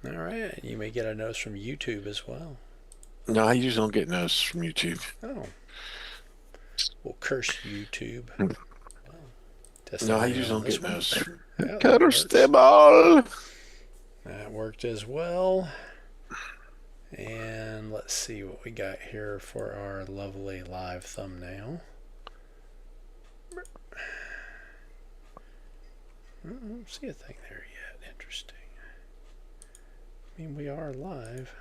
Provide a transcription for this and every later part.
All right. You may get a notice from YouTube as well. No, I usually don't get notices from YouTube. Oh, well, curse YouTube. No, Testing I video usually on don't get this one. notices. Yeah, that Curse works. them all. That worked as well. And let's see what we got here for our lovely live thumbnail. I don't see a thing there yet. Interesting. I mean, we are live.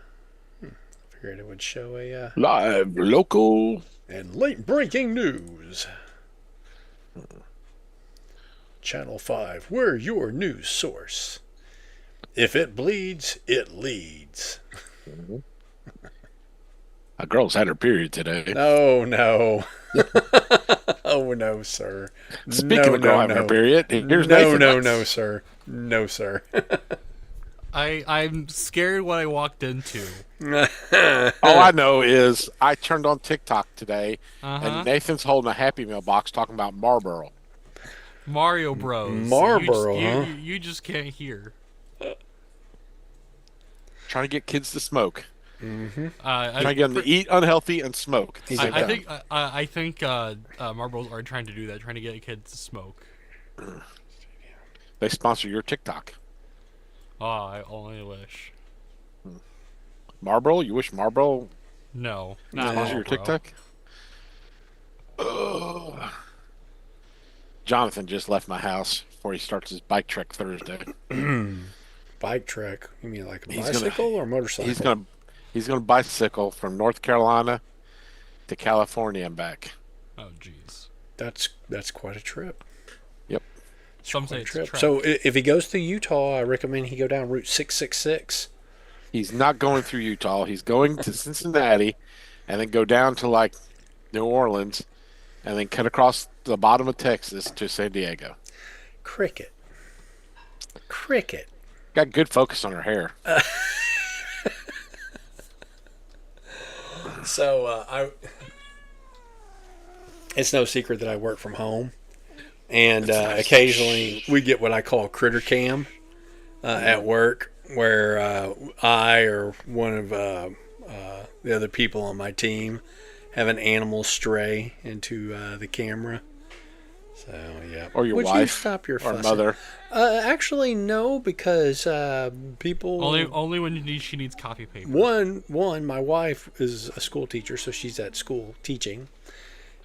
I figured it would show a Live, local. and late breaking news. Channel 5, we're your news source. If it bleeds, it leads. A girl's had her period today. Oh no. Oh no, sir. Speaking No, of girl no, having her no. period, here's No, Nathan. no, no, sir. No, sir. I'm scared what I walked into. All I know is I turned on TikTok today, Uh-huh. and Nathan's holding a Happy Meal box talking about Marlboro. Mario Bros. Marlboro, you, huh? you, you just can't hear. Trying to get kids to smoke. I, Trying to get them to eat unhealthy and smoke. at the He's same I time. think I think Marlboros are trying to do that, trying to get kids to smoke. They sponsor your TikTok. Oh, I only wish. Marlboro? You wish Marlboro No, not sponsor your Marlboro. TikTok? Ugh. Jonathan just left my house before he starts his bike trek Thursday. Bike trek. You mean like a He's bicycle gonna or motorcycle? he's gonna bicycle from North Carolina to California and back. Oh, jeez. That's quite a trip. Yep. Some Quite say a it's a trip. trek. So if he goes to Utah, I recommend he go down Route 666. He's not going through Utah. He's going to Cincinnati and then go down to like New Orleans and then cut across the bottom of Texas to San Diego. Cricket. Cricket. Got good focus on her hair. So it's no secret that I work from home, and occasionally we get what I call critter cam at work, where I or one of the other people on my team have an animal stray into the camera. So yeah. Or your Would you wife stop your or fussing? mother. Actually, no, because people. Only when she needs copy paper. One, my wife is a school teacher, so she's at school teaching.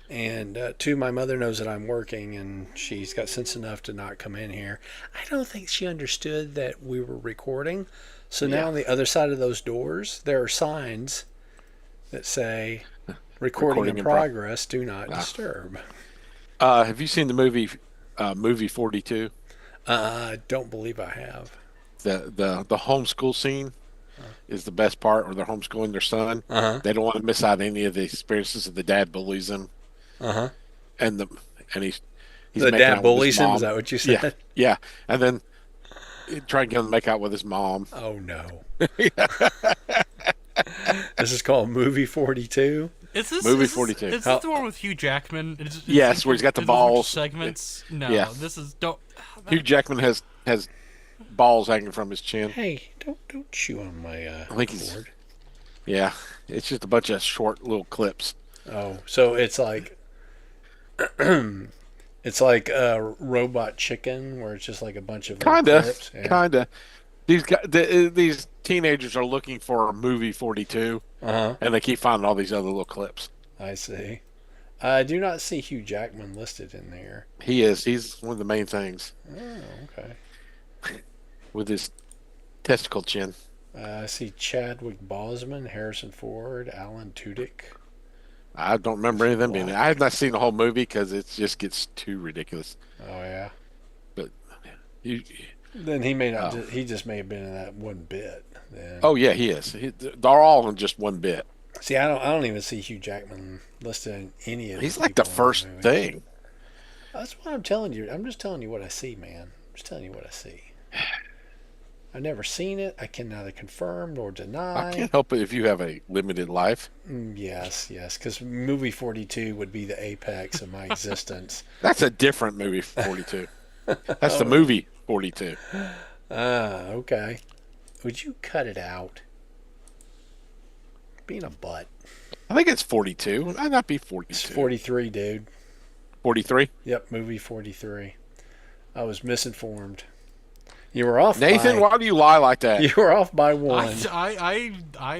And two, my mother knows that I'm working, and she's got sense enough to not come in here. I don't think she understood that we were recording. So now Yeah. on the other side of those doors, there are signs that say "Recording in progress. Do not disturb." Have you seen the movie 42? I don't believe I have. The homeschool scene is the best part, where they're homeschooling their son. Uh huh. They don't want to miss out any of the experiences of the dad bullies him, Uh huh. and the and he's The making dad out with bullies his him. mom. Is that what you Yeah, said? yeah, and then try and get him to make out with his mom. Oh no. This is called Movie 42. Movie 42. Is this the one with Hugh Jackman? Yes, where he's got the is this which balls. segments. No, Yeah. this is don't. Hugh Jackman has balls hanging from his chin. Hey, don't chew on my I think he's- cord. Yeah, it's just a bunch of short little clips. Oh, so it's like it's like Robot Chicken, where it's just like a bunch of little Kinda, clips. Yeah. kinda. These teenagers are looking for a movie 42, Uh-huh. and they keep finding all these other little clips. I see. I do not see Hugh Jackman listed in there. He's one of the main things Oh, okay. with his testicle chin. I see Chadwick Boseman, Harrison Ford, Alan Tudyk. I don't remember any of them being there. I have not seen the whole movie because it just gets too ridiculous. Oh yeah. But you, Then he may not. Oh. He just may have been in that one bit. Then. oh yeah, he is. They're all in just one bit. See, I don't even see Hugh Jackman listed in any of. He's the like the people in first movie. thing. That's what I'm telling you. I'm just telling you what I see, man. I'm just telling you what I see. I've never seen it. I can neither confirm nor I deny. can't help it if you have a limited life. Yes, yes, because movie 42 would be the apex of my existence. That's a different movie 42. That's Oh. the movie 42. Ah, okay. Would you cut it out? Being a butt. I think it's 42. It might not be 42. It's 43, dude. 43? Yep, movie 43. I was misinformed. You were off. Nathan, why do you lie like that? You were off by one. I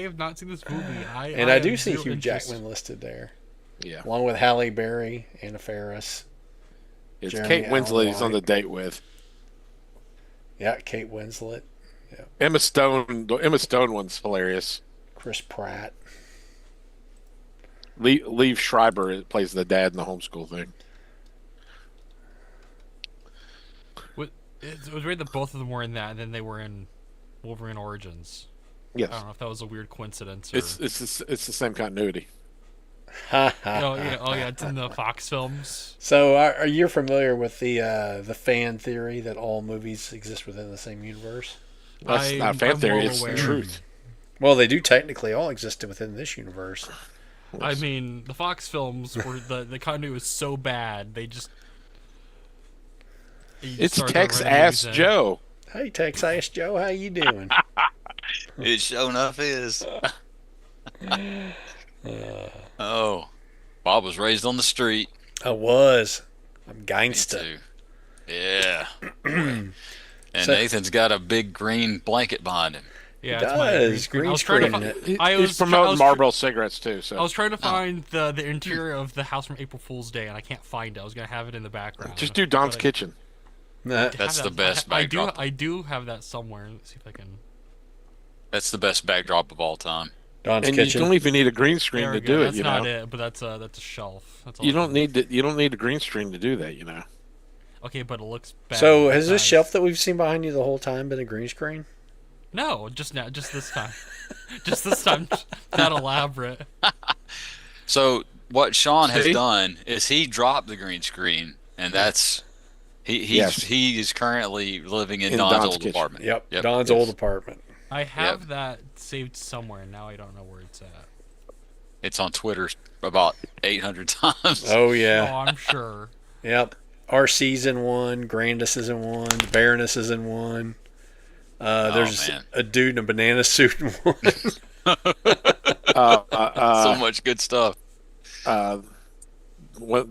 have not seen this movie. I do see Hugh Jackman listed there. Yeah. Along with Halle Berry, Anna Faris. It's Jeremy Kate Winslet Allen he's on the date with. Yeah, Kate Winslet. Yeah. Emma Stone. The Emma Stone one's hilarious. Chris Pratt. Liev Schreiber plays the dad in the homeschool thing. It was weird that both of them were in that, and then they were in Wolverine Origins. Yes. I don't know if that was a weird coincidence. Or... It's the same continuity. It's in the Fox films. So, are you familiar with the fan theory that all movies exist within the same universe? That's not a fan theory; it's the aware. truth. Well, they do technically all exist within this universe. I mean, the Fox films were the continuity was so bad they just. It's Tex Ass Joe. Hey, Tex Ass Joe, how you doing? It sure enough is. Oh, Bob was raised on the street. I was. I'm Me gangsta. too. Yeah. And Nathan's got a big green blanket behind him. Yeah, It it's my does. green screen. Green I was trying to screen. find. He's promoting Marlboro cigarettes too. So I was trying to find the interior of the house from April Fool's Day, and I can't find it. I was gonna have it in the background. just do Don's Kitchen. Nah. That's the best backdrop. I do have that somewhere. Let's see if I can. That's the best backdrop of all time. Don's And Kitchen. you don't even need a green screen There to we go. do That's it. You not know, it, but that's a shelf. That's all you I don't need. need a green screen to do that. You know. Okay, but it looks bad. So, has this Nice. shelf that we've seen behind you the whole time been a green screen? No, just now, just this time, just this time, not elaborate. So what Sean has See? done is he dropped the green screen, and that's Yes. he is currently living in In Don's Don's old kitchen. apartment. Yep. Yep. Don's Yes. old apartment. I have that saved somewhere, and now I don't know where it's at. It's on Twitter about 800 times. Oh, Oh, yeah. I'm sure. Yep. RC's in one. Grandis is in one. Baroness is in one. There's man. a dude in a banana suit in one. So much good stuff. One of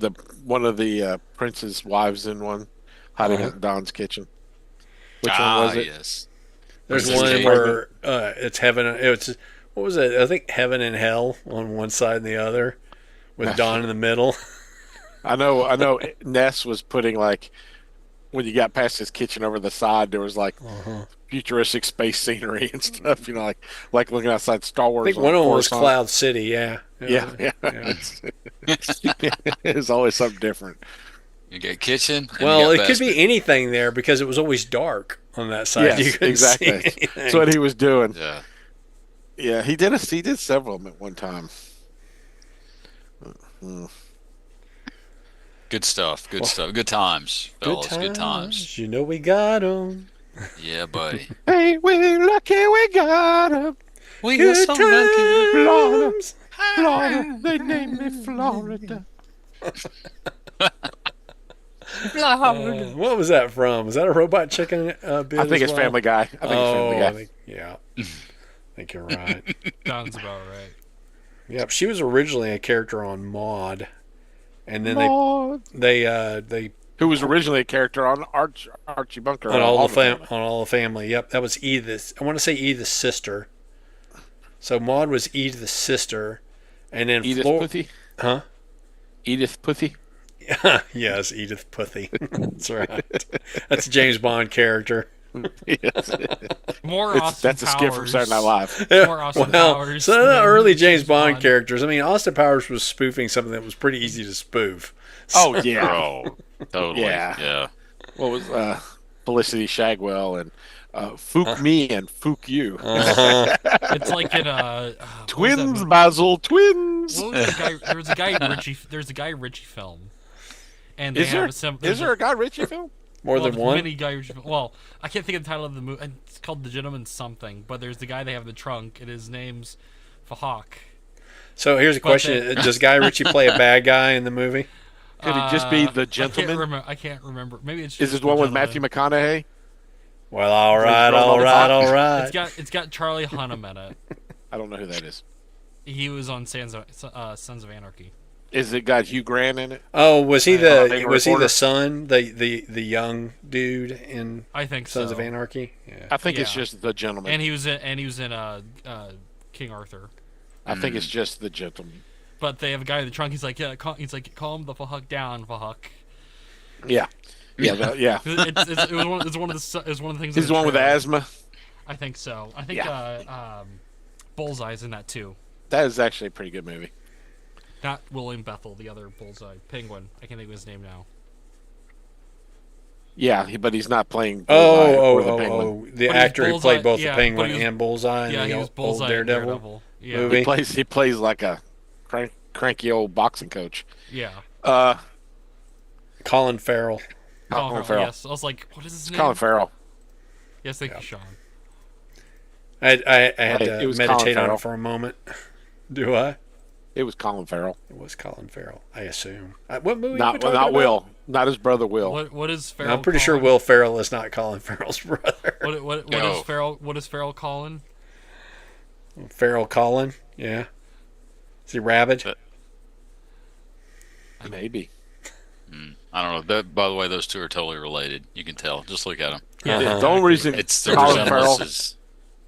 the prince's wives in one, hiding in Don's kitchen. Which one was it? Yes. There's Princess one Kate. where it's heaven. It's what was it? I think heaven and hell on one side and the other, with Don in the middle. I know. Ness was putting like when you got past his kitchen over the side, there was like futuristic space scenery and stuff. You know, like looking outside Star I Wars. think one of them was Coruscant. Cloud City. Yeah. Yeah. It's always something different. You got kitchen. and Well, you got it could be basement. anything there because it was always dark on that side. You Yes, couldn't exactly. see anything. That's what he was doing. Yeah. Yeah, he did several of them at one time. Good stuff. Good stuff. Good times, fellas. Good times. You know we got them. Yeah, buddy. Hey, we lucky we got him. We Good got some lucky. Florida, times. Florida. They named me Florida. What was that from? Was that a Robot Chicken bit? I think as it's well? Family Guy. I think it's Family Guy. Yeah. I think you're right. Sounds about right. Yep, she was originally a character on Maude, and then Lord. they Who was originally a character on Archie Bunker. on all the Family. on all the family. Yep, that was Edith. I want to say Edith's sister. So Maude was Edith's sister, and then Edith Puthie? Huh? Edith Puthie? Yes, Edith Puthie. That's right. That's a James Bond character. Yes. More Austin That's a skit from Powers. Saturday Night Live. More Austin Powers So the than early James James Bond Bond. characters. I mean, Austin Powers was spoofing something that was pretty easy to spoof. Oh, yeah. Oh, totally. Yeah. Yeah. What was Felicity Shagwell and Fook Me and Fook You. It's like in what was that Twins, movie? Basil, twins. What was the guy? There was a Guy Ritchie. There's a Guy Ritchie film, and they Is have there, a sim- is there's there a Guy Ritchie film? More than there's one. Many Guy Ritchie. Well, I can't think of the title of the movie. It's called The Gentleman Something. But there's the guy they have in the trunk, and his name's Fahawk. So here's a But question: does Guy Ritchie play a bad guy in the movie? Could it just be The I Gentleman? can't remember. Maybe it's. Is just it the one with Gentleman. Matthew McConaughey? Well, all right, throwing all all the right, boxes. all right. It's got Charlie Hunnam in it. I don't know who that is. He was on Sons of Anarchy. Is it got Hugh Grant in it? Oh, was he being the a was he reporter? the son, the young dude in I think Sons so. of Anarchy? Yeah. I think it's Yeah. just the gentleman. And he was in King Arthur. I think it's just the gentleman. But they have a guy in the trunk. He's like, calm the fuck down, fuck. Yeah. Yeah. It's one of the things. He's the one with trailer. asthma. I think so. I think Bullseye's in that too. That is actually a pretty good movie. Not William Bethel, the other Bullseye. Penguin. I can't think of his name now. Yeah, but he's not playing Bullseye or the Penguin. Oh, the But he's actor who Bullseye- played both yeah, the but Penguin he was- and Bullseye Yeah, in he the was old Bullseye in Daredevil. Yeah. movie. He plays like a cranky old boxing coach. Yeah. Colin Farrell. Colin Farrell. Yes. I was like, what is his name? Colin Farrell. Yes, thank you, Sean. I had It to was Colin meditate on Farrell. it for a moment. Do I? It was Colin Farrell. It was Colin Farrell, I assume. What movie? are we Not talking about? Will. Not his brother Will. What is Farrell? I'm pretty sure calling? Will Ferrell is not Colin Farrell's brother. What No. is Farrell? What is Farrell calling? Farrell Colin? Yeah. Is he rabid? Maybe. I don't know. By the way, those two are totally related. You can tell. Just look at them. Yeah. The only reason It's the Colin Farrell, resemblance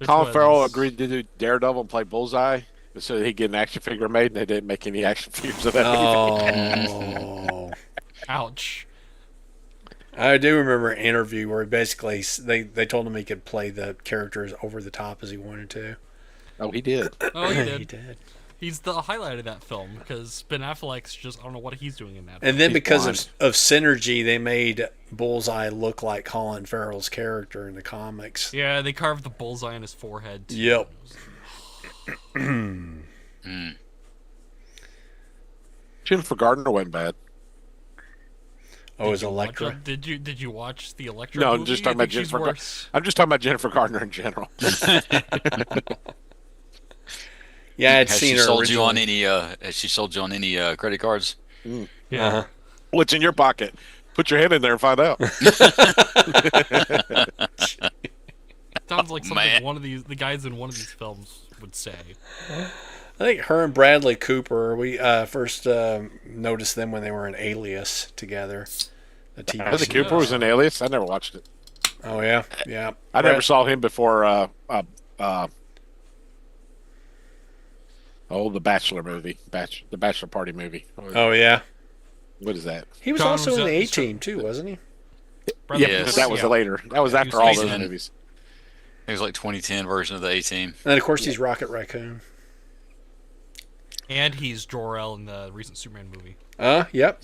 is Colin Farrell agreed to do Daredevil and play Bullseye so that he'd get an action figure made, and they didn't make any action figures of that movie. Oh. Ouch. I do remember an interview where he basically they told him he could play the characters over the top as he wanted to. Oh, he did. Oh, he did. He did. He's the highlight of that film because Ben Affleck's just I don't know what he's doing in that. And then He's because blind. of synergy, they made Bullseye look like Colin Farrell's character in the comics. Yeah, they carved the bullseye on his forehead. Too. Yep. Jennifer Gardner wasn't bad. Oh, is Did you watch Elektra? it? Did you watch the Electra? No, I'm movie? just talking I about think she's Jennifer. worse. I'm just talking about Jennifer Gardner in general. Yeah, I had has seen she her sold originally. you on any has she sold you on any credit cards? Yeah. Uh-huh. What's in your pocket? Put your head in there and find out. Sounds like something Man. one of the guys in one of these films would say. I think her and Bradley Cooper, we first noticed them when they were in Alias together. The TV Bradley series. Cooper was in Alias. I never watched it. Oh, yeah. Yeah. I never saw him before. The Bachelor movie, the Bachelor Party movie. Oh, yeah. What is that? He was John also was in the a- A-Team, too, wasn't he? Bradley Yeah, Cooper? that was Yeah. later. That was Yeah, after he all was those in- movies. It was like 2010 version of the A-Team. And then, of course, he's Rocket Raccoon. And he's Jor-El in the recent Superman movie. Yep.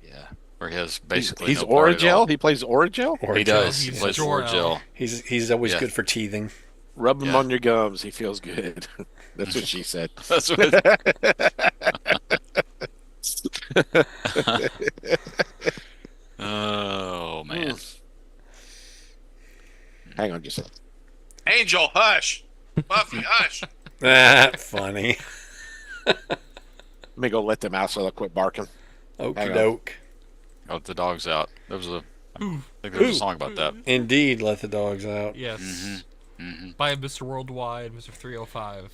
Yeah, where he has basically He's no part at all. Origel. He plays Origel. He does. He's He plays Jor-El. Origel. He's always Yeah. good for teething. Rub him Yeah. on your gums. He feels good. That's what she said. That's what Oh man. Hang on just a second. Angel, hush. Muffy, hush. Funny. Let me go let them out so they'll quit barking. Okie Hang on. doke. Got the dogs out. There was a I think there was a song about that. Indeed, let the dogs out. Yes. Mm-hmm. By Mr. Worldwide, Mr. 305.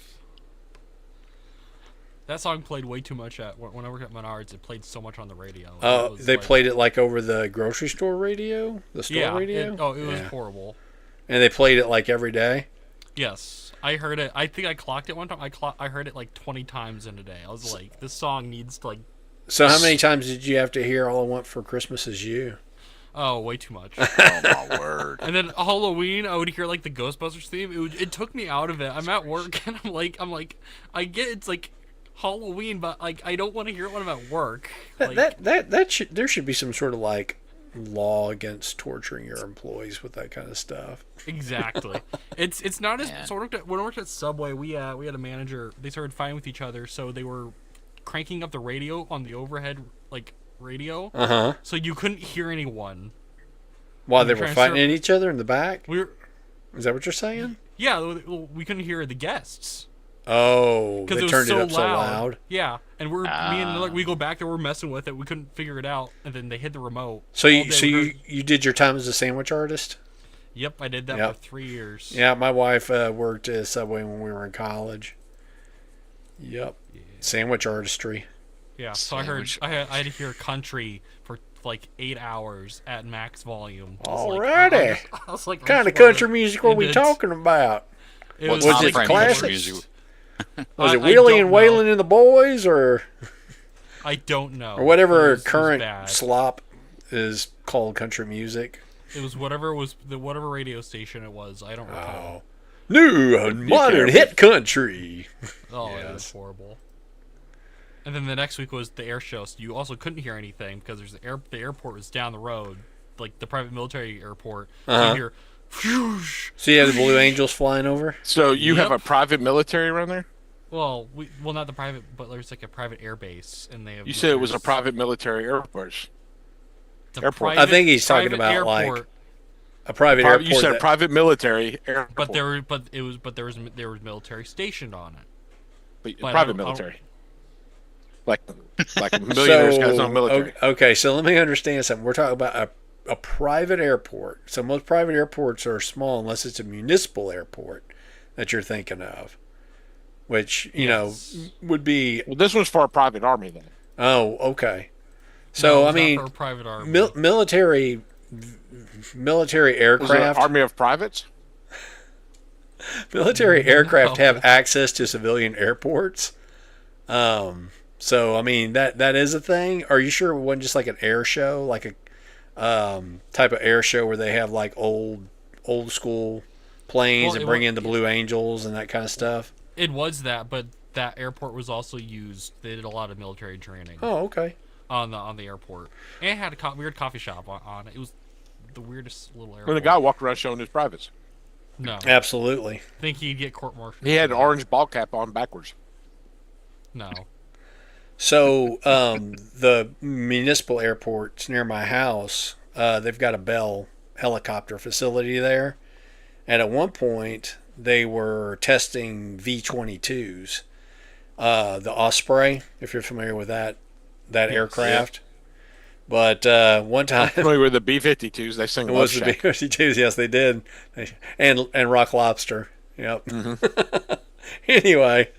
That song played way too much when I worked at Menards. It played so much on the radio. Oh, It was they like- played it like over the grocery store radio? The store Yeah. radio? It was Yeah. horrible. And they played it like every day? Yes, I heard it. I think I clocked it one time. I heard it like 20 times in a day. I was like, this song needs to like. So how many times did you have to hear All I Want for Christmas Is You? Oh, way too much. Oh my word. And then Halloween, I would hear like the Ghostbusters theme. It took me out of it. I'm at work and I'm like, I get it's like Halloween, but like I don't want to hear it when I'm at work. Like, That should there should be some sort of like law against torturing your employees with that kind of stuff. exactly. It's not as Yeah. so when I worked at Subway, we had a manager. They started fighting with each other, so they were cranking up the radio on the overhead like radio, Uh-huh. so you couldn't hear anyone. While they were Transfer- fighting at each other in the back? We were Is that what you're saying? yeah, we couldn't hear the guests. Oh, because they it was turned so it up so loud. Yeah, and me and we go back there, we're messing with it. We couldn't figure it out, and then they hit the remote. So All day we heard- you did your time as a sandwich artist? Yep, I did that Yep. for 3 years. Yeah, my wife worked at Subway when we were in college. Yep, sandwich artistry. Yeah, so Sandwich. I had to hear country for like 8 hours at max volume. Alrighty. I was like, What kind of country music were we It is. talking about? It What Was time it frame classics? music? Was it I Wheelie don't and know. Waylon and the Boys, or I don't know. whatever It was current bad. slop is called country music? It was whatever radio station it was. I don't recall. New and modern hit country. Oh, it was horrible. And then the next week was the air show. So you also couldn't hear anything because the airport was down the road, like the private military airport. So you hear, whoosh. So you have the Blue Angels flying over? So you have Yep. a private military around there? Well, not the private, but there's like a private air base, and they have. You said it was a private military airport. It's a airport. I think he's talking private about, like, airport, A private Private, airport. you said that- private military airport. but there was military stationed on it. But but I private don't- I don't- military. Like millionaires got his own military. Okay, so let me understand something. We're talking about a private airport. So most private airports are small unless it's a municipal airport that you're thinking of, which, you know, would be. Well, this one's for a private army then. Oh, okay. No, So, it's I not mean, for a private army. military Was it aircraft. an army of privates? Military aircraft No. have access to civilian airports. So I mean that is a thing. Are you sure it wasn't just like an air show, like a type of air show where they have like old school planes Well, and it bring wa- in the Blue Angels and that kind of stuff? It was that, but that airport was also used. They did a lot of military training Oh, okay. on the airport, and it had a weird coffee shop on it. It was the weirdest little airport. When the guy walked around showing his privates. No, Absolutely. I think he'd get court-martialed. He had an orange ball cap on backwards. No. So the municipal airports near my house, they've got a Bell helicopter facility there, and at one point they were testing V-22s, the Osprey, if you're familiar with that aircraft. But one time Familiar with the B-52s? They sing it Love was the Shack. B-52s. Yes, they did, and Rock Lobster. Yep. Anyway,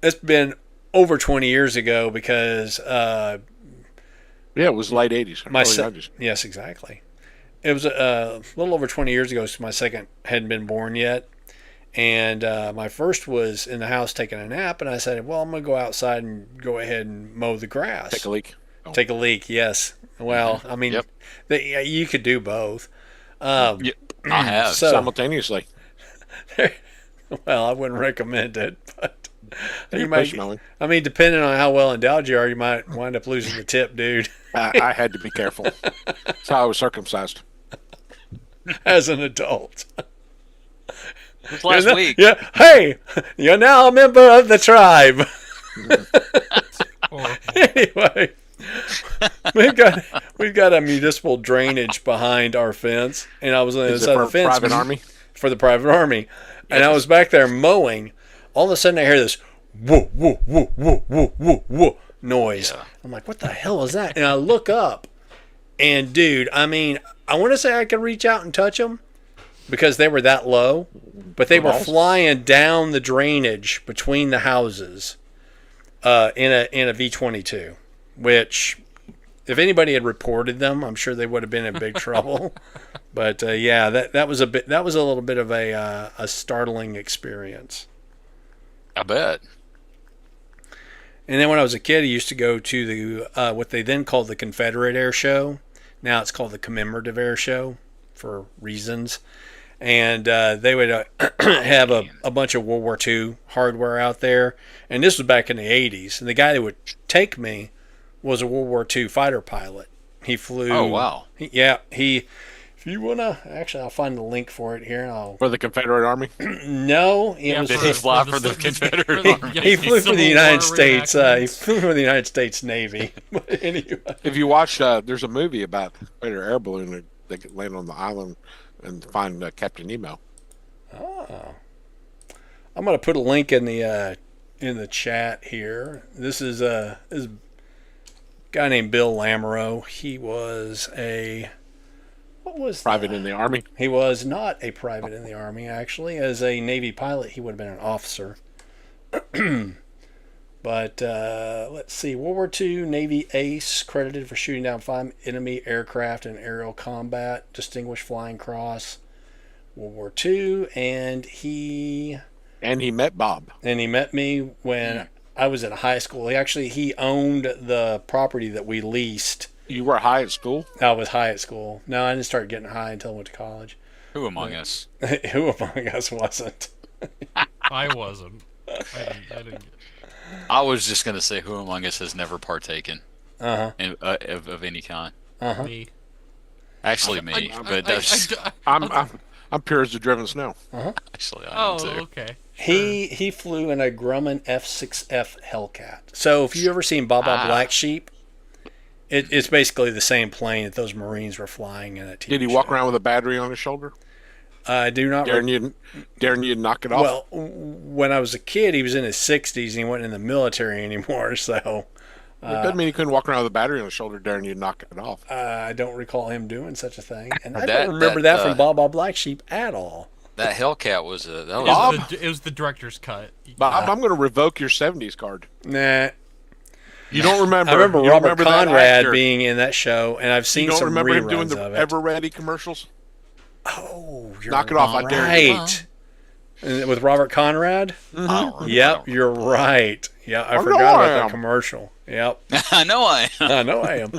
it's been over 20 years ago because Yeah, it was late 80s. my early son. 90s. Yes, exactly. It was a little over 20 years ago. So my second hadn't been born yet, and my first was in the house taking a nap, and I said, "Well, I'm gonna go outside and go ahead and mow the grass." Take a leak. Take a leak. Yes. Well, I mean, Yep. you could do both. I have. So- Simultaneously. Well, I wouldn't recommend it, but you Push might. mowing. I mean, depending on how well endowed you are, you might wind up losing the tip, dude. I had to be careful. That's how I was circumcised. As an adult. It was last week. Yeah. Hey, you're now a member of the tribe. Horrible. Anyway, we've got a municipal drainage behind our fence, and I was on the Is other it side for of the fence private army? for the private army, and I was back there mowing. All of a sudden, I hear this whoa, whoa, whoa, whoa, whoa, whoa, whoa noise. Yeah. I'm like, what the hell is that? And I look up, and dude, I mean, I want to say I could reach out and touch them because they were that low, but they were Nice. flying down the drainage between the houses in a V-22, which if anybody had reported them, I'm sure they would have been in big trouble. But yeah, that was a little bit of a startling experience. I bet. And then when I was a kid, I used to go to the what they then called the Confederate Air Show. Now it's called the Commemorative Air Show for reasons. And they would have a bunch of World War II hardware out there. And this was back in the 80s. And the guy that would take me was a World War II fighter pilot. He flew. Oh, wow. If you want to, actually, I'll find the link for it here. For the Confederate Army? No, it Yeah, was Did he fly for the Confederate Army? he flew for the Civil United War States. He reenactments. flew for the United States Navy. But anyway, If you watch, there's a movie about a Confederate air balloon that they could land on the island and find Captain Nemo. I'm gonna put a link in the chat here. This guy named Bill Lamoureux. He was a Private in the Army. He was not a private in the Army, actually. As a Navy pilot, he would have been an officer. But let's see. World War II Navy ace, credited for shooting down 5 enemy aircraft in aerial combat, Distinguished Flying Cross, World War II, and he met Bob. And he met me when I was in high school. He owned the property that we leased. You were high at school? I was high at school. No, I didn't start getting high until I went to college. Who among us? Who among us wasn't? I wasn't. I didn't. I was just gonna say, who among us has never partaken of any kind? Me. Actually, me. I'm pure as the driven snow. Actually, I am too. Okay. He flew in a Grumman F6F Hellcat. So if you ever seen Baba Black Sheep, it's basically the same plane that those Marines were flying in a TV Did he walk around with a battery on his shoulder? I do not. Daring you to knock it off? Well, when I was a kid, he was in his 60s and he wasn't in the military anymore. So it doesn't mean he couldn't walk around with a battery on his shoulder daring you to knock it off. I don't recall him doing such a thing, and I don't remember that from Baba Black Sheep at all. That Hellcat was Bob? It was the director's cut. Bob, I'm going to revoke your 70s card. Nah. You don't remember? I remember you Robert remember Conrad being in that show, and I've seen you don't some remember him doing reruns the of it. Ever Ready commercials? Oh, you're knock it off! I dare you. Right. With Robert Conrad? Yep, you're right. Yeah, I forgot about that commercial. Yep. I know I am. I know I am.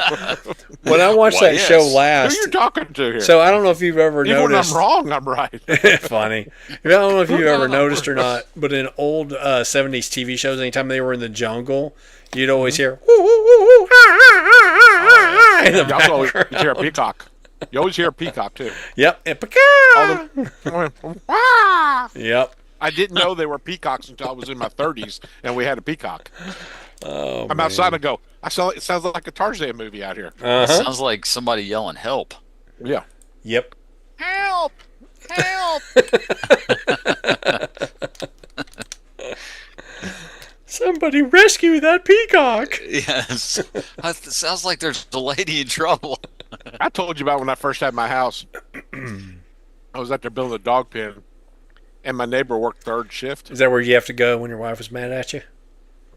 When I watched that show last... Who are you talking to here? So I don't know if you've ever Even noticed... when I'm wrong, I'm right. Funny. I don't know if you've ever noticed or not, but in old 70s TV shows, anytime they were in the jungle, you'd always hear... Woo, woo, woo, woo, ha, in the You also always hear a peacock. You always hear a peacock, too. Yep. And yep. I didn't know they were peacocks until I was in my 30s, and we had a peacock. Oh, I'm outside and go, it sounds like a Tarzan movie out here. It sounds like somebody yelling, help. Yeah. Yep. Help! Help! Somebody rescue that peacock. Yes. It sounds like there's a lady in trouble. I told you about when I first had my house. I was out there building a dog pen, and my neighbor worked third shift. Is that where you have to go when your wife was mad at you?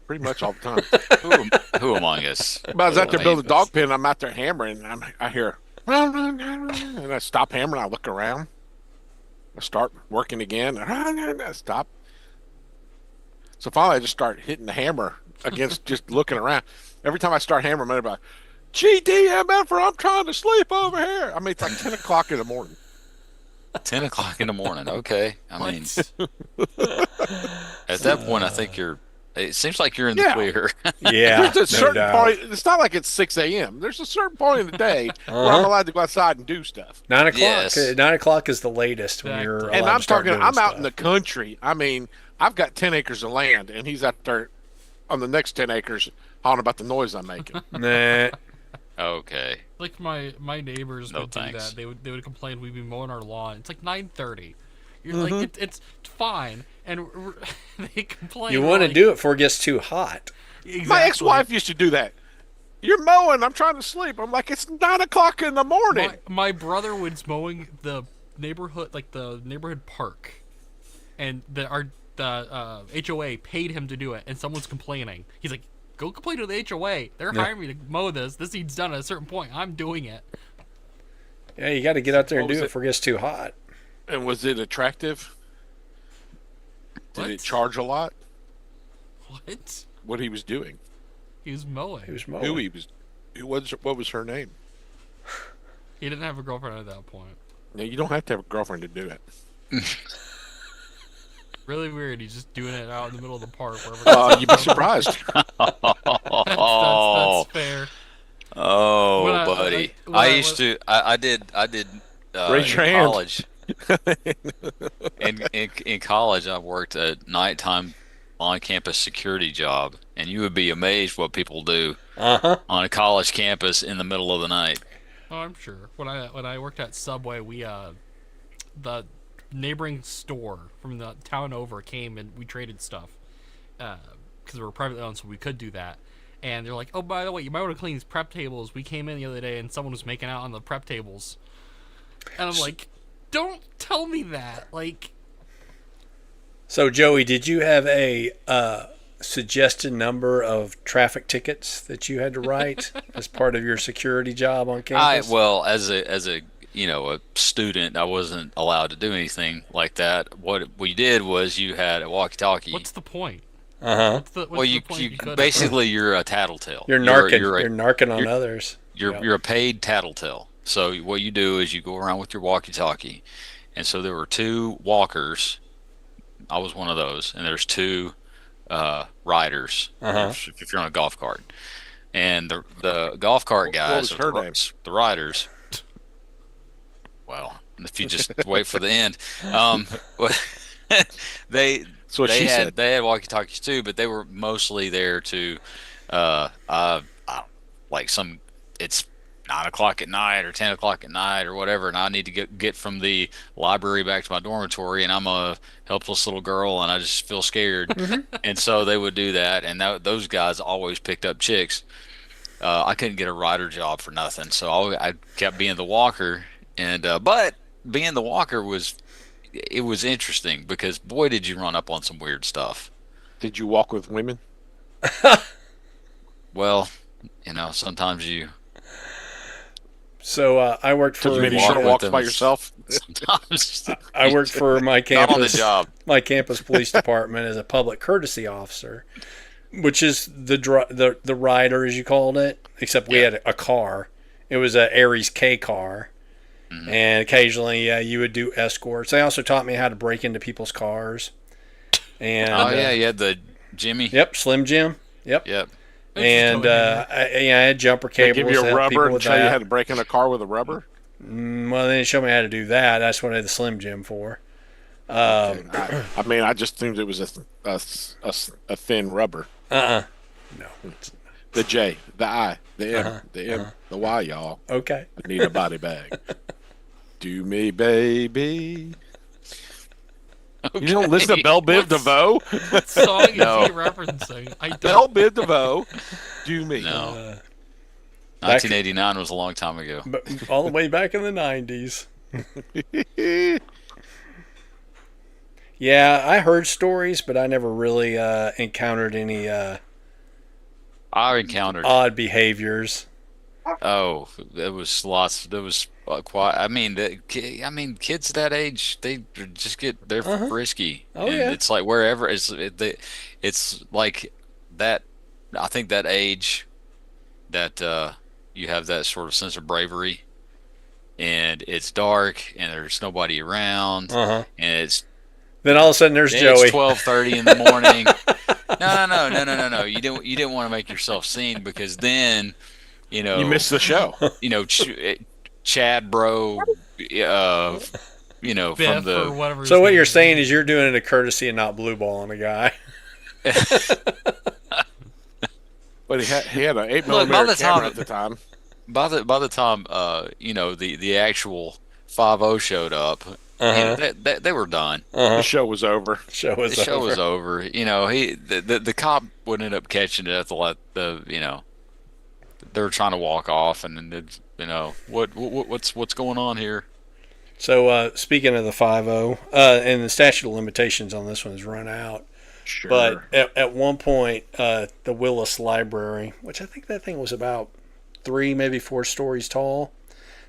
Pretty much all the time. Who among us? But I was out there building a dog pen, and I'm out there hammering, and I hear, and I stop hammering, I look around, I start working again, and I stop. So finally I just start hitting the hammer against just looking around. Every time I start hammering, I'm like, GTMF, I'm trying to sleep over here. I mean, it's like 10 o'clock in the morning. 10 o'clock in the morning. Okay. I mean, at that point, I think it seems like you're in the clear. Yeah. There's a certain point. It's not like it's 6 a.m. There's a certain point in the day where I'm allowed to go outside and do stuff. 9 o'clock. Yes. 9 o'clock is the latest when you're allowed and I'm to start talking, doing I'm stuff. out in the country. I mean, I've got 10 acres of land, and he's out there on the next 10 acres hollering about the noise I'm making. Nah. Okay. Like my neighbors would do thanks. that. They would complain we'd be mowing our lawn. It's like 9:30. You're like it's fine, and they complain. You want to do it before it gets too hot. Exactly. My ex-wife used to do that. You're mowing. I'm trying to sleep. I'm like, it's 9 o'clock in the morning. My brother was mowing the neighborhood, like the neighborhood park, and the HOA paid him to do it, and someone's complaining. He's like, go complain to the HOA. They're hiring me to mow this. This needs done at a certain point. I'm doing it. Yeah, you got to get out there and do it before it gets too hot. And was it attractive? Did it charge a lot? What? What he was doing? He was mowing. He was mowing. Who he was? What was her name? He didn't have a girlfriend at that point. Now, you don't have to have a girlfriend to do it. Really weird. He's just doing it out in the middle of the park. Wherever You'd be surprised. that's fair. Oh, buddy. I did Raise your in hand. college. in college, I worked a nighttime on-campus security job, and you would be amazed what people do on a college campus in the middle of the night. Oh, I'm sure. When I worked at Subway, we the neighboring store from the town over came and we traded stuff because we were privately owned, so we could do that. And they're like, "Oh, by the way, you might want to clean these prep tables. We came in the other day and someone was making out on the prep tables." And I'm like, "Don't tell me that!" Like, So, Joey, did you have a suggested number of traffic tickets that you had to write as part of your security job on campus? Well, as a a student, I wasn't allowed to do anything like that. What we did was you had a walkie-talkie. what's the point? Uh-huh. What's the point you could- basically you're a tattletale. You're narking. You're You're narking on you're- others. You're a paid tattletale. So what you do is you go around with your walkie-talkie, and so there were 2 walkers. I was one of those, and there's 2 riders. If you're on a golf cart, and the golf cart guys, what was her name? the riders. Well, if you just wait for the end, they That's what she said. they had walkie-talkies too, but they were mostly there to, like it's 9 o'clock at night or 10 o'clock at night or whatever, and I need to get from the library back to my dormitory, and I'm a helpless little girl, and I just feel scared, and so they would do that, and those guys always picked up chicks. I couldn't get a rider job for nothing, so I kept being the walker, and but being the walker was interesting because boy did you run up on some weird stuff. Did you walk with women? Well, sometimes you. So I worked for Maybe you walk should have with walked them. by yourself. Sometimes I worked for my not on the campus job. my campus police department as a public courtesy officer, which is the rider as you called it, except we had a car. It was a Aries K car. And occasionally, you would do escorts. They also taught me how to break into people's cars. And You had the Jimmy. Yep, Slim Jim. Yep. And I had jumper They cables. give you to a help rubber people and with show you that. how to break in a car with a rubber? Well, they didn't show me how to do that. That's what I had the Slim Jim for. I mean, I just assumed it was a thin rubber. No. The J, the I, the M, the M, the Y, y'all. Okay. I need a body bag. Do me, baby. You don't listen to Belle Biv DeVoe? What song is No. he referencing? I Belle don't. Biv DeVoe. Do me. No. 1989 was a long time ago. But all the way back in the 90s. Yeah, I heard stories, but I never really encountered any I encountered. odd behaviors. Oh, there was lots. There was quite. I mean, kids that age, they're frisky. Oh, and yeah. It's like wherever it's like that. I think that age, that you have that sort of sense of bravery, and it's dark and there's nobody around, and it's Then all of a sudden there's Joey. It's 12:30 in the morning. No. You didn't want to make yourself seen because then, You missed the show. Chad bro, Biff from the or whatever. So his what name you're is. saying is you're doing it a courtesy and not blue balling a guy. But he had an 8 Look, by millimeter the camera time- at the time. by the time the actual 5-0 showed up, they were done. The show was over. Show was The show over. was over. The cop would end up catching it at they were trying to walk off, and then what's going on here? So speaking of the 5-0, and the statute of limitations on this one has run out. Sure. But at one point, the Willis Library, which I think that thing was about 3, maybe 4 stories tall,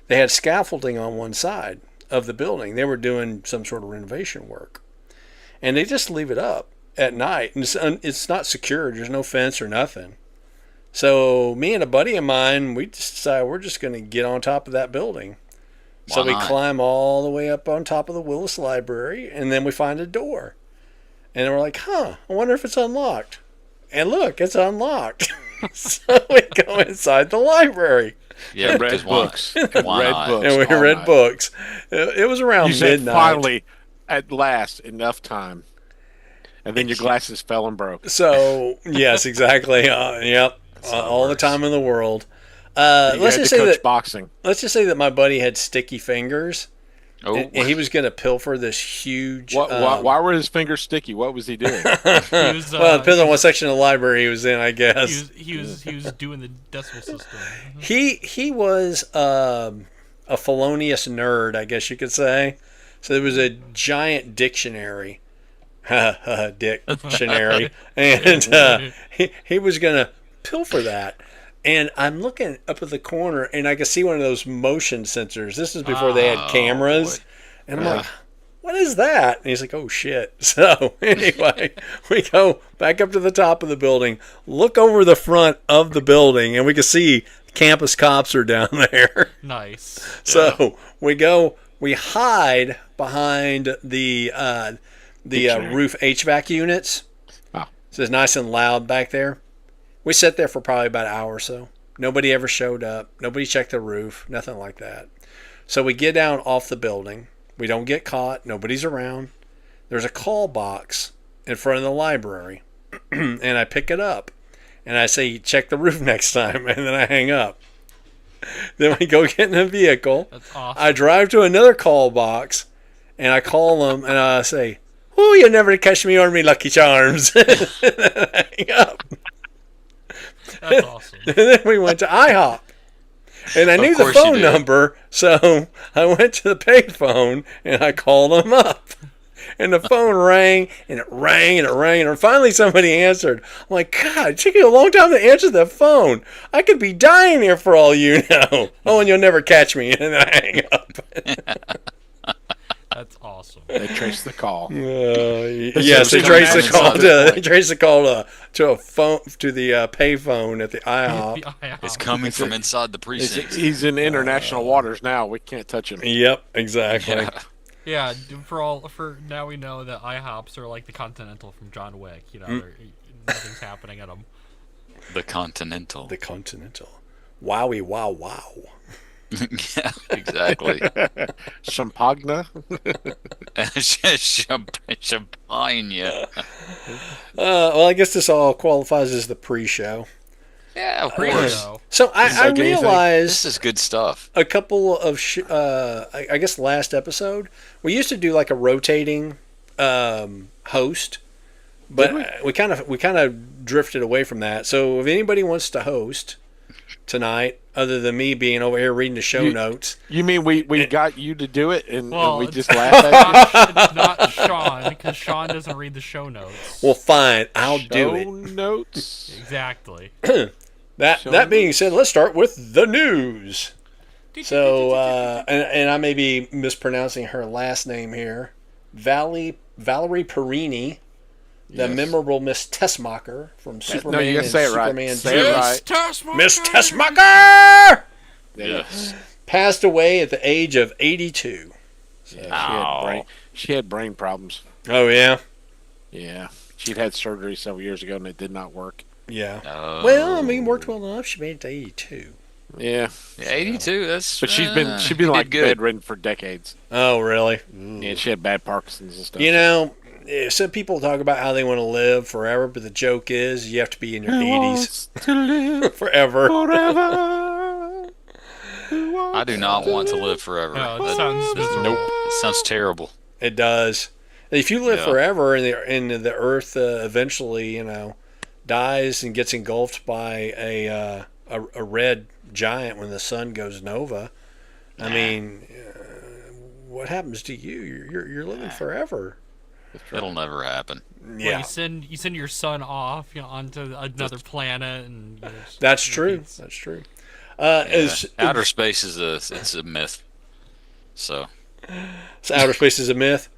they had scaffolding on one side of the building. They were doing some sort of renovation work. And they just leave it up at night. And it's not secured. There's no fence or nothing. So me and a buddy of mine, we just decided we're just going to get on top of that building. So Why we not? climb all the way up on top of the Willis Library, and then we find a door. And we're like, I wonder if it's unlocked. And look, it's unlocked. So we go inside the library. Yeah, read because why- books. why Read not? books. And we all read night. books. It was around You said midnight. finally, at last, enough time. And then your glasses fell and broke. So, yes, exactly. Yep. how it All the works. time in the world. You Let's had just to say coach that. boxing. Let's just say that my buddy had sticky fingers, Oh, and he was going to pilfer this huge. Why were his fingers sticky? What was he doing? He was, Well, it depends on what section of the library he was in, I guess. he was doing the decimal system. He was a felonious nerd, I guess you could say. So there was a giant dictionary, dictionary, and he was gonna pilfer that. And I'm looking up at the corner, and I can see one of those motion sensors. This is before they had cameras, and I'm like, "What is that?" And he's like, "Oh shit!" So anyway, we go back up to the top of the building, look over the front of the building, and we can see campus cops are down there. Nice. So we hide behind the roof HVAC units. Wow. So it's nice and loud back there. We sat there for probably about an hour or so. Nobody ever showed up. Nobody checked the roof. Nothing like that. So we get down off the building. We don't get caught. Nobody's around. There's a call box in front of the library. And I pick it up. And I say, check the roof next time. And then I hang up. Then we go get in a vehicle. That's awesome. I drive to another call box. And I call them. And I say, "Oh, you'll never catch me on me Lucky Charms." And then I hang up. That's awesome. And then we went to IHOP. And I knew the course you phone did. number, so I went to the payphone and I called them up. And the phone rang, and it rang, and it rang, and finally somebody answered. I'm like, God, it took you a long time to answer the phone. I could be dying here for all you know. Oh, and you'll never catch me. And then I hang up. That's awesome. They traced the call. Yes, they coming traced the at call. us. They traced the call to a phone to the payphone at the IHOP. it's coming from inside the precinct. He's in international waters now. We can't touch him. Yep, exactly. Yeah, for now we know that IHOPs are like the Continental from John Wick. You know, nothing's happening at them. The Continental. The Continental. Wowie, wow, wow. Yeah, exactly. Champagna. Champagne. Well, I guess this all qualifies as the pre-show. Yeah, of Pretty course. though. So I like anything. This realized is good stuff. a couple of, I guess last episode, we used to do like a rotating host, but we kind of drifted away from that. So if anybody wants to host tonight, other than me being over here reading the show notes, You mean we got you to do it and Well, we just laughed at It's not Sean, because Sean doesn't read the show notes. well, fine, I'll you? do Show it. notes. Exactly. That being said, let's start with the news. So, and I may be mispronouncing her last name here. Valerie Perini, the Yes. memorable Miss Tessmacher from Superman you gotta and say it right. Superman Say 2. it right. Miss Tessmacher Yes. passed away at the age of 82. Yeah, she had brain problems. Oh, yeah? Yeah. She'd had surgery several years ago and it did not work. Yeah. Oh. Well, I mean, worked well enough. She made it to 82. Yeah. Yeah, 82. That's. But she's been you like did good. bedridden for decades. Oh, really? Yeah, she had bad Parkinson's and stuff. You know, some people talk about how they want to live forever, but the joke is you have to be in your 80s to live forever. forever. I do not want to live forever. No, it sounds miserable. Nope. It sounds terrible. It does. If you live Yeah. forever and the Earth eventually, dies and gets engulfed by a red giant when the sun goes nova, I mean, what happens to you? You're living forever. It'll never happen. Well, Yeah, you send your son off, onto another planet, and that's true. That's true. Outer space it's a myth. So Outer space is a myth.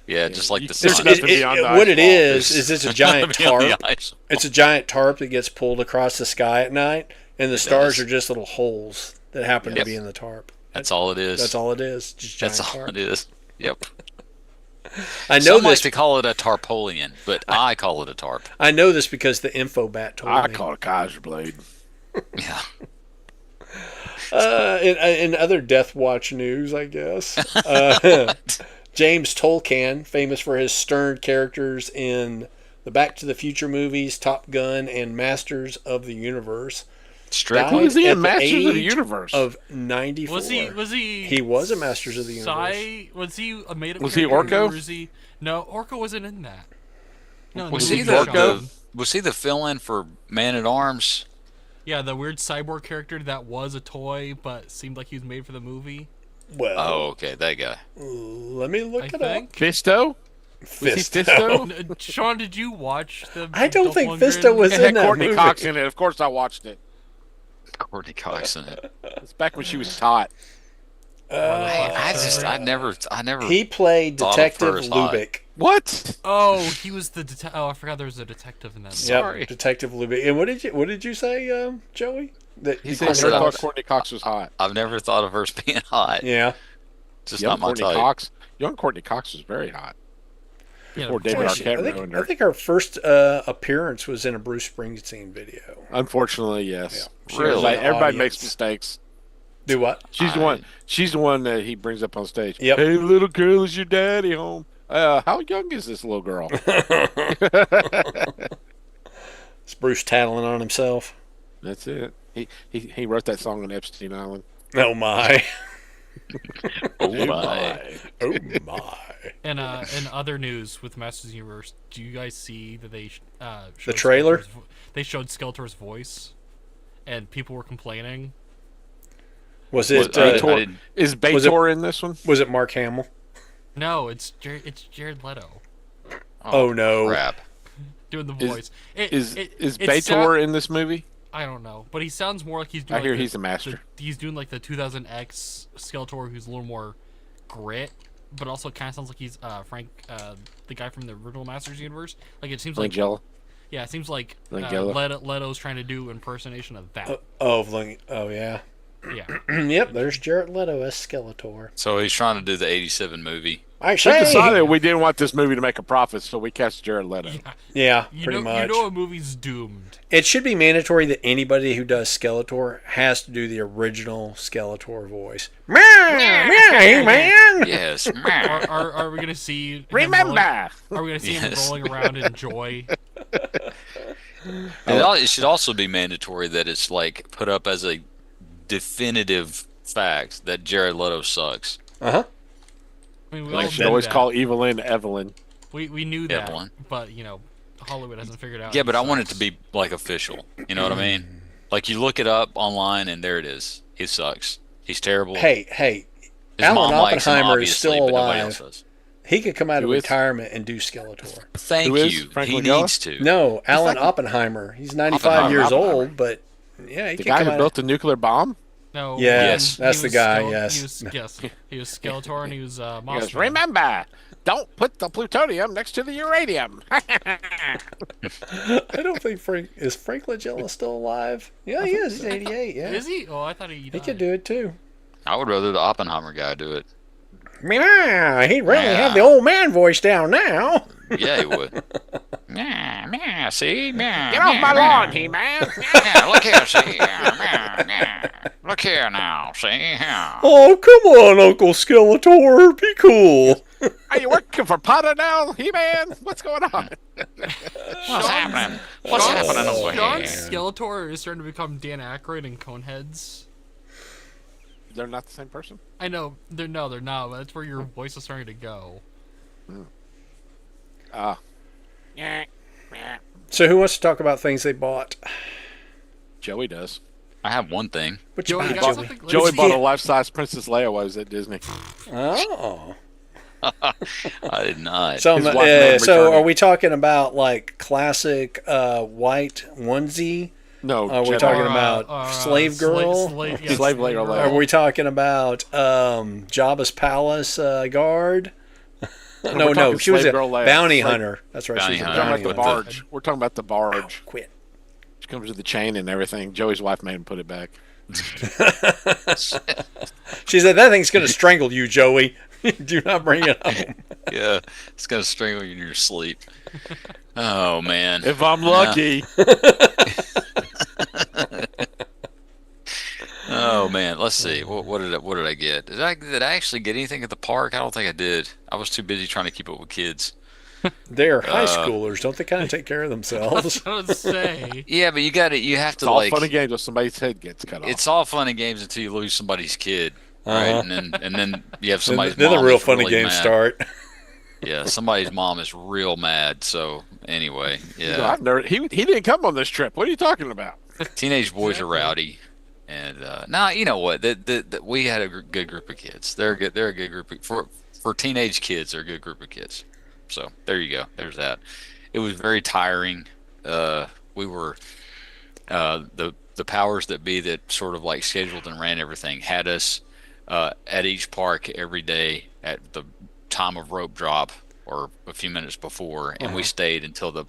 yeah, just like the There's sun. nothing beyond the What it ice is it's a giant Beyond the tarp. ice. It's a giant tarp that gets pulled across the sky at night, and the stars does. are just little holes that happen to Yep. be in the tarp. That's all it is. That's all it is. Just giant That's all tarp. it is. Yep. I know Some like this. to call it a tarpaulin, but I call it a tarp. I know this because the Infobat told I me. call it a Kaiser blade. Yeah. In other Death Watch news, I guess, James Tolkien, famous for his stern characters in the Back to the Future movies, Top Gun, and Masters of the Universe, Strictly. Who was he at in the Masters of the age Universe? of 94. Was he? He was a Masters of the Universe. Was he a made-up? Was he character, Orko? or was he? No, Orko wasn't in that. No, Was no, he Sean. the fill-in for Man at Arms? Yeah, the weird cyborg character that was a toy, but seemed like he was made for the movie. Well, Oh, okay, that guy. let me look I it think. Fisto? up. Was he Fisto? Sean, did you watch the? I don't Dolph think Lundgren? Fisto was It in had that Courtney movie. Cox in it. Of course I watched it. Courtney Cox in it. It's back when she was hot. I never. He played Thought of Detective her as hot. Lubick. What? Oh, he was the Oh, I forgot there was a detective in that. movie. Sorry. Yep, Detective Lubick. And what did you say, Joey? That He you said called he her said thought hot? Courtney Cox was hot. I've never thought of her as being hot. Yeah. Just Young not my Courtney type. Cox. Young Courtney Cox was very hot. Yeah, Poor David Well, Arquette ruined I her. think our first appearance was in a Bruce Springsteen video. Unfortunately, yes. She was Really? in the Everybody audience. makes mistakes. Do what? She's the one. She's the one that he brings up on stage. Yep. Hey, little girl, is your daddy home? How young is this little girl? It's Bruce tattling on himself. That's it. He wrote that song on Epstein Island. Oh my. Oh my. Oh my. And in other news with Masters of the Universe, do you guys see that they showed The trailer? They showed Skeletor's voice, and people were complaining. Was it I Bator, didn't- is was it- Bator in this one? was it Mark Hamill? No, it's Jared Leto Oh no. Crap. doing the Is- voice. Is it Bator in this movie? I don't know, but he sounds more like he's doing. I hear like he's a master. He's doing like the 2000X Skeletor, who's a little more grit, but also kind of sounds like he's Frank, the guy from the original Masters universe. Like it seems like Langella. yeah, it seems like Langella. Leto's trying to do impersonation of that. Oh yeah. Yeah, Yep, there's Jared Leto as Skeletor. So he's trying to do the '87 movie. I We say, decided we didn't want this movie to make a profit, so we cast Jared Leto. yeah, you pretty know, much. you know, a movie's doomed. It should be mandatory that anybody who does Skeletor has to do the original Skeletor voice. Meow, meow, hey, man. Yes. Are we gonna see? him Remember, Are we gonna see him Yes. rolling around in joy? It should also be mandatory that it's like put up as a definitive fact that Jared Leto sucks. Uh huh. I mean, we I all should knew always that. call Evelyn Evelyn. We knew that, Evelyn. but you know, Hollywood hasn't figured out. Yeah, he but I want it sucks. to be like official. You know what I mean? Like you look it up online and there it is. He sucks. He's terrible. Hey, His Alan mom likes him, Oppenheimer is still obviously, but nobody else alive. does. he could come out of Who is? retirement and do Skeletor. Thank Who is? you. Frank He Langella? needs to. No, Alan like- Oppenheimer. He's 95 Oppenheimer, years Oppenheimer. old, but yeah, he The can guy come who out. built the nuclear bomb? No. Yes, he that's the was guy, Skele- yes. He was Skeletor and he was He goes, Mossman. remember, don't put the plutonium next to the uranium. I don't think Frank Langella still alive. Yeah, he is. He's 88. Yeah, Is he? Oh, I thought he. he Died. could do it too. I would rather the Oppenheimer guy do it. Meow, he really Yeah. have the old man voice down now. Yeah, he would. Yeah, yeah, see? Yeah, Get off my lawn, He-Man. Yeah, look here, see? Yeah, yeah. Look here now, see? Yeah. Oh, come on, Uncle Skeletor, be cool. Are you working for Potter now, He-Man? What's going on? What's happening? What's happening over John here? Skeletor is starting to become Dan Aykroyd in Coneheads. They're not the same person? I know they're not. But that's where your voice is starting to go. So, who wants to talk about things they bought? Joey does. I have one thing. What Joey, you you buy, got Joey? something? Joey Let's bought see. a life-size Princess Leia while he was at Disney. Oh, I did not. so His wife made him so return are it. we talking about like classic white onesie? No, Are we Jedi. talking about Slave Girl? Slave Leia. Are we talking about Jabba's palace guard? No, we're talking she was a Slave Girl Leia. bounty Slave- hunter. That's right. Bounty She was a hunter. We're talking bounty about the hunter. barge. We're talking about the barge. Quit. She comes with the chain and everything. Joey's wife made him put it back. She said that thing's going to strangle you, Joey. Do not bring it home. Yeah, it's gonna strangle you in your sleep. Oh man. If I'm lucky. Oh man. Let's see. What did I get? Did I actually get anything at the park? I don't think I did. I was too busy trying to keep up with kids. They're high schoolers. Don't they kind of take care of themselves? I was say. Yeah, but you have It's to all like. fun and games until somebody's head gets cut off. It's all fun and games until you lose somebody's kid, right? And then you have somebody's Then mom the real that's funny really games mad. start. Yeah, somebody's mom is real mad. So anyway, yeah, I've never, he didn't come on this trip. What are you talking about? teenage boys are rowdy, and now you know what? We had a good group of kids. They're good. They're a good group for teenage kids. They're a good group of kids. So there you go. There's that. It was very tiring. We were the powers that be that sort of like scheduled and ran everything had us at each park every day at the time of rope drop or a few minutes before, and we stayed until the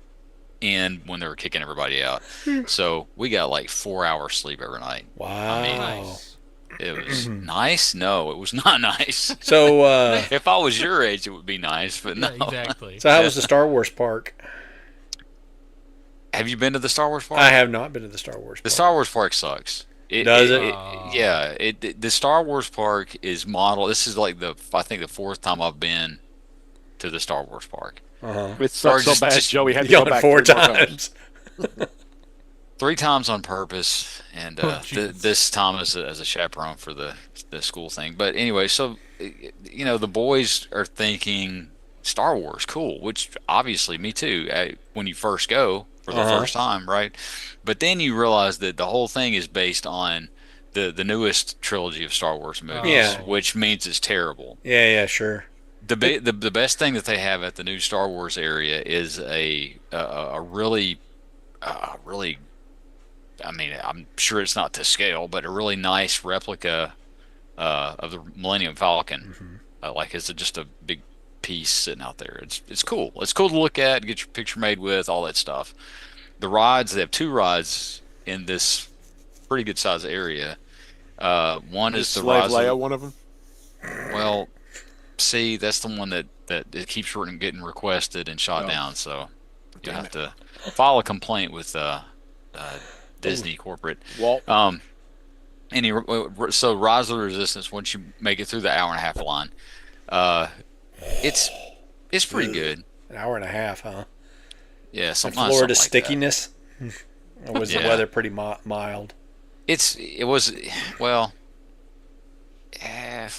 end when they were kicking everybody out. So we got like 4 hours sleep every night. Wow. I mean, Nice. it was nice. No, it was not nice. So, If I was your age, it would be nice, but no. Yeah, exactly. so how was the Star Wars park? Have you been to the Star Wars park? I have not been to the Star Wars park. The Star Wars park sucks. Does it? Yeah. The Star Wars park is modeled. This is like I think the fourth time I've been to the Star Wars park. It sucks so just- bad, just Joey had to You go went back 4 3 more times. 3 times on purpose, and jeez. this time as a chaperone for the school thing. But anyway, so you know the boys are thinking Star Wars, cool, which obviously me too. When you first go for the first time, right? But then you realize that the whole thing is based on the newest trilogy of Star Wars movies, Yeah. which means it's terrible. Yeah, sure. The best thing that they have at the new Star Wars area is a really I mean, I'm sure it's not to scale, but a really nice replica of the Millennium Falcon. Like it's just a big piece sitting out there. It's cool. It's cool to look at, get your picture made with, all that stuff. The rides, they have 2 rides in this pretty good size area. One is the Slave Rise Leia, of, one of them. well, see, that's the one that it keeps getting requested and shot down. So you Damn have it. to file a complaint with Disney corporate. Walt. So Rise of the Resistance, once you make it through the hour and a half line, it's pretty good. An hour and a half, huh? Yeah, And something Florida something like that. stickiness? Or was the Yeah. weather pretty mild? It was well,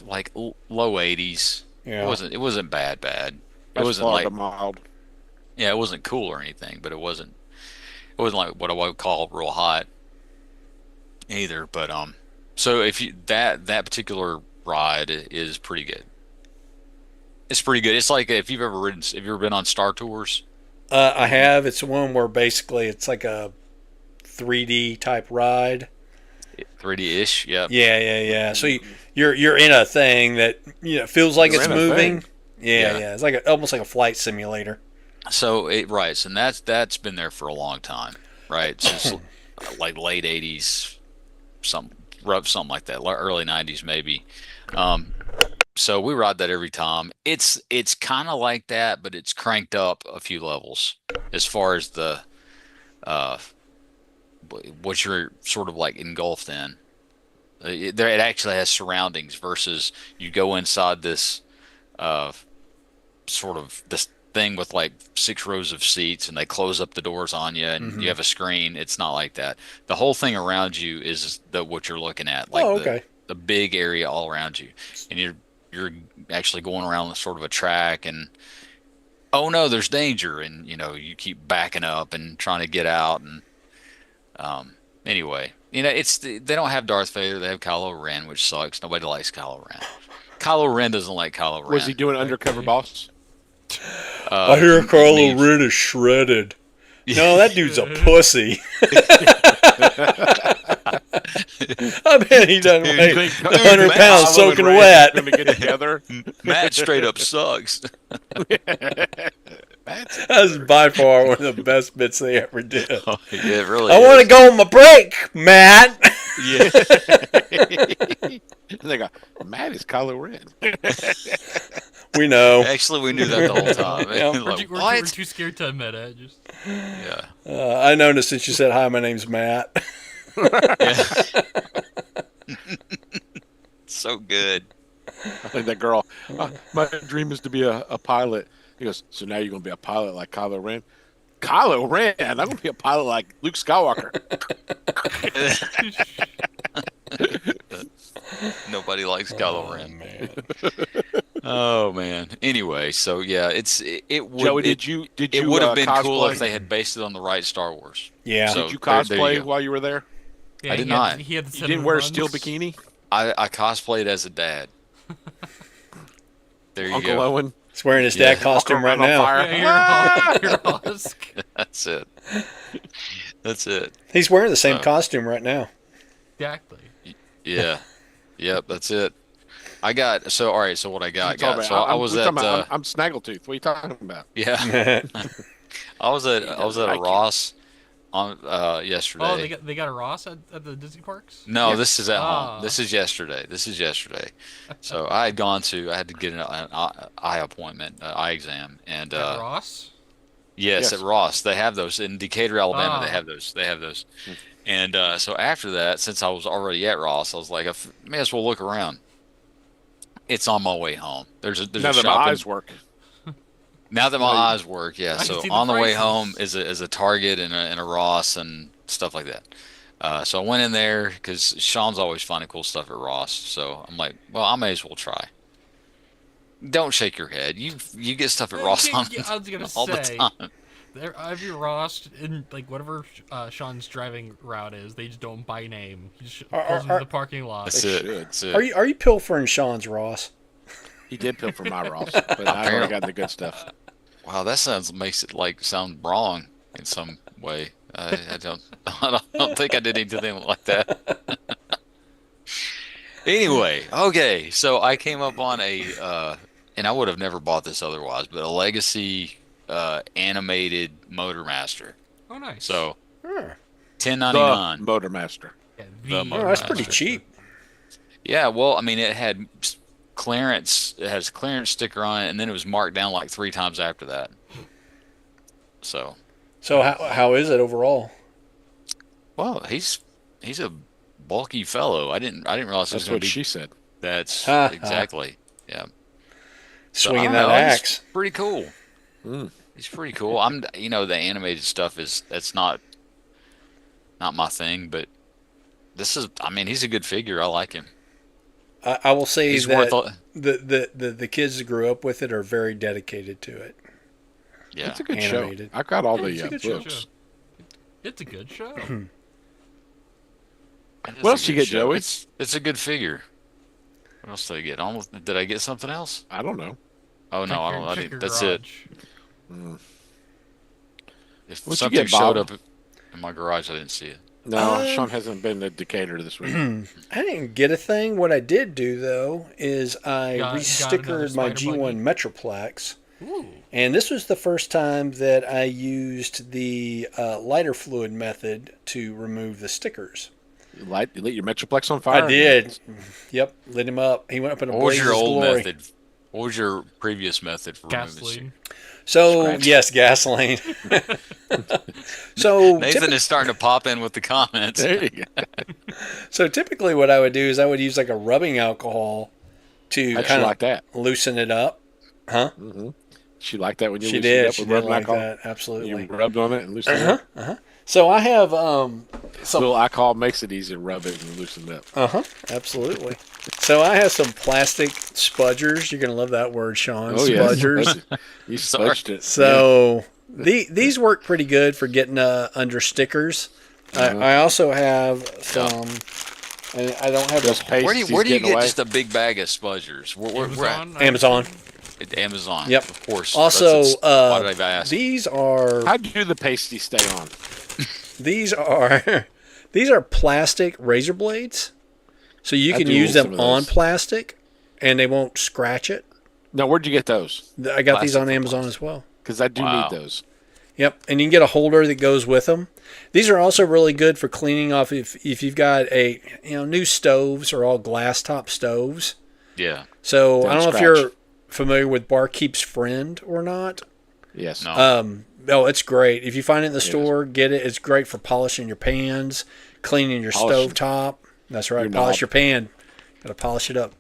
like low 80s. Yeah. It wasn't bad. It That's wasn't Florida like mild. yeah, it wasn't cool or anything, but it wasn't like what I would call real hot either. But so if you that particular ride is pretty good. It's pretty good. It's like if you've ever been on Star Tours. I have. It's one where basically it's like a 3D type ride. 3D-ish, yeah. Yeah. So you're in a thing that feels like You're it's in a moving. thing. Yeah. It's like almost like a flight simulator. So and that's been there for a long time, right? Since like late 80s, something like that, early 90s maybe. So we ride that every time. It's kind of like that, but it's cranked up a few levels as far as the what you're sort of like engulfed in. It actually has surroundings versus you go inside this sort of this thing with like 6 rows of seats and they close up the doors on you and you have a screen. It's not like that. The whole thing around you is what you're looking at. Like okay. the big area all around you, and you're actually going around sort of a track and oh no, there's danger, and you keep backing up and trying to get out. And anyway, they don't have Darth Vader, they have Kylo Ren, which sucks. Nobody likes Kylo Ren. Kylo Ren doesn't like Kylo Ren. Was he doing undercover boss? I hear I Kylo mean, Ren is shredded. No, that dude's a pussy. I bet he doesn't weigh You think 100 Matt, pounds Kylo soaking and Ren wet. Gonna get together. Matt straight up sucks. That's by far one of the best bits they ever did. Yeah, it really I want to go on my break, Matt. Yeah. And they go, Matt is Kylo Ren. We know. Actually, we knew that the whole time. Yeah. Like, We're what? too scared to admit it. Just Yeah. I noticed since you said, hi, my name's Matt. Yeah. So good. I think that girl. My dream is to be a pilot. He goes, so now you're going to be a pilot like Kylo Ren? Kylo Ren? I'm going to be a pilot like Luke Skywalker. Nobody likes Kylo Ren. Man. Oh man. Anyway, so yeah, it would Joey, it you would have been cool cosplay? if they had based it on the right Star Wars. Yeah. So Did you there you cosplay go. while you were there? Yeah, I did he had- not. He had the You cinnamon didn't wear a buns. steel bikini? I cosplayed as a dad. There you Uncle go. Owen? He's wearing his Yeah. dad costume right Walking around on now. fire. Yeah, you're Husk. That's it. That's it. He's wearing the same Oh. costume right now. Exactly. Yeah. Yep. That's it. All right. So what I got? What are you talking So about? I was we're at. talking about- I'm Snaggletooth. What are you talking about? Yeah. I was at like a you. Ross on yesterday. Oh, they got a Ross at the Disney parks? No, Yeah. this is at Ah. home. This is yesterday. So I had to get an eye appointment, eye exam, and At Ross? yes, Yes. at Ross they have those in Decatur, Alabama. They Ah. have those. And so after that, since I was already at Ross, I was like, I may as well look around. It's on my way home. There's Now a that my shopping. eyes work. Now that my Well, eyes work, yeah. I can So see the on the way prices. home is a Target and a Ross and stuff like that. So I went in there because Sean's always finding cool stuff at Ross. So I'm like, well, I may as well try. Don't shake your head. You get stuff at Ross Yeah, on, yeah, I was gonna all say. the time. Every Ross in like whatever Sean's driving route is, they just don't by name. He just pulls into the parking lot. That's They it. should. That's it. Are you pilfering Sean's Ross? He did pill from my Ross, but I already got the good stuff. Wow, that makes it sound wrong in some way. I don't I don't think I did anything like that. Anyway, okay, so I came up on and I would have never bought this otherwise, but a Legacy animated Motormaster. Oh, nice. So Huh. The $10.99. Motormaster. Yeah, the Oh, that's pretty Motormaster. cheap. Yeah, well, I mean, it had clearance. It has a clearance sticker on it, and then it was marked down like 3 times after that. So, So how is it overall? well, he's a bulky fellow. I didn't realize it was That's going what to be. she said. That's Ha, ha. exactly. Yeah. So, I Swinging don't that know, he's axe. pretty cool. Mm. He's pretty cool. The animated stuff that's not my thing, but this is. I mean, he's a good figure. I like him. I will say He's that worth. the kids that grew up with it are very dedicated to it. Yeah. It's a good Animated. show. I got all It's the a good show. books. It's a good show. It's What a else you good get, show. Joey? It's a good figure. What else did I get? Did I get something else? I don't know. Oh no, I don't. I didn't. That's it. Mm. If What'd you something get, showed Bob? up in my garage, I didn't see it. No, Sean hasn't been to Decatur this week. I didn't get a thing. What I did do though is I Got another restickered my spider G1 buggy? Metroplex, Ooh. and this was the first time that I used the lighter fluid method to remove the stickers. You lit your Metroplex on fire? I did. Yep, lit him up. He went up in a What was blaze your of old glory. method? What was your previous method for removing Gasoline. So Scratch. yes, gasoline. So Nathan is starting to pop in with the comments. There you go. So typically, what I would do is I would use like a rubbing alcohol to How'd she kind of like that? loosen it up. Huh? Mm-hmm. She liked that when you She loosened it did. up She with did rubbing like alcohol? that. Absolutely. You rubbed on it and loosened it up. So I have some. Little alcohol makes it easy to rub it and loosen it up. Absolutely. So I have some plastic spudgers. You're gonna love that word, Sean. Oh yeah, Spudgers. You Sorry. spudged it. So these work pretty good for getting under stickers. I also have some. And I don't have Those a, pasties Where do you getting get away. just a big bag of spudgers? We're Amazon. Amazon. at Amazon. Yep. Of course. Also, uh, why did I ask? these are How do the pasties stay on? these are plastic razor blades, so you I can do use some them of on those. plastic, and they won't scratch it. Now, where'd you get those? I got these Plastic on for Amazon plastic. as well. Because I do Wow. need those. Yep, and you can get a holder that goes with them. These are also really good for cleaning off if you've got new stoves or all glass top stoves. Yeah. So Don't I don't know if scratch. you're familiar with Barkeep's Friend or not. Yes. No. Oh, it's great. If you find it in the is. store, get it. It's great for polishing your pans, cleaning your Polishing. stove top. That's right. Your Polish knob. your pan. Got to polish it up.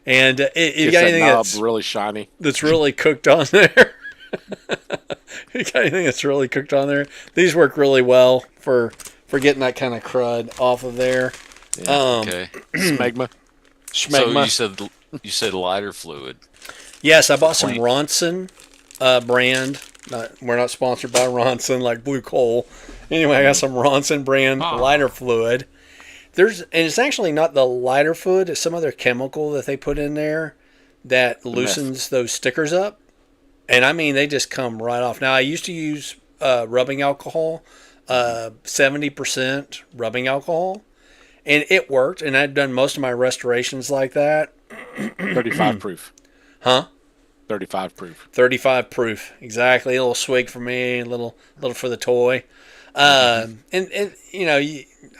And if you Gets got that anything knob that's really shiny. really cooked on there, You got anything that's really cooked on there? These work really well for getting that kind of crud off of there. Okay. Smegma. Schmegma. So you said lighter fluid. Yes, I bought some Clean. Ronson brand. We're not sponsored by Ronson like Blue Coal. Anyway, I got some Ronson brand lighter fluid. And it's actually not the lighter fluid. It's some other chemical that they put in there that loosens those stickers up. And I mean, they just come right off. Now, I used to use rubbing alcohol, 70% rubbing alcohol, and it worked. And I'd done most of my restorations like that. 35 proof. Huh? 35 proof. 35 proof, exactly. A little swig for me, a little for the toy. And you know,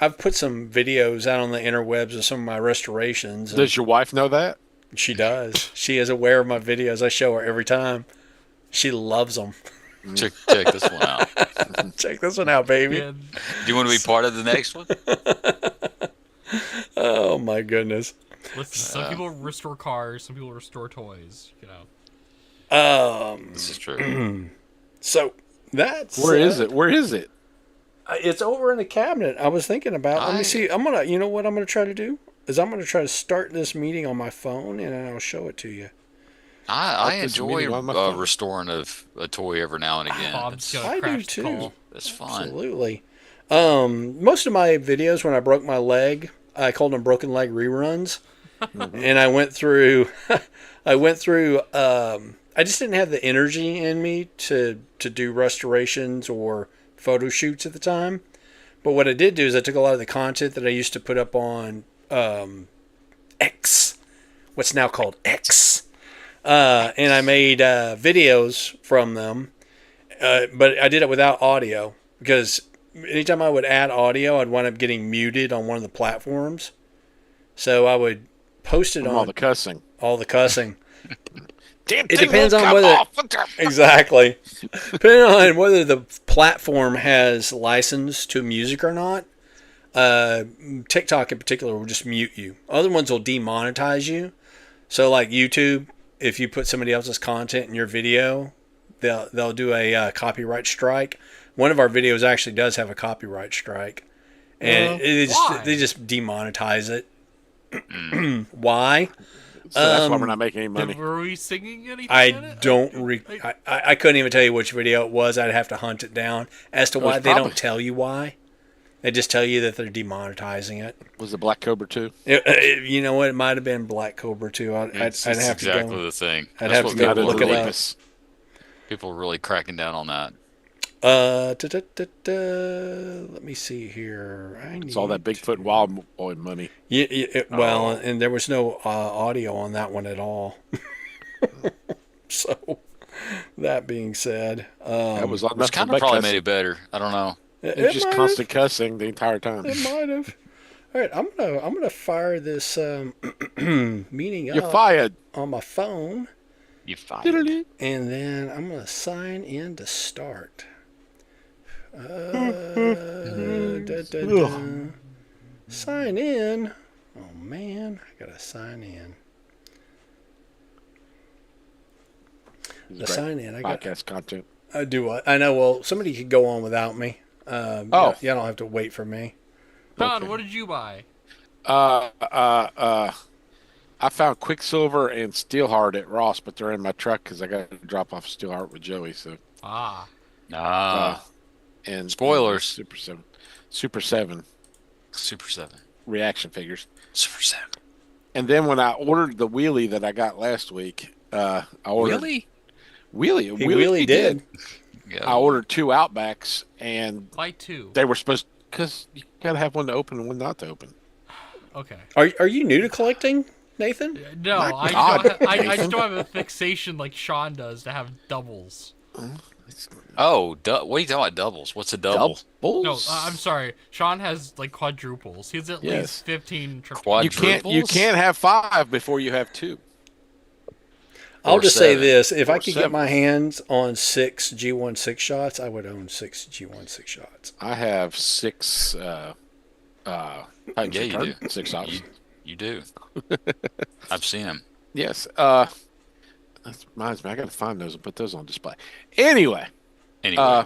I've put some videos out on the interwebs of some of my restorations. Does your wife know that? She does. She is aware of my videos. I show her every time. She loves them. Check this one out. Check this one out, baby. Yeah, Do you want to be part of the next one? Oh my goodness. listen, some people restore cars, some people restore toys. You know. This is true. So that's Where is it? Where is it? It's over in the cabinet. I was thinking about. Let me see. You know what I'm gonna try to do is I'm gonna try to start this meeting on my phone and then I'll show it to you. I this enjoy meeting on my phone. restoring a toy every now and again. Bob's It's, got a I do crash too. call. it's fun. Absolutely. Most of my videos when I broke my leg, I called them broken leg reruns, and I went through. I just didn't have the energy in me to do restorations or photo shoots at the time. But what I did do is I took a lot of the content that I used to put up on X, what's now called X, and I made videos from them. But I did it without audio because anytime I would add audio, I'd wind up getting muted on one of the platforms. So I would post it From on all the cussing. all the cussing. Damn It thing depends won't on come whether off. What the- exactly depending on whether the platform has license to music or not. TikTok in particular will just mute you. Other ones will demonetize you. So like YouTube, if you put somebody else's content in your video, they'll do a copyright strike. One of our videos actually does have a copyright strike, and Why? they just demonetize it. Why? So that's why we're not making any money. Were we singing anything? I in it? don't. I couldn't even tell you which video it was. I'd have to hunt it down as to why was they probably- don't tell you why. They just tell you that they're demonetizing it. Was it Black Cobra 2? You know what? It might have been Black Cobra too. I'd It's have to exactly go. the thing. I'd That's have what to go people look are it really, up. people are really cracking down on that. Let me see here. It's all that Bigfoot and Wild Boy money. Well, and there was no audio on that one at all. So, that being said, That was Which kind of probably made it better. I don't know. It was just might constant cussing the entire time. It might have. All right, I'm gonna fire this meeting You're up fired. on my phone, You fired. and then I'm gonna sign in to start. Sign in. Oh man, I gotta sign in. The sign in. I got. Podcast content. I do what? I know. Well, somebody could go on without me. Y'all don't have to wait for me. Don, Okay. what did you buy? I found Quicksilver and Steelheart at Ross, but they're in my truck because I got to drop off Steelheart with Joey. So and Spoilers. Super 7, Super 7 Super 7. reaction figures. Super 7. And then when I ordered the wheelie that I got last week, I ordered Really? wheelie. He really did. Yeah. I ordered 2 Outbacks, and Buy 2. they were supposed because you gotta have one to open and one not to open. Okay. Are you new to collecting, Nathan? No, My I God, just don't have a fixation like Sean does to have doubles. Oh, what are you talking about? Doubles? What's a double? No, I'm sorry. Sean has like quadruples. He has at Yes. least 15 triples. Quad- You can't Quadruples? have 5 before you have 2. I'll Or just say 7. this: if I Or could 7. get my hands on 6 G16 shots, I would own 6 G16 shots. I have 6 Yeah, you do. 6 options. You do. I've seen them. Yes. That reminds me. I got to find those and put those on display. Anyway, Anyway,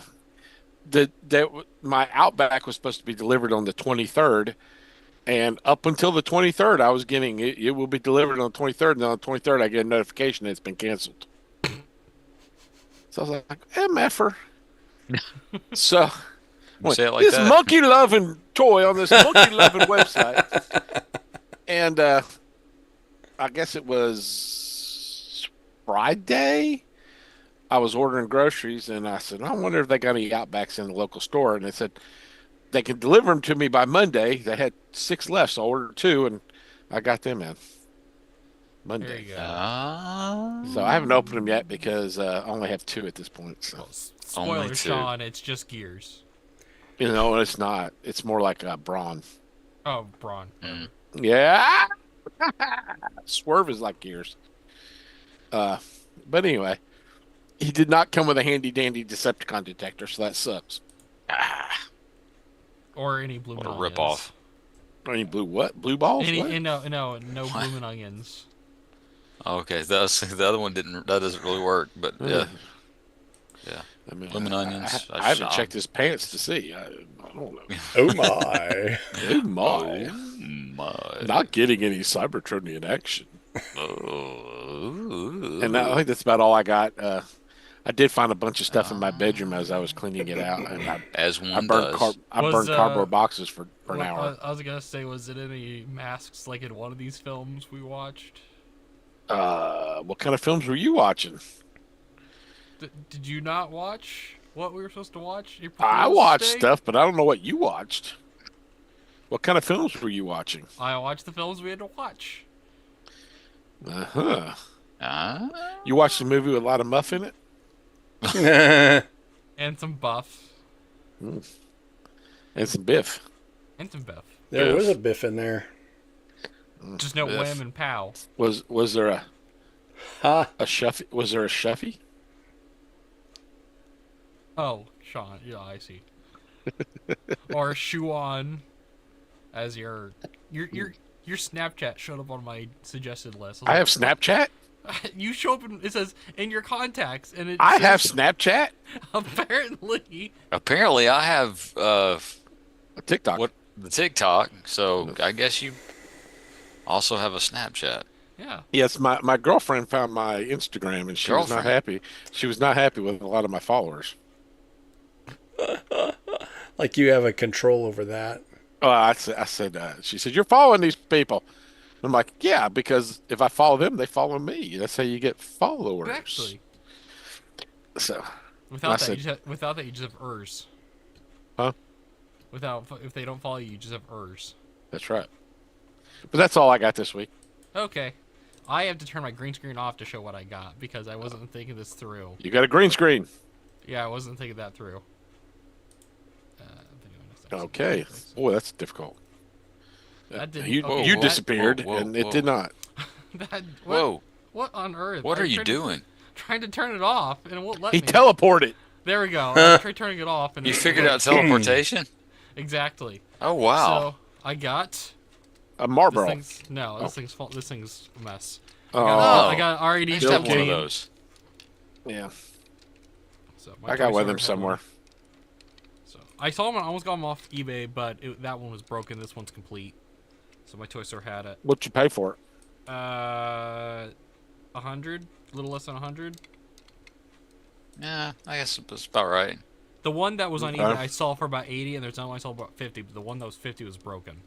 my Outback was supposed to be delivered on the 23rd, and up until the 23rd, I was getting it. It will be delivered on the 23rd, and on the 23rd, I get a notification that it's been canceled. So I was like, "MFer." So you say it like this that. monkey loving toy on this monkey loving website, and I guess it was Friday. I was ordering groceries, and I said, "I wonder if they got any Outbacks in the local store." And they said they could deliver them to me by Monday. They had 6 left, so I ordered 2, and I got them in Monday. There you go. So I haven't opened them yet because I only have 2 at this point. So Spoiler, Only 2. Sean. It's just Gears. it's not. It's more like Brawn. Oh, Braun. Yeah, Swerve is like Gears. But anyway, he did not come with a handy dandy Decepticon detector, so that sucks. Or any blue. What a onions. ripoff. Any blue balls? What? No blooming onions. Okay, the other one didn't. That doesn't really work. But yeah, I mean, blooming onions. I haven't checked his pants to see. I don't know. Oh my! Oh my! My. Not getting any Cybertronian action. Oh. And I think that's about all I got. I did find a bunch of stuff in my bedroom as I was cleaning it out, and As I one burned does. burned cardboard boxes for an hour. I was gonna say, was it any masks like in one of these films we watched? What kind of films were you watching? Did you not watch what we were supposed to watch? I Fool's watched Day? stuff, but I don't know what you watched. What kind of films were you watching? I watched the films we had to watch. Uh-huh. Ah. You watched a movie with a lot of Muff in it? And some Buff. And some Biff. And some Biff. There was a Biff in there. Just no Biff. Wham and Pow. Was there a Shuffy? Was there a Shuffy? Oh, Sean. Yeah, I see. Or Shuan as your Snapchat showed up on my suggested list. I have Snapchat? You show up and it says in your contacts and it I says, have Snapchat? apparently I have A TikTok. the TikTok. So I guess you also have a Snapchat. yeah. Yes, my girlfriend found my Instagram and she was not Girlfriend? happy. She was not happy with a lot of my followers. Like you have a control over that. Oh, I said, she said, "You're following these people." I'm like, "Yeah, because if I follow them, they follow me. That's how you get followers." Actually, So, without I that, you just have ers. Huh? If they don't follow you, you just have ers. that's right. But that's all I got this week. Okay. I have to turn my green screen off to show what I got because I wasn't thinking this through. You got a green screen. Yeah, I wasn't thinking that through. Okay. Boy, that's difficult. That didn't- You, okay, you that- disappeared, whoa, and it whoa. did not. What, Whoa! What on earth? What I are you tried doing? Trying to turn it off, and it won't let He me. teleported. There we go. I tried turning it off, and You it figured won't- out teleportation? exactly. Oh wow! So I got A this Marlboro. thing's this thing's a mess. Oh, I got RAD I used to have one of game. those. yeah. So I got Toy one of them Store had one. somewhere. So I saw them. I almost got them off eBay, but that one was broken. This one's complete. So my toy store had it. What'd you pay for it? 100, a little less than 100. Yeah, I guess that's about right. The one that was on Okay. eBay I saw for about 80, and there's another one I saw for about 50. But the one that was 50 was broken.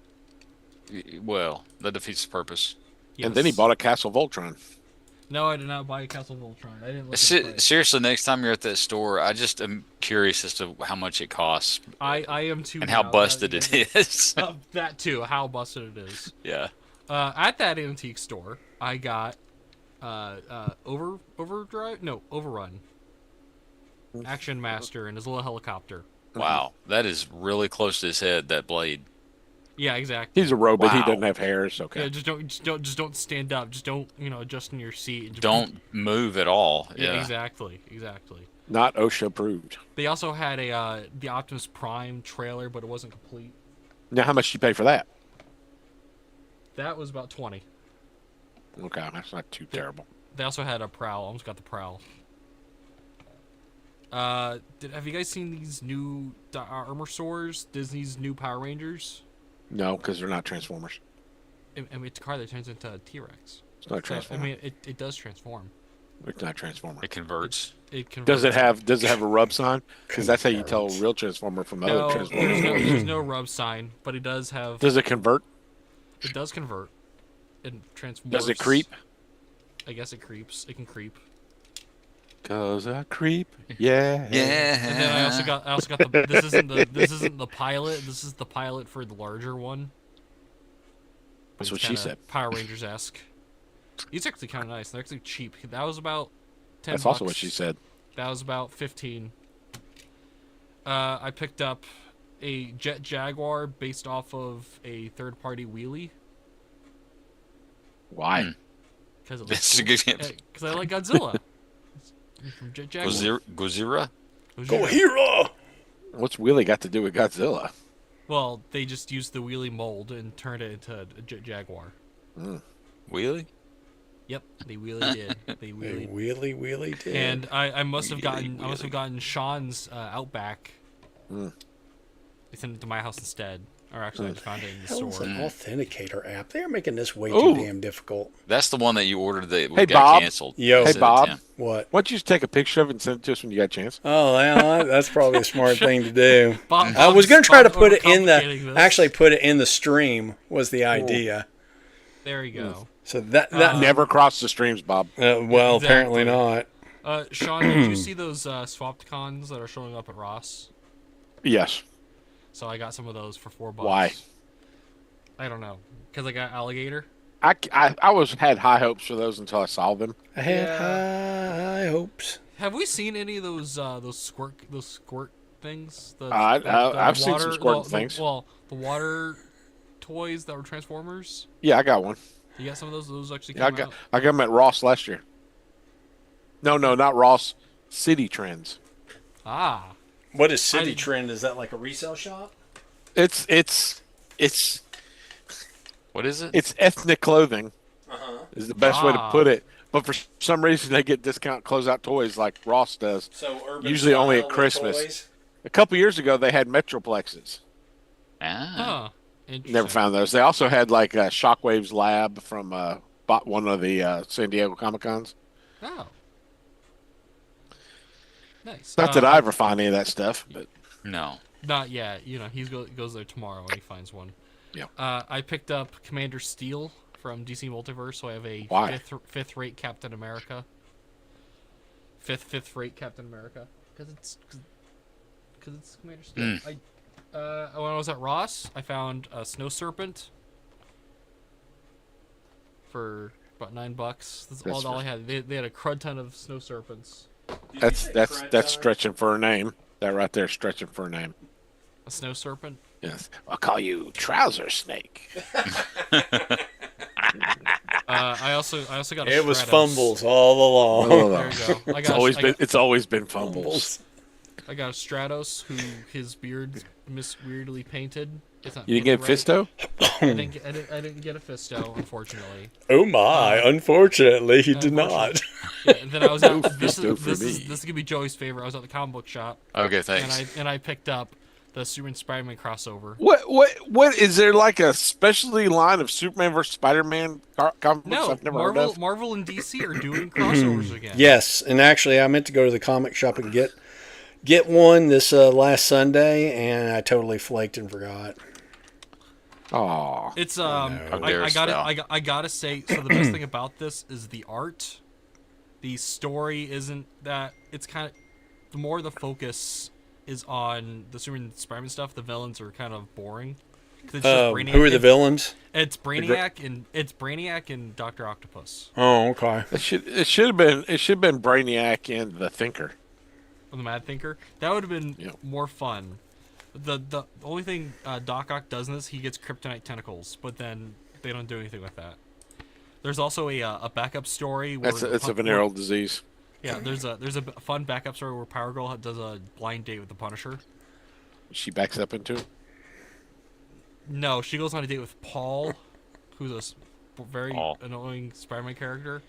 Well, that defeats the purpose. And then he Yes. bought a Castle Voltron. No, I did not buy a Castle Voltron. I didn't look at the price. Seriously, next time you're at that store, I just am curious as to how much it costs I am too. and how now. busted it is. That too, how busted it is. Yeah. At that antique store, I got Overrun, Action Master, and his little helicopter. Wow, that is really close to his head. That blade. Yeah, exactly. He's a robot. He Wow. doesn't have hairs. Okay. Yeah, just don't stand up. Just don't adjust in your seat. And just Don't move at all. Yeah, Yeah. exactly. Not OSHA approved. They also had the Optimus Prime trailer, but it wasn't complete. Now, how much did you pay for that? That was about 20. Okay, that's not too terrible. They also had a Prowl. Almost got the Prowl. Have you guys seen these new armor swords? Disney's new Power Rangers? No, because they're not Transformers. I mean, it's a car that turns into a T-Rex. It's not So, I Transformer. mean, it does transform. It's not Transformer. It converts. It converts. Does it have a rub sign? Because that's how you tell a real Transformer from other No, Transformers. there's no rub sign, but it does have. Does it convert? It does convert. It transforms. Does it creep? I guess it creeps. It can creep. Cause I creep. Yeah. And then I also got the. This isn't the pilot. This is the pilot for the larger one. That's It's what she kinda said. Power Rangers esque. These are actually kind of nice. They're actually cheap. That was about 10. That's also what she said. That was about 15. I picked up a Jet Jaguar based off of a third-party wheelie Why? because That's a good answer. Because I like Godzilla. From Jet Jaguar. Gojira? Gojira! What's Willie got to do with Godzilla? Well, they just used the wheelie mold and turned it into a Jet Jaguar. Wheelie? Yep, they wheelie did. They They wheelie. wheelie did. And I must have gotten Sean's Outback. They sent it to my house instead. Or actually, I just found it in the Hell's store. an authenticator app? They're making this way too Ooh. damn difficult. That's the one that you ordered that Hey, got Bob. canceled. Yo. Hey, Bob. Yeah. What? Why don't you just take a picture of it and send it to us when you got a chance? Oh, well, that's probably a smart thing to do. Bob- I was going to try to Bob's put it in overcomplicating the this. actually put it in the stream was the idea. There you go. So that Never cross the streams, Bob. well, Exactly. apparently not. Sean, did you see those Swapticons that are showing up at Ross? Yes. So I got some of those for $4. Why? I don't know. Because I got alligator. I had high hopes for those until I saw them. I had Yeah. high hopes. Have we seen any of those squirt things? I've seen some squirt things. The water toys that were Transformers. Yeah, I got one. You got some of those? Those actually Yeah, came out. I got them at Ross last year. No, not Ross. City Trends. Ah, What is City I- Trend? Is that like a resale shop? It's What is it? It's ethnic clothing. Is the best way to Ah. put it. But for some reason, they get discount closeout toys like Ross does. So urban Usually only at style with Christmas. toys? A couple years ago, they had Metroplexes. Ah. huh. Interesting. Never found those. They also had like Shockwave's Lab from one of the San Diego Comic Cons. Oh. Nice. Not that I ever find any of that stuff, but No. Not yet. You know, he goes there tomorrow when he finds one. Yeah. I picked up Commander Steel from DC Multiverse, so I have a Why? fifth rate Captain America. Fifth rate Captain America, because it's Commander Steel. When I was at Ross, I found a Snow Serpent for about $9. That's all I had. They had a crud ton of Snow Serpents. that's stretching for a name. That right there, is stretching for a name. A Snow Serpent. Yes, I'll call you Trouser Snake. I also got a It was Stratos. fumbles all along. There you go. It's always been fumbles. I got a Stratos who his beard's weirdly painted. It's not You didn't get painted right. Fisto? I didn't get a Fisto, unfortunately. Oh my! Unfortunately, he did not. Yeah, and then I was out. Fisto for me. This is gonna be Joey's favorite. I was at the comic book shop Okay, thanks. and I picked up the Superman Spider-Man crossover. What is there like a specialty line of Superman versus Spider-Man comic books No, I've never heard of? Marvel and DC are doing crossovers again. Yes, and actually, I meant to go to the comic shop and get one this last Sunday, and I totally flaked and forgot. Aw. It's How dare I gotta say, so the best thing about this is the art. The story isn't that, it's kind of, the more the focus is on the Superman Spider-Man stuff, the villains are kind of boring. 'Cause it's just Brainiac- Who are the villains? It's Brainiac and Dr. Octopus. Oh, okay. It should have been Brainiac and the Thinker. Or the Mad Thinker. That would have been Yeah. more fun. The only thing Doc Ock does in this, he gets kryptonite tentacles, but then they don't do anything with that. There's also a backup story where It's a venereal disease. Yeah, there's a fun backup story where Power Girl does a blind date with the Punisher. She backs up into it. No, she goes on a date with Paul, who's a very Paul. annoying Spider-Man character.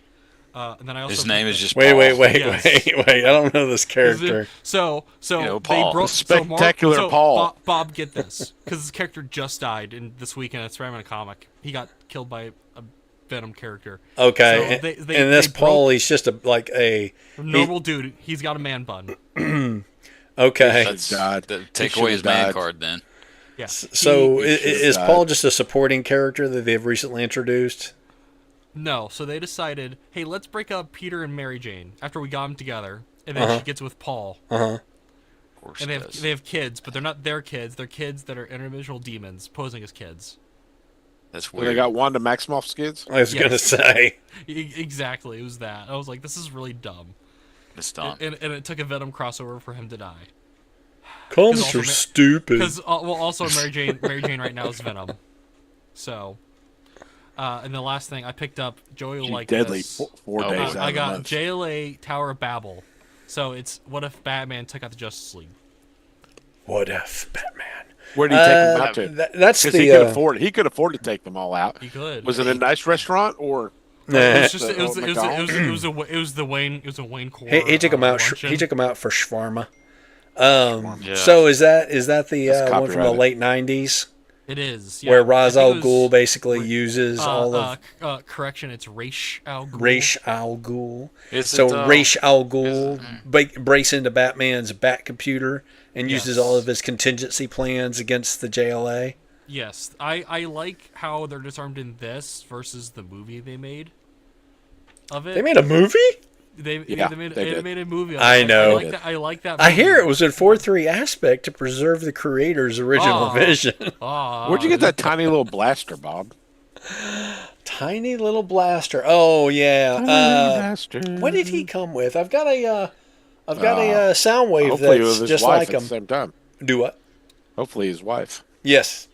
And then I also His name is just Wait, Paul. Yes. wait. I don't know this character. So Paul. they broke Spectacular Paul. Bob, get this, because his character just died in this weekend. It's Spider-Man comic. He got killed by a Venom character. Okay, So and this Paul, he's just a normal dude. He's got a man bun. Okay. Take away his man card then. Yeah. So is Paul just a supporting character that they've recently introduced? No. So they decided, hey, let's break up Peter and Mary Jane after we got them together, and then she gets with Paul. Of course And it they have kids, but they're not their kids. They're kids that are interdimensional demons posing as kids. That's Well, weird. they got Wanda Maximoff's kids. I was gonna say. Exactly, it was that. I was like, this is really dumb. It's dumb. And it took a Venom crossover for him to die. Comics are stupid. Because also Mary Jane right now is Venom. So, and the last thing I picked up, Joey will She's like deadly. this. 4 days out I of the got month. JLA Tower of Babel. So it's what if Batman took out the Justice League? What if Batman? Where did he take them out to? That's Because the. he could afford to take them all out. He could. Was it a nice restaurant or? It was McDonald's? the Wayne Core. He took him out. luncheon. He took him out for shawarma. Yeah. So is that the That's one from the copyrighted. late '90s It is. where Yeah. Ra's I al think it was- Ghul basically uses all of correction, it's Raish al Ghul. Raish al Ghul. Is So it, Raish al Ghul breaks into Batman's Bat computer and uses Yes. all of his contingency plans against the JLA. Yes, I like how they're disarmed in this versus the movie they made of it. They made a movie? Yeah, they they did. made a movie. Of I it. know. I like that. I movie. hear it was in 4:3 aspect to preserve the creator's original Aw. vision. Where'd you get that tiny little blaster, Bob? Tiny little blaster. Oh yeah. Blaster. What did he come with? I've got a Soundwave Hopefully, it was that's his just wife like at the him. same time. Do what? Hopefully, his wife. Yes.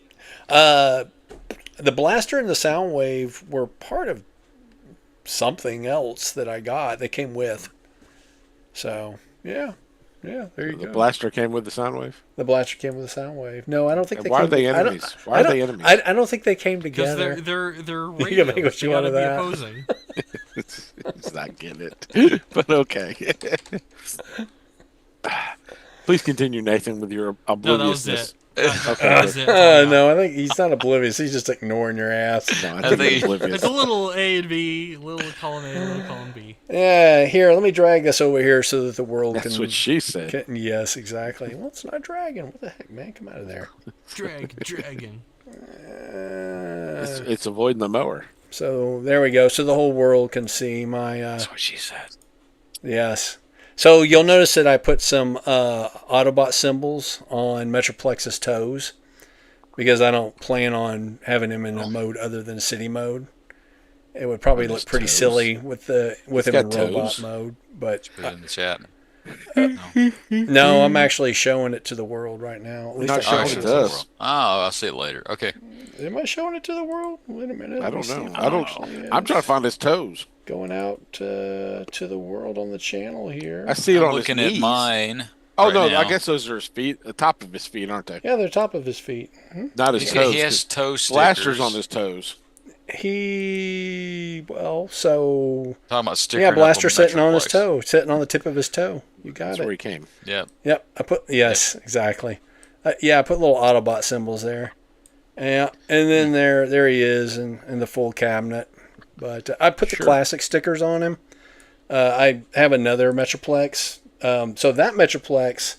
The blaster and the Soundwave were part of something else that I got. They came with. So yeah, there you The go. blaster came with the Soundwave. The blaster came with the Soundwave. No, I don't think And they. why came are they I don't- enemies? Why I are don't- they enemies? I don't think they came because together. they're can make radios. what you They want of gotta be that. opposing. It's not getting it, but okay. Please continue, Nathan, with your No, that was obliviousness. it. That was it. That's all I got. No, I think he's not oblivious. He's just ignoring your ass. No, I I think think- he's oblivious. It's a little A and B, little column A, little column B. Yeah, here, let me drag this over here so that the world That's can. what she said. Yes, exactly. Well, it's not dragging. What the heck, man? Come out of there. Dragon. It's avoiding the mower. So there we go. So the whole world can see my. That's what she said. Yes. So you'll notice that I put some Autobot symbols on Metroplex's toes because I don't plan on having him in a mode other than city mode. It would probably On look his pretty toes? silly with him He's in got robot toes? mode. But Put it in the chat. no, I'm actually showing it to the world right now. At least Not I showing should. it to us. Oh, I'll see it later. Okay. Am I showing it to the world? Wait a minute. I let me don't see know. if I don't. actually I'm is. trying to find his toes. Going out to the world on the channel here. I see it I'm on looking his at knees. mine. Oh right no, now. I guess those are his feet. The top of his feet, aren't they? Yeah, they're top of his feet. Not his toes. He has 'cause toe stickers. blasters on his toes. So Talking about stickering yeah, up blaster on sitting on his Metroplex. toe, sitting on the tip of his toe. You got That's it. where he came. Yep. Yep, exactly. Yeah, I put little Autobot symbols there. Yeah, and then there he is in the full cabinet. But I put the classic stickers on him. I have another Metroplex. So that Metroplex.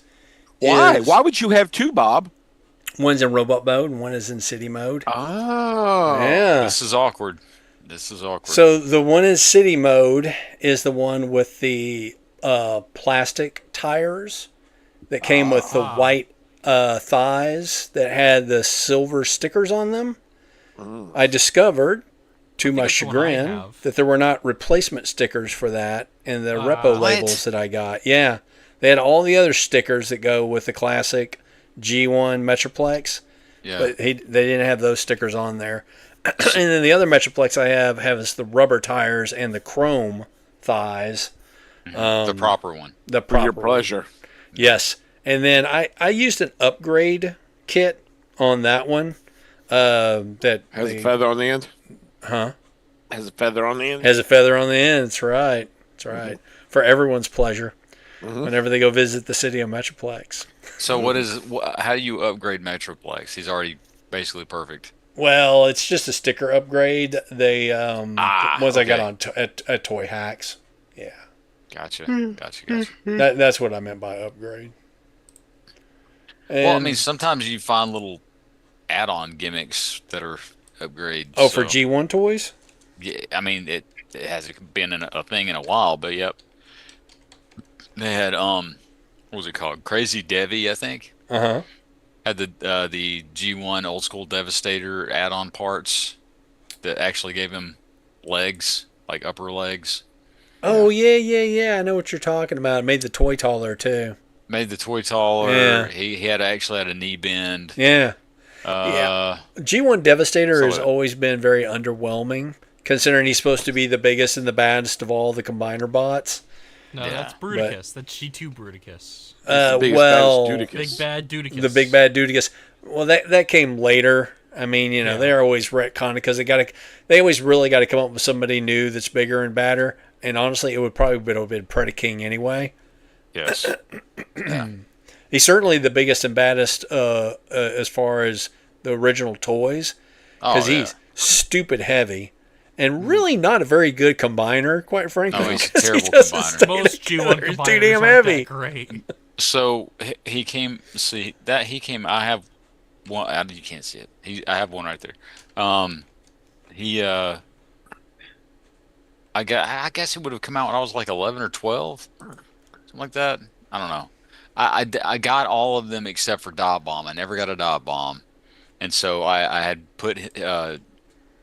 Why? is- Why would you have two, Bob? One's in robot mode and one is in city mode. Oh. Yeah. This is awkward. So the one in city mode is the one with the plastic tires that came with the white thighs that had the silver stickers on them. I discovered, to my that's the one I chagrin, have. that there were not replacement stickers for that in the repo What? labels that I got. Yeah, they had all the other stickers that go with the classic G1 Metroplex, Yeah. but they didn't have those stickers on there. And then the other Metroplex I have is the rubber tires and the chrome thighs. The proper one. The For your proper- pleasure. Yes. And then I used an upgrade kit on that one. That Has the- a feather on the end. Huh? Has a feather on the end. Has a feather on the end. That's right. That's right. For everyone's pleasure. Whenever they go visit the city of Metroplex. So how do you upgrade Metroplex? He's already basically perfect. Well, it's just a sticker upgrade. They ones I got okay. on at Toy Hacks. Yeah, Gotcha. that's what I meant by upgrade. Well, I And- mean, sometimes you find little add-on gimmicks that are upgrades. oh, for G1 toys. Yeah, I mean, it hasn't been a thing in a while, but yep. They had what was it called? Crazy Devi, I think. Had the G1 old school Devastator add-on parts that actually gave him legs, like upper legs. Oh yeah. I know what you're talking about. It made the toy taller too. Made the toy taller. Yeah. He actually had a knee bend. Yeah. Yeah. G1 Devastator has So- always been very underwhelming, considering he's supposed to be the biggest and the baddest of all the combiner bots. No, Yeah, that's Bruticus. That's G2 Bruticus. The biggest, Well, baddest Big Dudicus. bad Dudicus. the big bad Dudicus. Well, that came later. I mean, Yeah. they're always retconning because they always really got to come up with somebody new that's bigger and badder. And honestly, it would probably have been Predaking anyway. Yes. He's certainly the biggest and baddest as far as the original toys because Oh, yeah. he's stupid heavy and really not a very good combiner, quite frankly. No, he's a 'cause he terrible doesn't combiner. stay Most together. G1 He's combiners too damn aren't heavy. that great. So he came. See that he came. I have one. You can't see it. I have one right there. He. I guess it would have come out when I was like 11 or 12, something like that. I don't know. I got all of them except for Dive Bomb. I never got a Dive Bomb, and so I had put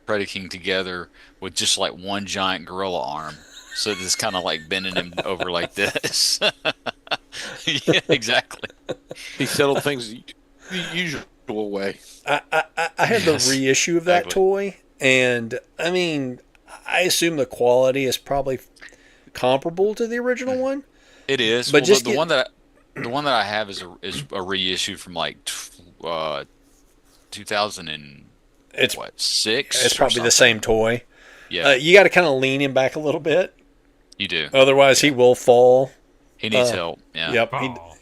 Predaking together with just like one giant gorilla arm. So it's kind of like bending him over like this. Yeah, exactly. He settled things the usual way. I had Yes, the reissue of that exactly. toy, and I mean, I assume the quality is probably comparable to the original one. It is. But Well, just the get- one that I have is a reissue from like 2000 and It's what, 6? it's or probably the something? same toy. Yeah, You got to kind of lean him back a little bit, you do. otherwise he will fall. He needs help. Yeah. Yep.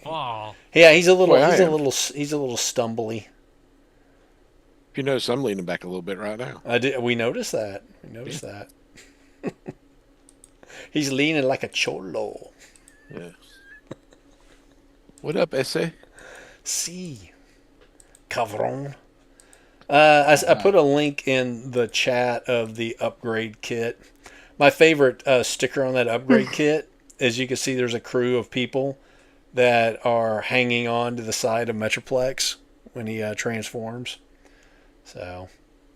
Oh. Yeah, he's a little. Boy, I He's a am. little. He's a little stumbly. If you notice, I'm leaning back a little bit right now. We noticed that. We noticed that. He's leaning like a cholo. Yeah. What up, Essay? See, cabron. I put a link in the chat of the upgrade kit. My favorite sticker on that upgrade kit, as you can see, there's a crew of people that are hanging on to the side of Metroplex when he transforms. So,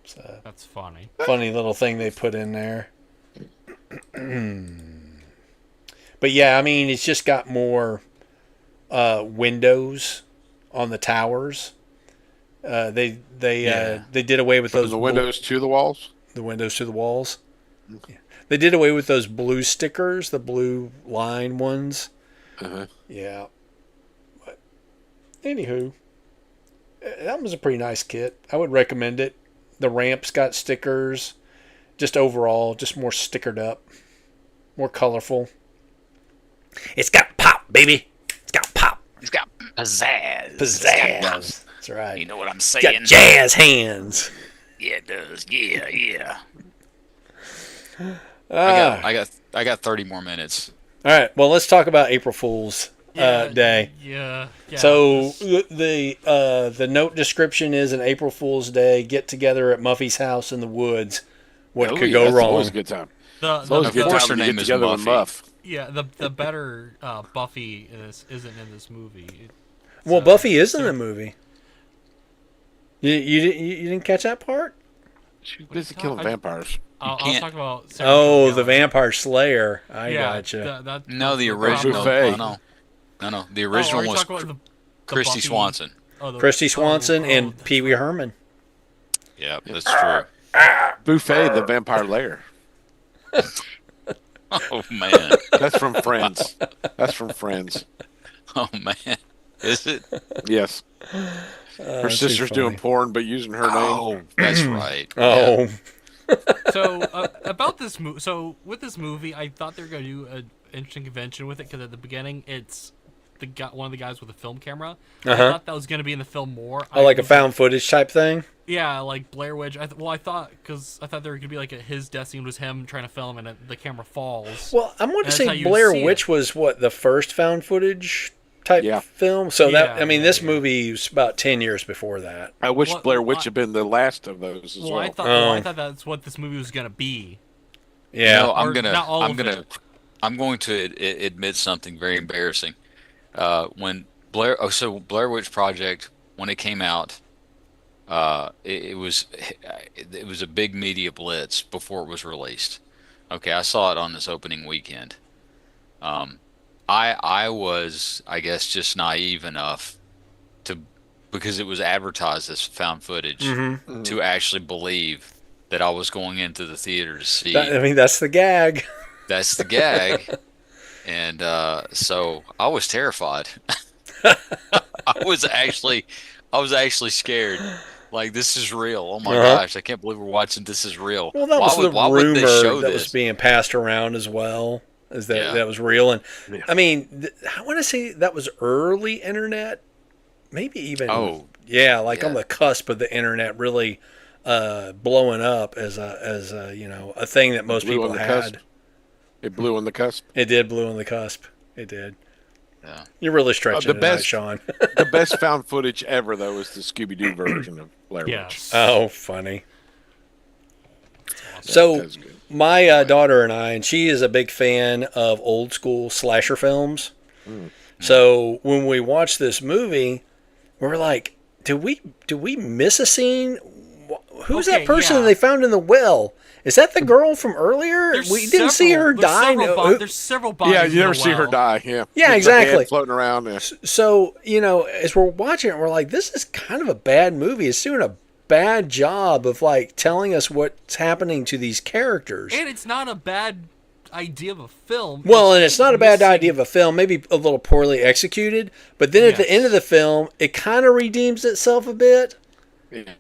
it's a That's funny. funny little thing they put in there. But yeah, I mean, it's just got more windows on the towers. They did away with From those the windows to the walls? the windows to the walls. Yeah. They did away with those blue stickers, the blue line ones. Uh-huh. Yeah. But anywho, that was a pretty nice kit. I would recommend it. The ramps got stickers. Just overall, just more stickered up, more colorful. It's got pop, baby. It's got pop. He's got pizzazz. Pizzazz. That's right. You know what I'm It's saying? got jazz hands. Yeah, it does. Yeah. Ah. I got 30 more minutes. All right. Well, let's talk about April Fool's Day. Yeah. So the note description is an April Fool's Day get together at Muffy's house in the woods. What could go That's wrong? always a good time. It's the always a good course time her to name get is together with Muffy. Muff. yeah, the better Buffy isn't in this movie. Well, So- Buffy is in the movie. You didn't catch that part? She's busy talk- killing I- vampires. I'll can't- talk about. Sarah Oh, Michelle the Gellar. Vampire Slayer. I Yeah, gotcha. No, the that's original. Buffet. No. The Oh, original are you was talking about the Christy Buffy- Swanson. Oh, the- Christy Swanson oh, and that's Pee Wee Herman. Yeah, that's true. Buffet, the vampire lair. Oh man. That's from Friends. That's from Friends. Oh man. Is it? Yes. Her That's too sister's doing funny. porn, but using her name. Oh, that's right. Oh, So about this movie, so with this movie, I thought they were going to do an interesting convention with it because at the beginning, it's one of the guys with a film camera. I thought that was going to be in the film more. Oh, like a found footage type thing? Yeah, like Blair Witch. I thought there could be like his death scene was him trying to film and the camera falls. Well, I want to say Blair Witch was the first found footage type film. So this movie was about 10 years before that. I wish Blair Witch had been the last of those as well. I thought that's what this movie was going to be. Yeah, no, I'm going to admit something very embarrassing. When Blair Witch Project, when it came out, it was a big media blitz before it was released. Okay, I saw it on this opening weekend. I was, I guess, just naive enough because it was advertised as found footage to actually believe that I was going into the theater to see. That's the gag. That's the gag. And so I was terrified. I was actually scared. Like, this is real. Oh my gosh, I can't believe we're watching This Is Real. Well, that was the rumor that was being passed around as well, is that was real. And I mean, I want to say that was early internet, maybe even on the cusp of the internet really blowing up as a thing that most people had. It blew on the cusp. It did blew on the cusp. It did. Yeah. You're really stretching tonight, Sean. The best found footage ever, though, is the Scooby-Doo version of Blair Witch. Oh, funny. So, my daughter and she is a big fan of old school slasher films. So, when we watched this movie, we were like, did we miss a scene? Who's that person they found in the well? Is that the girl from earlier? We didn't see her die. There's several bodies. Yeah, you never see her die. Yeah. Yeah, exactly. Floating around there. So, as we're watching it, we're like, this is kind of a bad movie. It's doing a bad job of telling us what's happening to these characters. And it's not a bad idea of a film. Well, and it's not a bad idea of a film, maybe a little poorly executed, but then at the end of the film, it kind of redeems itself a bit. Yeah.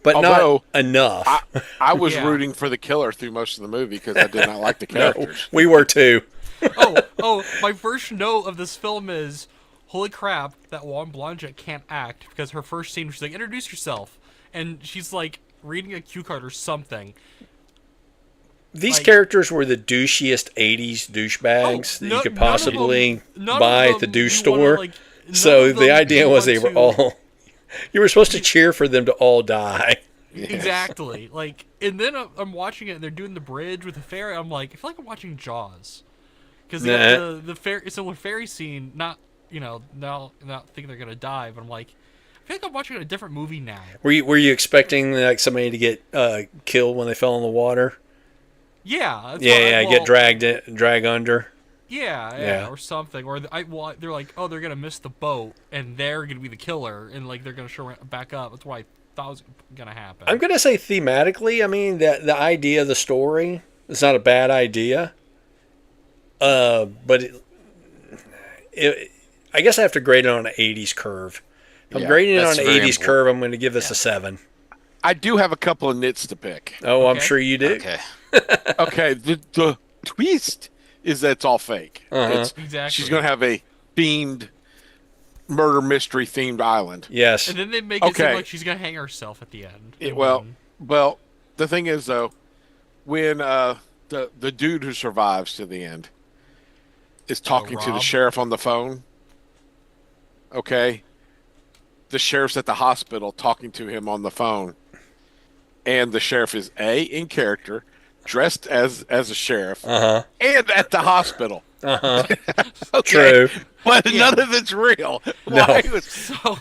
But not enough. I was rooting for the killer through most of the movie because I did not like the characters. No, we were too. My first note of this film is, holy crap, that Juan Blondjet can't act, because her first scene, she's like, introduce yourself. And she's like reading a cue card or something. These characters were the douchiest 80s douchebags that you could possibly buy at the douche store. So the idea was they were all... You were supposed to cheer for them to all die. Yes. Exactly. And then I'm watching it, and they're doing the bridge with the fairy. I'm like, I feel like I'm watching Jaws, because the similar fairy scene. Not thinking they're gonna die, but I'm like, I feel like I'm watching a different movie now. Were you expecting somebody to get killed when they fell in the water? Yeah. Get drag under. Yeah, or something. Or they're like, oh, they're gonna miss the boat, and they're gonna be the killer, and they're gonna show back up. That's what I thought was gonna happen. I'm gonna say thematically, I mean, that the idea of the story is not a bad idea. But I guess I have to grade it on an 80s curve. If I'm grading it on an 80s curve, I'm going to give this a 7. I do have a couple of nits to pick. Oh, I'm sure you do. Okay. Okay. The twist is that it's all fake. Exactly. She's going to have a themed murder mystery themed island. Yes. And then they make it seem like she's going to hang herself at the end. Well, the thing is, though, when the dude who survives to the end is talking to the sheriff on the phone, okay, the sheriff's at the hospital talking to him on the phone, and the sheriff is in character, dressed as a sheriff, and at the hospital. Okay? True. But none of it's real. No.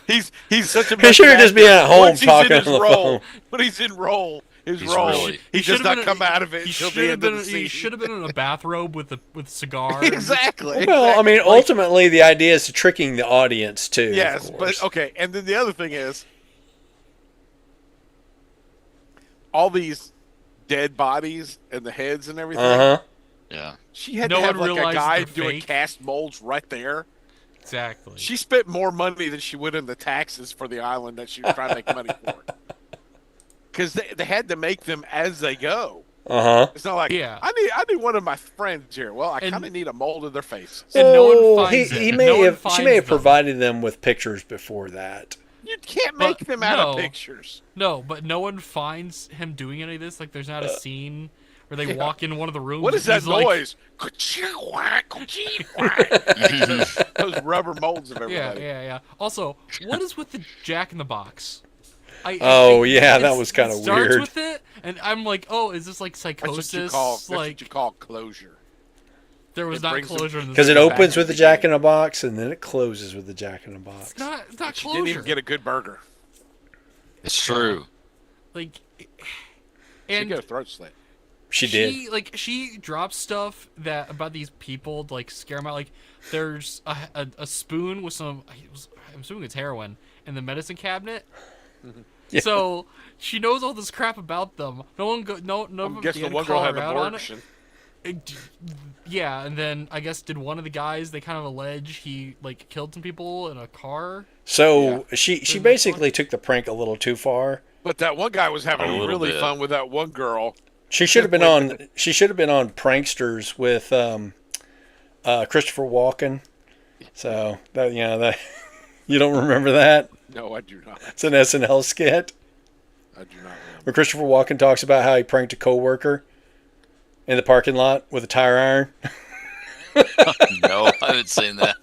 He's such a... He should have just been at home talking on the phone. When he's in his role, he does not come out of it. He should have been in a bathrobe with cigar. Exactly. Well, I mean, ultimately, the idea is tricking the audience, too. Yes, but okay. And then the other thing is, all these dead bodies and the heads and everything. Yeah. She had to have like a guy doing cast molds right there. Exactly. She spent more money than she would in the taxes for the island that she was trying to make money for. because they had to make them as they go. It's not like Yeah. I need one of my friends here. Well, I And- kind of need a mold of their face. And no one finds he it. may No one have. She finds may have them. provided them with pictures before that. You can't make But them out of no. pictures. No, but no one finds him doing any of this. Like, there's not a scene where they walk in one of the rooms. What is and that he's like- noise? Those rubber molds of everybody. Yeah. Also, what is with the Jack in the Box? Oh, yeah, that was kinda it starts weird. with it, and I'm like, oh, is this like That's psychosis? what you call closure. There was it not brings them- closure in this. Because it movie. opens with the Jack in a Box and then it closes with the Jack in a Box. It's not You closure. didn't even get a good burger. It's true. Like, She and got a throat slit. She did. She drops stuff that about these people to, like, scare them out. Like, there's a spoon with some. I'm assuming it's heroin in the medicine cabinet. Yeah. So she knows all this crap about them. None of I'm them guessing the did one girl call had her an out on it. abortion. Yeah, and then I guess did one of the guys they kind of allege he like killed some people in a car. So she basically took the prank a little too far. But that one guy was having A little really bit. fun with that one girl. She should have been on. She should have been on Pranksters with Christopher Walken. So that you don't remember that? No, I do not. It's an SNL skit I do not remember. where Christopher Walken talks about how he pranked a coworker in the parking lot with a tire iron. No, I haven't seen that.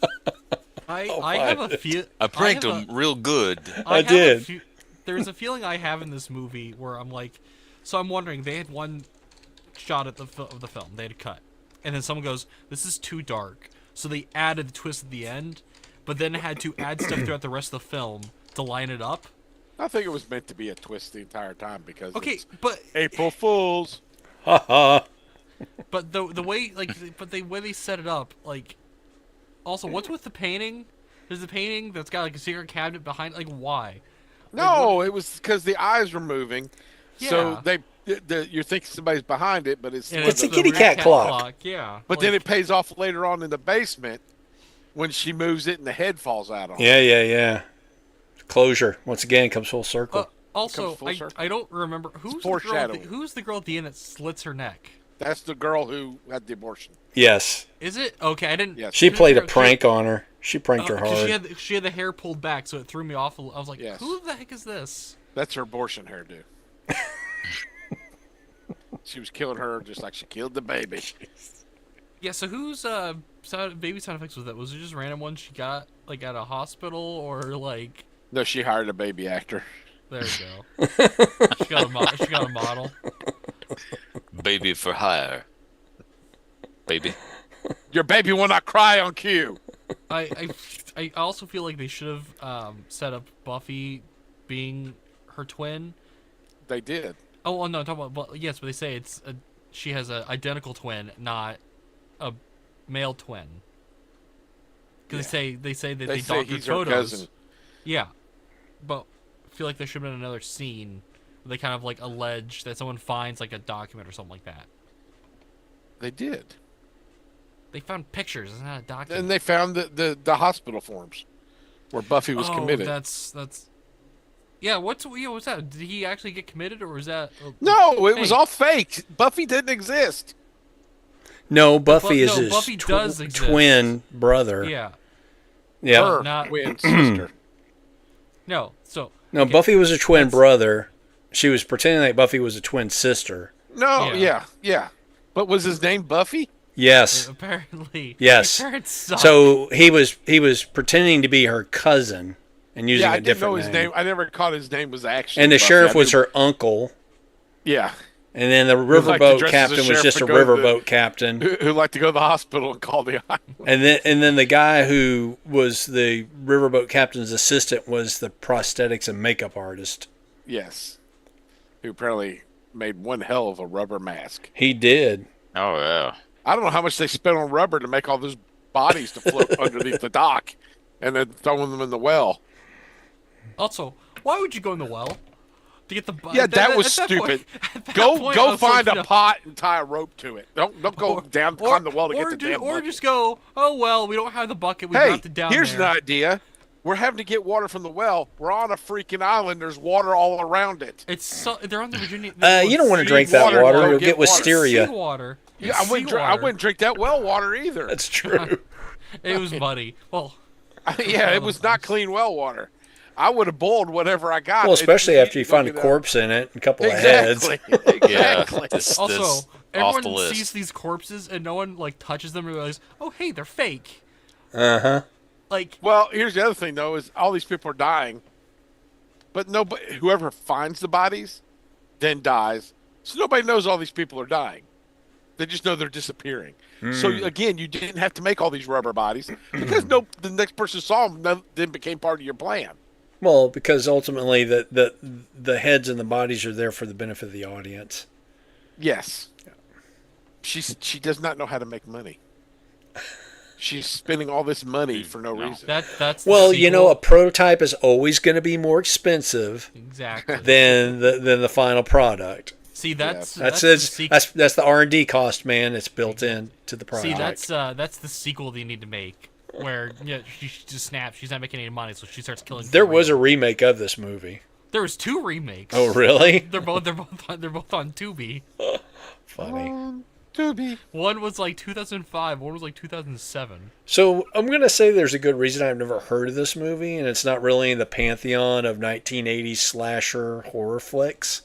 I have a feel. I pranked him real good. I did. There's a feeling I have in this movie where I'm like, so I'm wondering, they had one shot at of the film, they had a cut, and then someone goes, "This is too dark," so they added the twist at the end, but then had to add stuff throughout the rest of the film to line it up. I think it was meant to be a twist the entire time because Okay, it's but April Fools. Haha. but the way the way they set it up, like, also what's with the painting? There's a painting that's got like a secret cabinet behind. Like, why? No, it was because the eyes were moving. So Yeah. you're thinking somebody's behind it, but it's And It's a the kitty weird cat clock. Yeah. But then it pays off later on in the basement when she moves it and the head falls out on it. Yeah. Closure once again comes full circle. Also, Comes full circle. I don't remember who's the girl. foreshadowing. Who's the girl at the end that slits her neck? That's the girl who had the abortion. Yes, Is it okay? I didn't. Yes. she played a prank on her. She pranked her 'cause hard. she had the hair pulled back, so it threw me off. I was like, Yes. who the heck is this? That's her abortion hairdo. She was killing her just like she killed the baby. Yeah. So whose baby sound effects was that? Was it just random ones she got like at a hospital or like? No, she hired a baby actor. There you go. She got a model. Baby for hire. Baby. Your baby will not cry on cue. I also feel like they should have set up Buffy being her twin. They did. Oh, no, I'm talking about, yes, but they say she has an identical twin, not a male twin. Because they say that they say doctored he's her photos. cousin. Yeah, but I feel like there should have been another scene where they kind of like allege that someone finds like a document or something like that. They did. They found pictures. It's not a document. And they found the hospital forms where Buffy was committed. That's yeah. What's that? Did he actually get committed, or was that? No, it was fake? all fake. Buffy didn't exist. No, Buffy is his Buffy does exist. twin brother. Yeah. Yeah. Her Not- twin sister. No. So. No, okay, Buffy was a twin that's- brother. She was pretending that Buffy was a twin sister. No, Yeah. yeah. But was his name Buffy? Yes. Apparently. Yes. My parents suck. So he was pretending to be her cousin and using Yeah, I a didn't different know his name. I never caught his name was actually. And the Buffy. sheriff I was knew- her uncle. Yeah, And then the like to riverboat dress as a captain was sheriff just a and go to the- riverboat captain. who liked to go to the hospital and call the island. And then the guy who was the riverboat captain's assistant was the prosthetics and makeup artist. Yes, who apparently made one hell of a rubber mask. He did. Oh yeah. I don't know how much they spent on rubber to make all those bodies to float underneath the dock, and then throwing them in the well. Also, why would you go in the well? To get the Yeah, that was at that stupid. point- at that Go point, I go was find like, a pot and tie a rope to it. Don't go down climb the well to get the damn or bucket. just go. Oh well, we don't have the bucket. We Hey, dropped it down here's there. an idea. We're having to get water from the well. We're on a freaking island. There's water all around it. They're on the Virginia. You don't want to drink water, that water. don't You'll get get water. wisteria. Seawater. Yeah, I wouldn't drink that well water either. That's true. It was muddy. Well, Yeah, it was not clean well water. I would have boiled whatever I got. Well, especially after you find a Look it up. corpse in it, and a couple of heads. Exactly. Yeah. Exactly. This also, off the everyone list. sees these corpses and no one like touches them and realizes, oh hey, they're fake. Uh-huh. Like, Well, here's the other thing though: is all these people are dying, but nobody, whoever finds the bodies, then dies. So nobody knows all these people are dying. They just know they're disappearing. So again, you didn't have to make all these rubber bodies because the next person saw them, then became part of your plan. Well, because ultimately the heads and the bodies are there for the benefit of the audience. Yes. She does not know how to make money. She's spending all this money for no reason. that's Well, the you know, a sequel. prototype is always going to be more expensive Exactly. than the final product. See, that's That's the sequel. that's the R&D cost, man. It's built in to the See, product. that's the sequel they need to make. Where she just snaps. She's not making any money, so she starts killing. There people. was a remake of this movie. There was 2 remakes. Oh, really? They're both on Tubi. Funny. Tubi. One was like 2005. One was like 2007. So I'm going to say there's a good reason I've never heard of this movie, and it's not really in the pantheon of 1980s slasher horror flicks.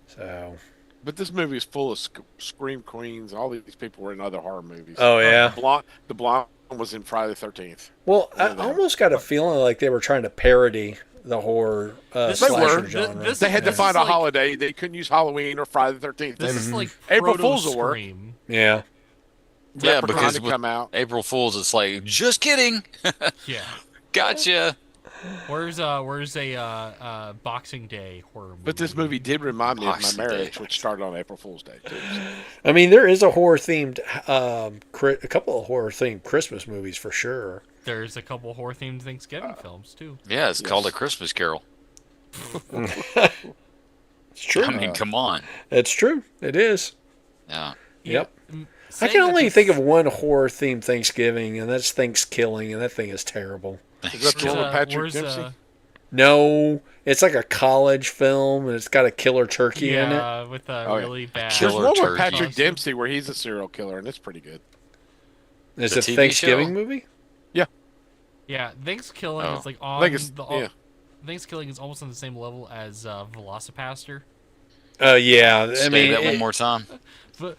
So. But this movie is full of scream queens. All these people were in other horror movies. Oh yeah. The blonde was in Friday the 13th. Well, I almost got a feeling like they were trying to parody the horror slasher were. genre. They had to This find is a like- holiday. They couldn't use Halloween or Friday the 13th. This is like April proto Fool's will work. Scream. Yeah. Yeah, Leprechaun because to with come out. April Fools, it's like, just kidding. Yeah. Gotcha. Where's a Boxing Day horror movie? But this movie did remind me of my Boxing marriage, Day. which started on April Fool's Day, too. So. I mean, there is a horror themed, a couple of horror themed Christmas movies for sure. There's a couple horror themed Thanksgiving films too. Yeah, it's called A Christmas Carol. It's true. I mean, come on. It's true. It is. Yeah. Yep. I Saying can that only this- think of one horror themed Thanksgiving, and that's Thanksgiving, and that thing is terrible. Is that the one with Patrick where's, Dempsey? No, it's like a college film, and it's got a killer turkey in it. Yeah, with a Oh, yeah. really bad. There's Killer one with turkey. Patrick Dempsey where he's a serial killer, and it's pretty good. Is The it a TV Thanksgiving show? movie? Yeah, Thanksgiving Oh. is like I on think it's, the. yeah. Thanksgiving is almost on the same level as Velocipaster. Yeah. I Say mean, that one more time. But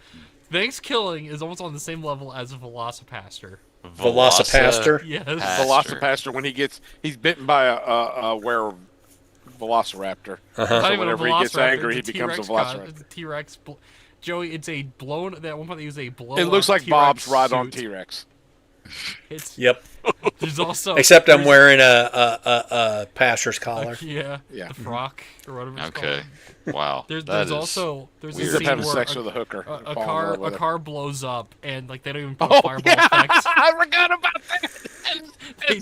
Thanksgiving is almost on the same level as Velocipaster. Velocipaster. Yes. Velocipaster when he's bitten by a were velociraptor. Not So even whenever a he gets velociraptor, angry, he it's a becomes a T-Rex velociraptor. It's a T-Rex. Joey, it's a blown. That one point they use a blow. It looks like T-Rex Bob's ride on suit. T-Rex. It's Yep. there's also Except I'm there's- wearing a pastor's collar. Yeah, Yeah. the frock or whatever. It's Okay. called. Wow. There's That is also weird. a Ends up scene having where sex with a hooker. a and fall in car love with her. car blows up and like they don't even put Oh, fireball yeah. effects. I forgot about that. They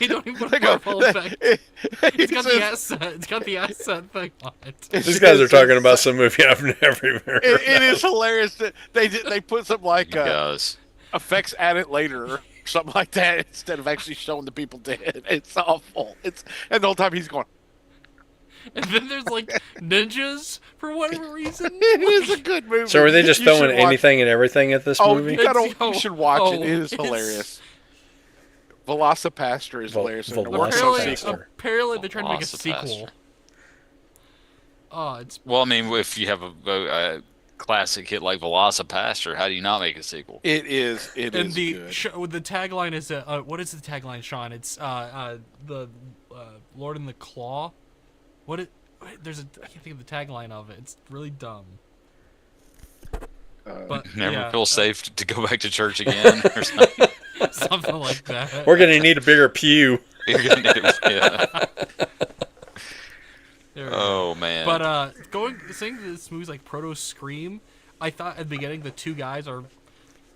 don't even put They a go, fireball effect. It's got the says- asset. It's got the asset thing on it. These guys are talking about some movie I've never even heard It of. is hilarious that they put some like guys. effects at it later or something like that instead of actually showing the people dead. It's awful. And the whole time he's going. And then there's like ninjas for whatever reason. It is a good movie. So are they just You throwing should watch- anything and everything at this Oh, movie? you should watch it. It is it's- hilarious. Velocipaster is hilarious. And it works on Velocipaster. sequel. Apparently they're trying to make a Velocipaster. sequel. Oh, it's Well, I mean, if you have a classic hit like Velocipaster, how do you not make a sequel? It is. It and is the good. the tagline is what is the tagline, Sean? It's the Lord in the Claw. There's I can't think of the tagline of it. It's really dumb. But Never yeah, feel safe to go back to church again or something. something like that. We're gonna need a bigger pew. You're gonna need it, yeah. There we go. Oh man. But saying this movie's like proto Scream, I thought at the beginning the two guys are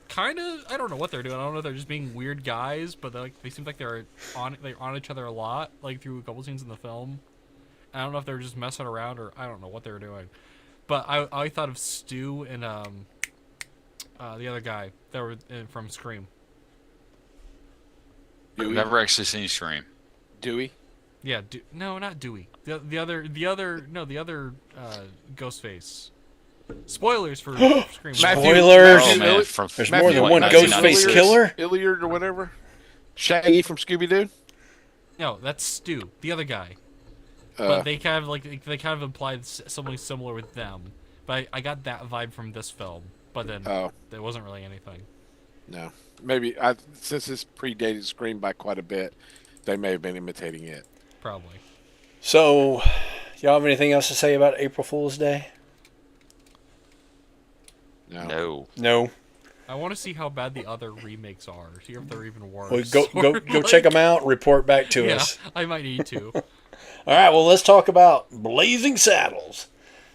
kind of, I don't know what they're doing. I don't know if they're just being weird guys, but they seem like they're on each other a lot, like through a couple scenes in the film. I don't know if they were just messing around or I don't know what they were doing. But I thought of Stu and the other guy that were from Scream. I've never actually seen Scream. Dewey. Yeah, no, not Dewey. The other Ghostface. Spoilers for Scream. Spoilers. Oh man, from There's Matthew, more than what, one Ghostface 1996? killer. Illiard or whatever. Shaggy from Scooby Doo. No, that's Stu, the other guy. But they kind of implied something similar with them. But I got that vibe from this film. But then there wasn't really anything. No, maybe since this predated Scream by quite a bit, they may have been imitating it. Probably. So, y'all have anything else to say about April Fool's Day? No. I want to see how bad the other remakes are. See if they're even worse. Well, go check them out. Report back to us. I might need to. All right. Well, let's talk about Blazing Saddles.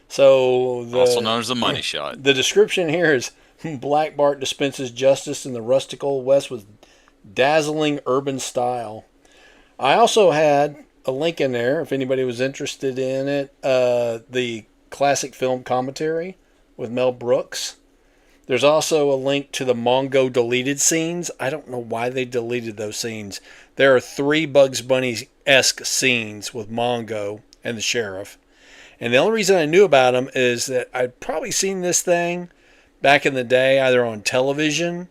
So, Also known as the money shot. The description here is Black Bart dispenses justice in the rustic old West with dazzling urban style. I also had a link in there if anybody was interested in it. The classic film commentary with Mel Brooks. There's also a link to the Mongo deleted scenes. I don't know why they deleted those scenes. There are 3 Bugs Bunny-esque scenes with Mongo and the sheriff. And the only reason I knew about them is that I'd probably seen this thing back in the day, either on television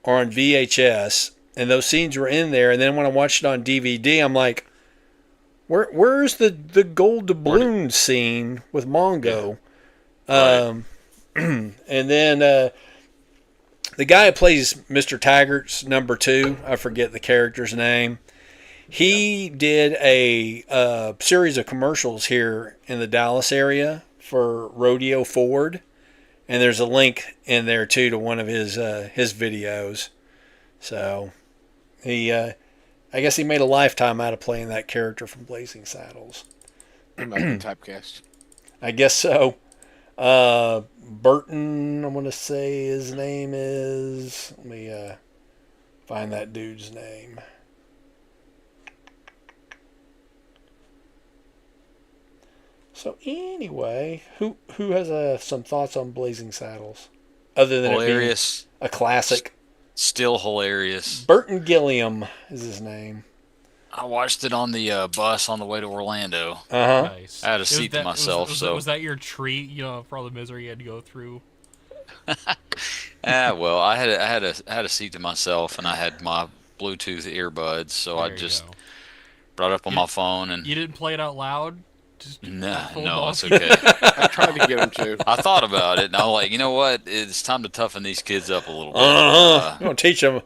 or on VHS. And those scenes were in there. And then when I watched it on DVD, I'm like, where's the gold doubloon scene with Mongo? Yeah. Right. And then the guy who plays Mr. Taggart's number 2, I forget the character's name. He did a series of commercials here in the Dallas area for Rodeo Ford, and there's a link in there too to one of his videos. So he, I guess he made a lifetime out of playing that character from Blazing Saddles. He might be typecast. I guess so. Burton, I'm going to say his name is... Let me find that dude's name. So anyway, who has some thoughts on Blazing Saddles? Other than Hilarious. It being a classic. Still hilarious. Burton Gilliam is his name. I watched it on the bus on the way to Orlando. Uh-huh. Nice. I had a seat to myself. Was that your treat? For all the misery you had to go through. Well, I had a seat to myself, and I had my Bluetooth earbuds, so There I you just go. brought it up on my phone and. You didn't play it out loud? No, it's okay. I tried to get him to. I thought about it, and I was like, you know what? It's time to toughen these kids up a little bit. I'm gonna teach them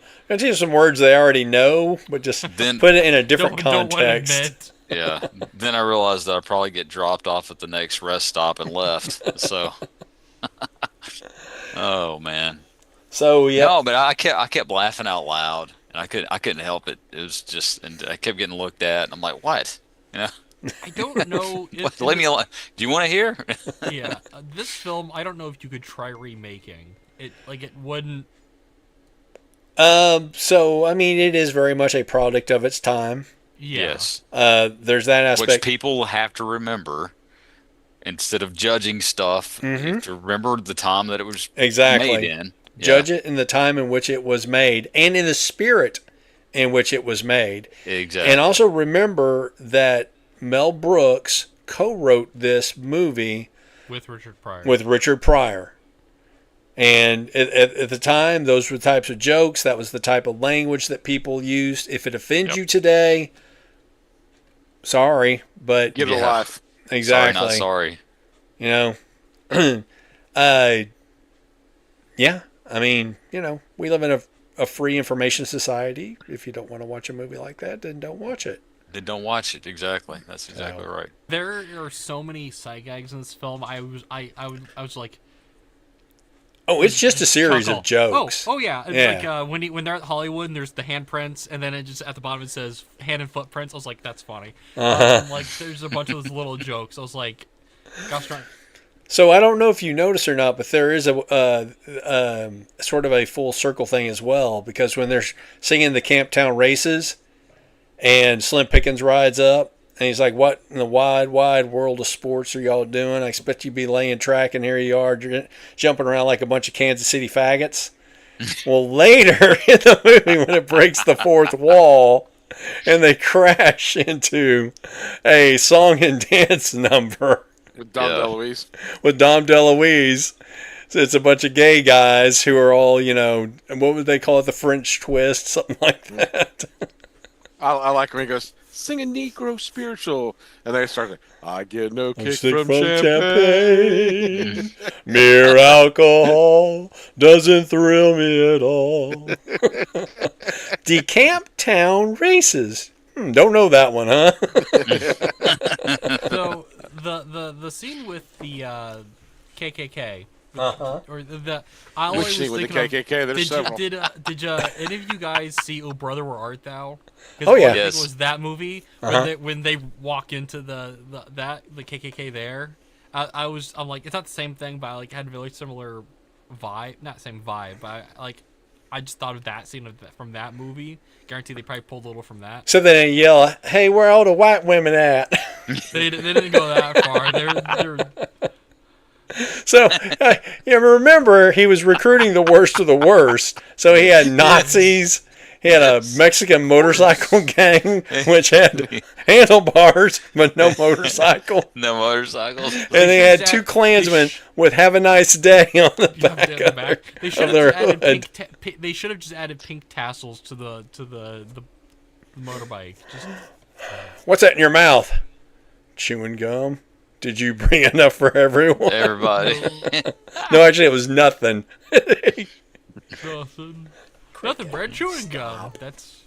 some words they already know, but just Then- put it in a different Don't want to context. admit. Yeah. Then I realized that I'd probably get dropped off at the next rest stop and left. So. Oh man. So yeah. No, but I kept laughing out loud, and I couldn't help it. It was just, and I kept getting looked at, and I'm like, what? I don't know. Leave me alone. Do you want to hear? Yeah, this film, I don't know if you could try remaking it. It wouldn't. So I mean, it is very much a product of its time. Yeah. Yes. There's that aspect. Which people have to remember. Instead of judging stuff, you have to remember the time that it was Exactly. made in. Yeah. Judge it in the time in which it was made, and in the spirit in which it was made. Exactly. And also remember that Mel Brooks co-wrote this movie With Richard Pryor. with Richard Pryor. And at the time, those were the types of jokes. That was the type of language that people used. If it offends you today, sorry, but Give it a life. exactly. Sorry, not sorry. You know, yeah. I mean, we live in a free information society. If you don't want to watch a movie like that, then don't watch it. Then don't watch it. Exactly. That's exactly right. There are so many side gags in this film. I was like, Oh, it's just a series chuckle. of jokes. Oh yeah. It's Yeah. like when they're at Hollywood and there's the handprints, and then it just at the bottom it says hand and footprints. I was like, that's funny. There's a bunch of those little jokes. I was like, gosh darn. So I don't know if you notice or not, but there is a sort of a full circle thing as well, because when they're singing the Camptown races, and Slim Pickens rides up, and he's like, "What in the wide, wide world of sports are y'all doing? I expect you to be laying track, and here you are jumping around like a bunch of Kansas City faggots." Well, later in the movie, when it breaks the fourth wall, and they crash into a song and dance number With Dom DeLuise. with Dom DeLuise. So it's a bunch of gay guys who are all, what would they call it? The French twist, something like that. I like when he goes, sing a Negro spiritual. And they start, I get no kick Sick from champagne. champagne. Mere alcohol doesn't thrill me at all. Decamp Town races. Don't know that one, huh? So the scene with the KKK. Or the I Which always scene was with the thinking KKK? There's several. did any of you guys see "Oh Brother Where Art Thou"? Oh, yeah. I think Yes. it was that movie when they walk into the KKK there. I'm like, it's not the same thing, but I like had a really similar vibe. Not same vibe, but I just thought of that scene from that movie. Guarantee they probably pulled a little from that. So they yell, hey, where are all the white women at? They didn't go that far. They're So, you remember, he was recruiting the worst of the worst. So he had Nazis. He had a Mexican motorcycle gang, which had handlebars, but no motorcycle. No motorcycles. And they had two Klansmen with "Have a nice day" on the back. They should of their have just added hood. they should have just added pink tassels to the motorbike. Just What's that in your mouth? Chewing gum. Did you bring enough for everyone? Everybody. No, actually, it was nothing. nothing. Bread chewing gum. That's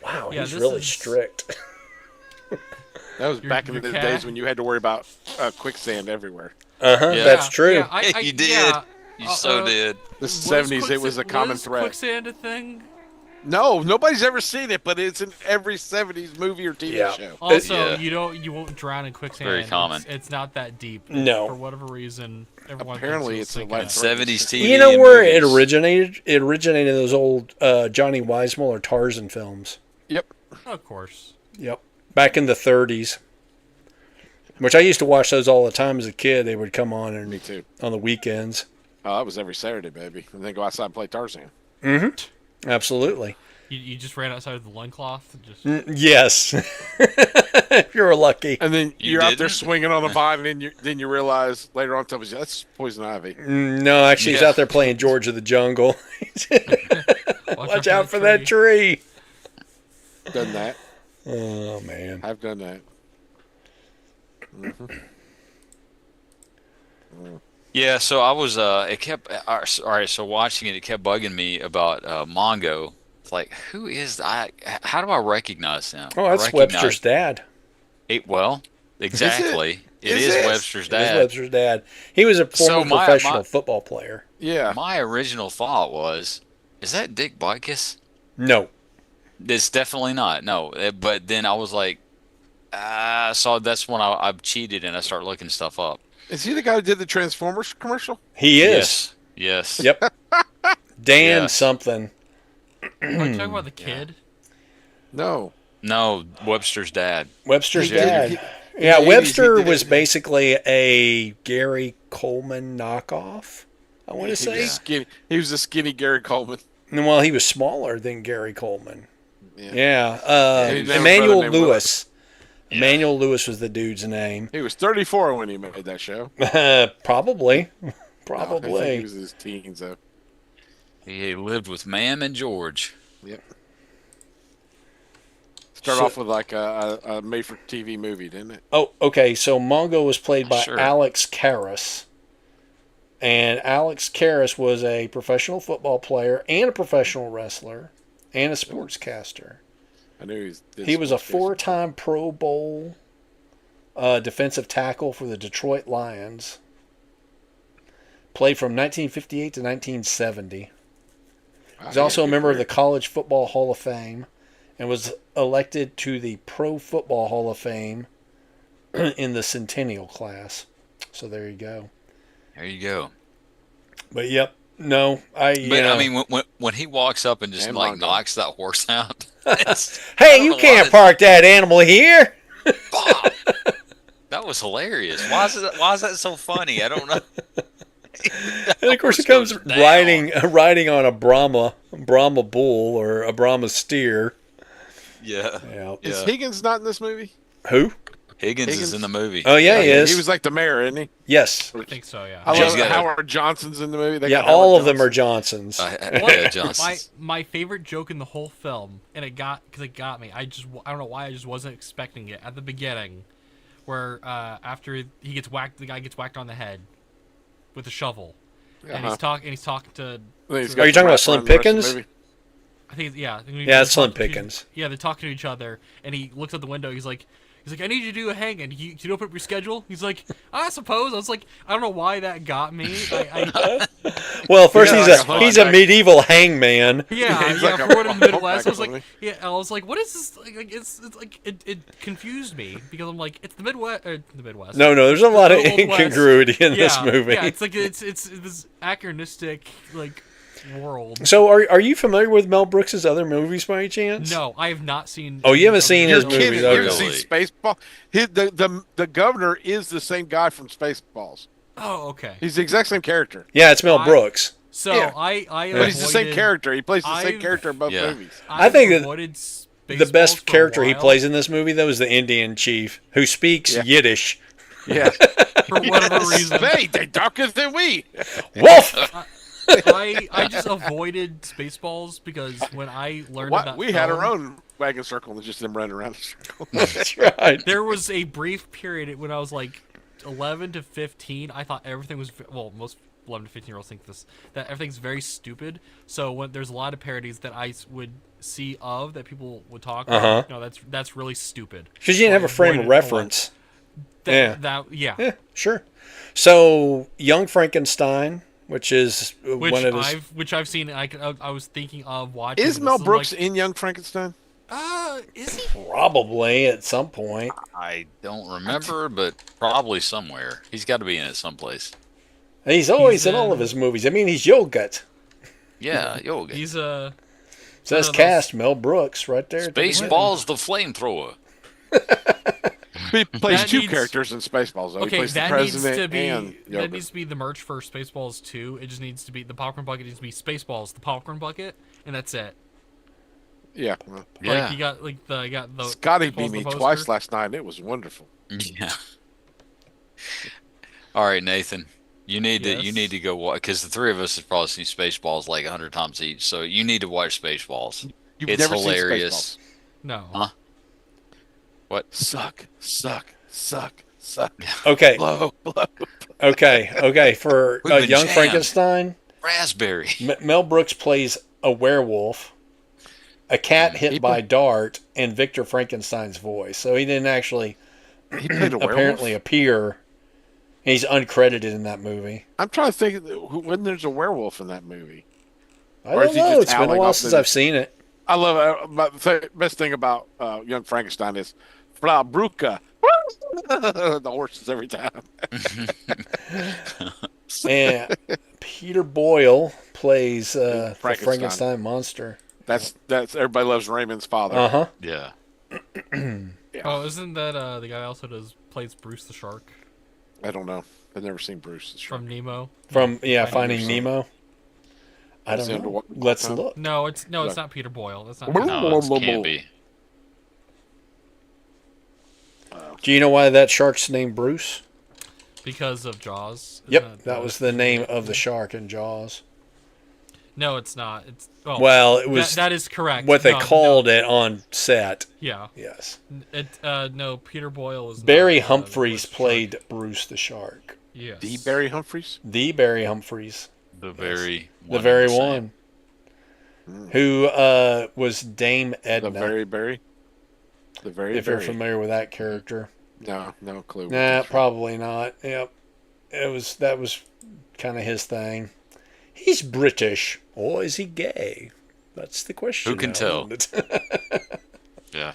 Wow, Yeah, he's this really is- strict. That was back in your the cat. days when you had to worry about quicksand everywhere. Yeah. That's true. Yeah, I, You did. Yeah. You so did. The Was 70s, it was a common was threat. Quicksand a thing? No, nobody's ever seen it, but it's in every 70s movie or TV Yeah. show. Also, Yeah. you won't drown in quicksand. Very common. It's not that deep. No. For whatever reason, everyone Apparently thinks it's a it'll light sink in. 70s TV. You know and where it movies. originated? It originated in those old Johnny Weissmuller Tarzan films. Yep. Of course. Yep. Back in the 30s. Which I used to watch those all the time as a kid. They would come on Me too. on the weekends. Oh, that was every Saturday, baby. And then go outside and play Tarzan. Absolutely. You just ran outside of the loincloth. Just Yes. If you're lucky. And then You you're out there didn't? swinging on the vine, and then you realize later on, that's poison ivy. No, actually, he's Yeah. out there playing George of the Jungle. Watch out for that tree. tree. Done that. Oh, man. I've done that. Yeah, so I was it kept all right, so watching it kept bugging me about Mongo. It's like, who is how do I recognize him? Oh, that's Webster's dad. Well, exactly. It Is is it? Webster's It is dad. Webster's dad. He was a So former my- professional my- football player. Yeah. My original thought was, is that Dick Butkus? No. It's definitely not. No. But then I was like, so that's when I've cheated and I start looking stuff up. Is he the guy who did the Transformers commercial? He is. Yes. Yep. Dan Yes. something. Are you talking about the kid? No. No, Webster's dad. Webster's He did- dad. he- Yeah, in the 80s, Webster he did was it. basically a Gary Coleman knockoff, I want to He say. was skinny. He was a skinny Gary Coleman. And, well, he was smaller than Gary Coleman. Yeah. Yeah. he never Emmanuel brother named Lewis. Emmanuel Lewis was the dude's name. He was 34 when he made that show. Probably. I think Probably. he was in his teens, though. He lived with Ma'am and George. Yep. Start So- off with like a made-for-TV movie, didn't it? Oh, okay. So Mongo was played by Sure. Alex Karras. And Alex Karras was a professional football player and a professional wrestler and a sportscaster. I knew He was a four-time Pro Bowl defensive tackle for the Detroit Lions. Played from 1958 to 1970. He's also a member of the College Football Hall of Fame and was elected to the Pro Football Hall of Fame in the Centennial class. So there you go. There you go. But yep, no, But I mean, when he walks up and just And like Mongo. knocks that horse out, it's- I hey, don't you know why can't that- park that animal here. Bob! That was hilarious. Why is that so funny? I don't know. And of course, he horse comes goes down. riding on a Brahma bull or a Brahma steer. Yeah. Yeah. Is Yeah. Higgins not in this movie? Who? Higgins is Higgins? in the movie. Oh yeah, he is. He was like the mayor, isn't he? Yes. I think so. Yeah. I He's love got a- Howard Johnson's in the movie. They Yeah, got Howard all of them are Johnson. Johnsons. Yeah, Johnson. My favorite joke in the whole film, and it got me. I don't know why I just wasn't expecting it at the beginning, where after he gets whacked, the guy gets whacked on the head with a shovel, and he's talking to. Are you talking about Slim Pickens? I think yeah. Yeah, it's Slim Pickens. Yeah, they're talking to each other, and he looks out the window. He's like, I need you to do a hang, and you open up your schedule. He's like, I suppose. I was like, I don't know why that got me. Well, first Yeah, he's a medieval hangman. Yeah, He's yeah. like a For one in the Midwest, I was humpback, like, I was like, what is this? Like, it's like it confused me because I'm like, it's the Midwest. The Midwest. No, there's a lot of The Old West. incongruity in this Yeah, movie. Yeah, it's like it's this anachronistic like world. So, are you familiar with Mel Brooks' other movies by any chance? No, I have not seen. Oh, you haven't seen You're his kidding. movies? You Okay. haven't seen Spaceball? The governor is the same guy from Spaceballs. Oh, okay. He's the exact same character. Yeah, it's Mel Brooks. So Yeah. I But he's the same avoided- character. He plays the same I've- character in both Yeah. movies. I think that avoided The Spaceballs best for a character he while plays in this movie, though, is the Indian chief who speaks Yeah. Yiddish. Yeah. for whatever reason. They're darker than we. Wolf! I just avoided Spaceballs because when I learned about We had our own wagon circle and just them running around the circle. That's right. There was a brief period when I was like 11 to 15. I thought everything was most 11 to 15-year-olds think that everything's very stupid. So when there's a lot of parodies that I would see that people would talk about, that's really stupid. Because you didn't have a frame of reference. Yeah. Sure. So, Young Frankenstein, which is one of his... Which I've seen. I was thinking of watching. Is Mel Brooks in Young Frankenstein? Is he? Probably at some point. I don't remember, but probably somewhere. He's got to be in it someplace. He's always in all of his movies. I mean, he's Yogut. Yeah, yoga. He's Says cast Mel Brooks right there. Spaceballs the flamethrower. He plays That two needs- characters in Spaceballs. Though. He okay. plays the That needs president to be and that Yoga. needs to be the merch for Spaceballs 2. It just needs to be the popcorn bucket needs to be Spaceballs, the popcorn bucket, and that's it. Yeah. Yeah. Like you got the Scotty Spaceballs beat me the poster. twice last night, and it was wonderful. Yeah. All right, Nathan. You need Yes. to go watch because the three of us have probably seen Spaceballs like 100 times each. So you need to watch Spaceballs. You've It's never hilarious. seen No. Huh? What? Spaceballs. Suck. Okay. Blow. Okay. For We've been Young jammed. Frankenstein, Raspberry. Mel Brooks plays a werewolf, a cat hit by a dart, and Victor Frankenstein's voice. So he didn't actually He played a werewolf. apparently appear. He's uncredited in that movie. I'm trying to think when there's a werewolf in that movie. I Or is don't he know. just It's been a howling while off since the- I've seen it. I love the best thing about Young Frankenstein is Frau Brucke. The horses every time. And Peter Boyle plays the Frankenstein. Frankenstein monster. That's everybody loves Raymond's father. Uh huh. Yeah. Oh, isn't that the guy also plays Bruce the Shark I don't know. I've never seen Bruce. from Nemo? From Finding Finding Nemo. I Is don't he know. underwater? Let's look. No, it's not Peter Boyle. That's not. No, it can't be. Do you know why that shark's named Bruce? Because of Jaws. Isn't Yep, that was the name of the shark in Jaws. No, it's not. It's Well, it was that is correct. what they No, called it on set. Yeah. Yes. No, Peter Boyle was. Barry not, Humphries the shark. played Bruce the shark. Yes. The Barry Humphries. The Barry Humphries. The very The very same. one. Who was Dame Edna. The very Barry. The very if you're Barry. familiar with that character. No clue. Nah, probably not. Yep. That was kind of his thing. He's British, or is he gay? That's the question. Who can now, tell? isn't it? Yeah.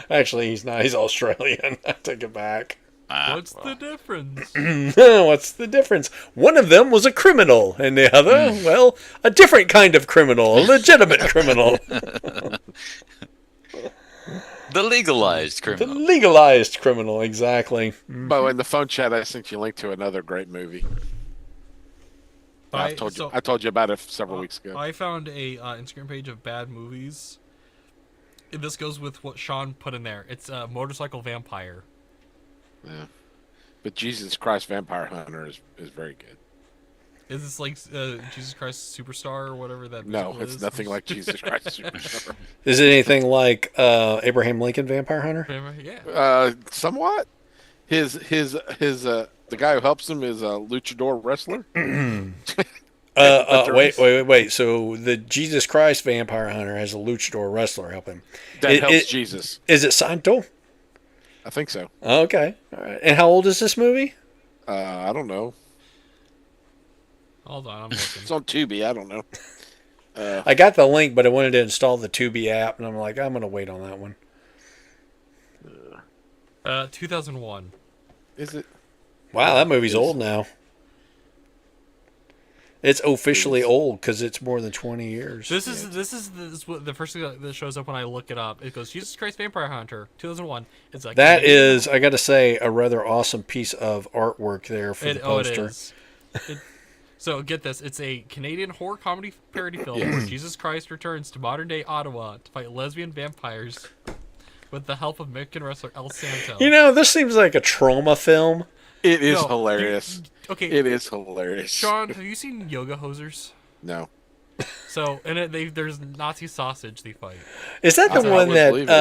Actually, he's not. He's Australian. I take it back. What's the difference? What's the difference? One of them was a criminal, and the other, well, a different kind of criminal, a legitimate criminal. The legalized The criminal. legalized criminal, exactly. But in the phone chat, I sent you a link to another great movie. I told you about it several weeks ago. I found a Instagram page of bad movies, this goes with what Sean put in there. It's a motorcycle vampire. Yeah. But Jesus Christ Vampire Hunter is very good. Is this like Jesus Christ Superstar or whatever that No, musical it's is? nothing like Jesus Christ Superstar. Is it anything like Abraham Lincoln Vampire Hunter? Yeah. Somewhat. The guy who helps him is a luchador wrestler. Wait. So the Jesus Christ Vampire Hunter has a luchador wrestler help him. That helps Jesus. Is it Santo? I think so. Okay. All right. And how old is this movie? I don't know. Hold on, I'm looking. It's on Tubi. I don't know. I got the link, but I wanted to install the Tubi app, and I'm like, I'm going to wait on that one. 2001. Is it? Wow, that movie's old now. It's officially old because it's more than 20 years. This is the first thing that shows up when I look it up. It goes Jesus Christ Vampire Hunter 2001. It's like That is, I got to say, a rather awesome piece of artworwork there for the poster. It is. So get this: it's a Canadian horror comedy parody film where Jesus Christ returns to modern day Ottawa to fight lesbian vampires with the help of Mexican wrestler El Santo. You know, this seems like a trauma film. It is hilarious. Okay, it is hilarious. Sean, have you seen Yoga Hosers? No. So in it, there's Nazi sausage they fight. Is that the one that Where do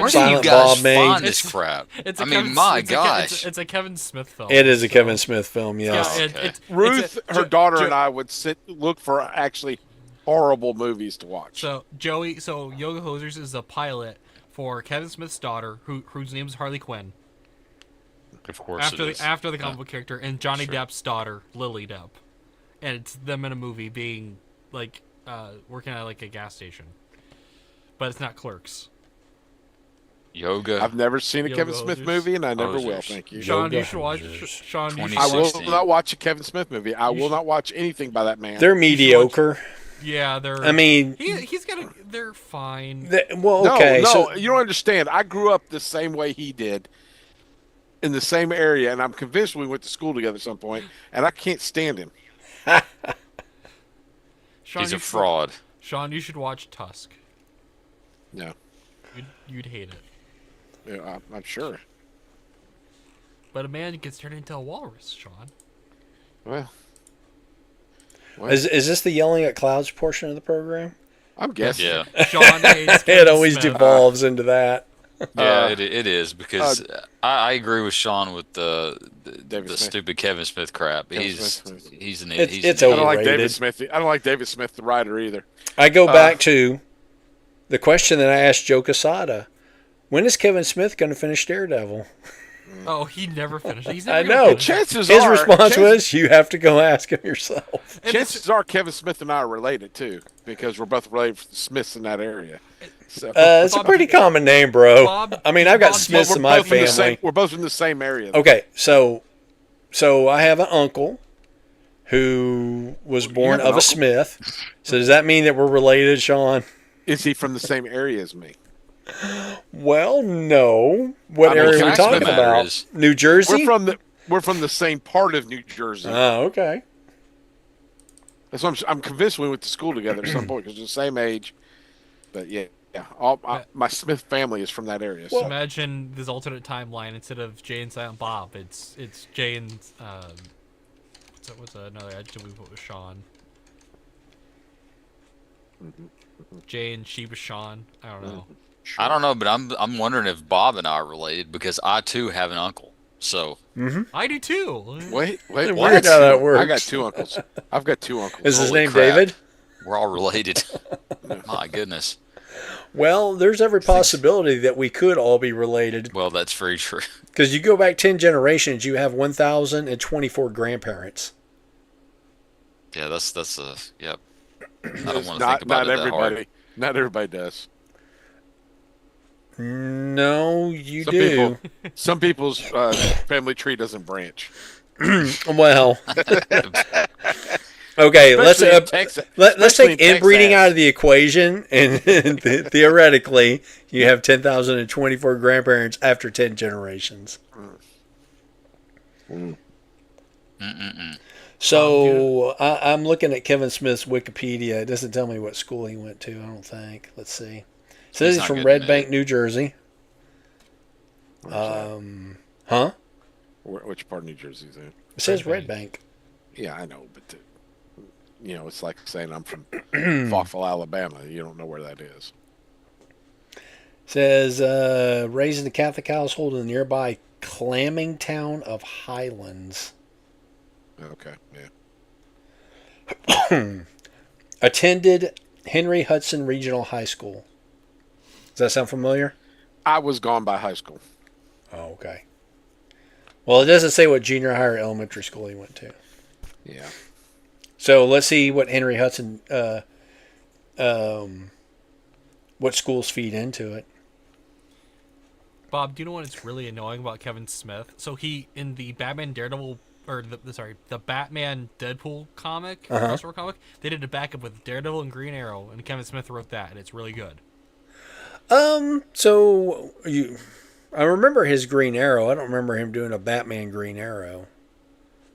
you Silent guys Bob made? find this crap? It's a Kevin Smith film. It is a Kevin Smith film, yes. Yeah, Ruth, her daughter, and I would look for actually horrible movies to watch. So Yoga Hosers is a pilot for Kevin Smith's daughter, whose name is Harley Quinn. Of course, after the comic book character, and Johnny Depp's daughter, Lily Depp, and it's them in a movie being like working at like a gas station, but it's not Clerks. Yoga. I've never seen a Kevin Smith movie, and I never will. Thank you, Sean. You should watch. Sean, I will not watch a Kevin Smith movie. I will not watch anything by that man. They're mediocre. Yeah, they're. I mean, they're fine. Okay. No, you don't understand. I grew up the same way he did, in the same area, and I'm convinced we went to school together at some point, and I can't stand him. Sean, he's a fraud. Sean, you should watch Tusk. No. You'd hate it. Yeah, I'm sure. But a man gets turned into a walrus, Sean. Well. Is this the yelling at clouds portion of the program? I'm guessing. Yeah. Sean hates it always devolves into that. Yeah, it is because I agree with Sean with the stupid Kevin Smith crap. He's an idiot. It's I don't like overrated. David Smith. I don't like David Smith, the writer, either. I go back to the question that I asked Joe Quesada. When is Kevin Smith going to finish Daredevil? Oh, he never finished. He's I never know. Chances His are, response was, "You have to go ask him yourself." Chances are Kevin Smith and I are related too, because we're both related to the Smiths in that area. So it's a pretty common name, bro. I mean, I've got Smiths in my family. We're both in the same area. Okay, so I have an uncle who was born of a Smith. So does that mean that we're related, Sean? Is he from the same area as me? Well, no. What area are we talking about? New Jersey? We're from the same part of New Jersey. Oh, okay. That's why I'm convinced we went to school together at some point because we're the same age. But yeah. My Smith family is from that area. So. Imagine this alternate timeline. Instead of Jay and Silent Bob, it's Jay and what's another adjective we put with Sean? Jay and Sheba Sean. I don't know. I don't know, but I'm wondering if Bob and I are related because I too have an uncle. So I do too. Wait, weird how that works. I got two uncles. I've got two uncles. Is his name crap. David? We're all related. My goodness. Well, there's every possibility that we could all be related. Well, that's very true. Because you go back 10 generations, you have 1,024 grandparents. Yeah, that's yep. I don't want to think about it that hard. Not everybody does. No, you do. Some people's family tree doesn't branch. Well, okay. Let's take inbreeding out of the equation, and theoretically, you have 10,024 grandparents after 10 generations. So I'm looking at Kevin Smith's Wikipedia. It doesn't tell me what school he went to. I don't think. Let's see. Says He's he's not from good Red in Bank, it. New Jersey. Where's that? Huh? Which part of New Jersey is that? It says Red Red Bank. Yeah, I know, but it's like saying I'm from Fayetteville, Alabama. You don't know where that is. Says raised in a Catholic household in the nearby clamming town of Highlands. Okay, yeah. Attended Henry Hudson Regional High School. Does that sound familiar? I was gone by high school. Oh, okay. Well, it doesn't say what junior high or elementary school he went to. Yeah. So let's see what Henry Hudson, what schools feed into it. Bob, do you know what's really annoying about Kevin Smith? So he, in the Batman Daredevil, or the Batman Deadpool comic, crossover comic, they did a backup with Daredevil and Green Arrow, and Kevin Smith wrote that, and it's really good. So I remember his Green Arrow. I don't remember him doing a Batman Green Arrow.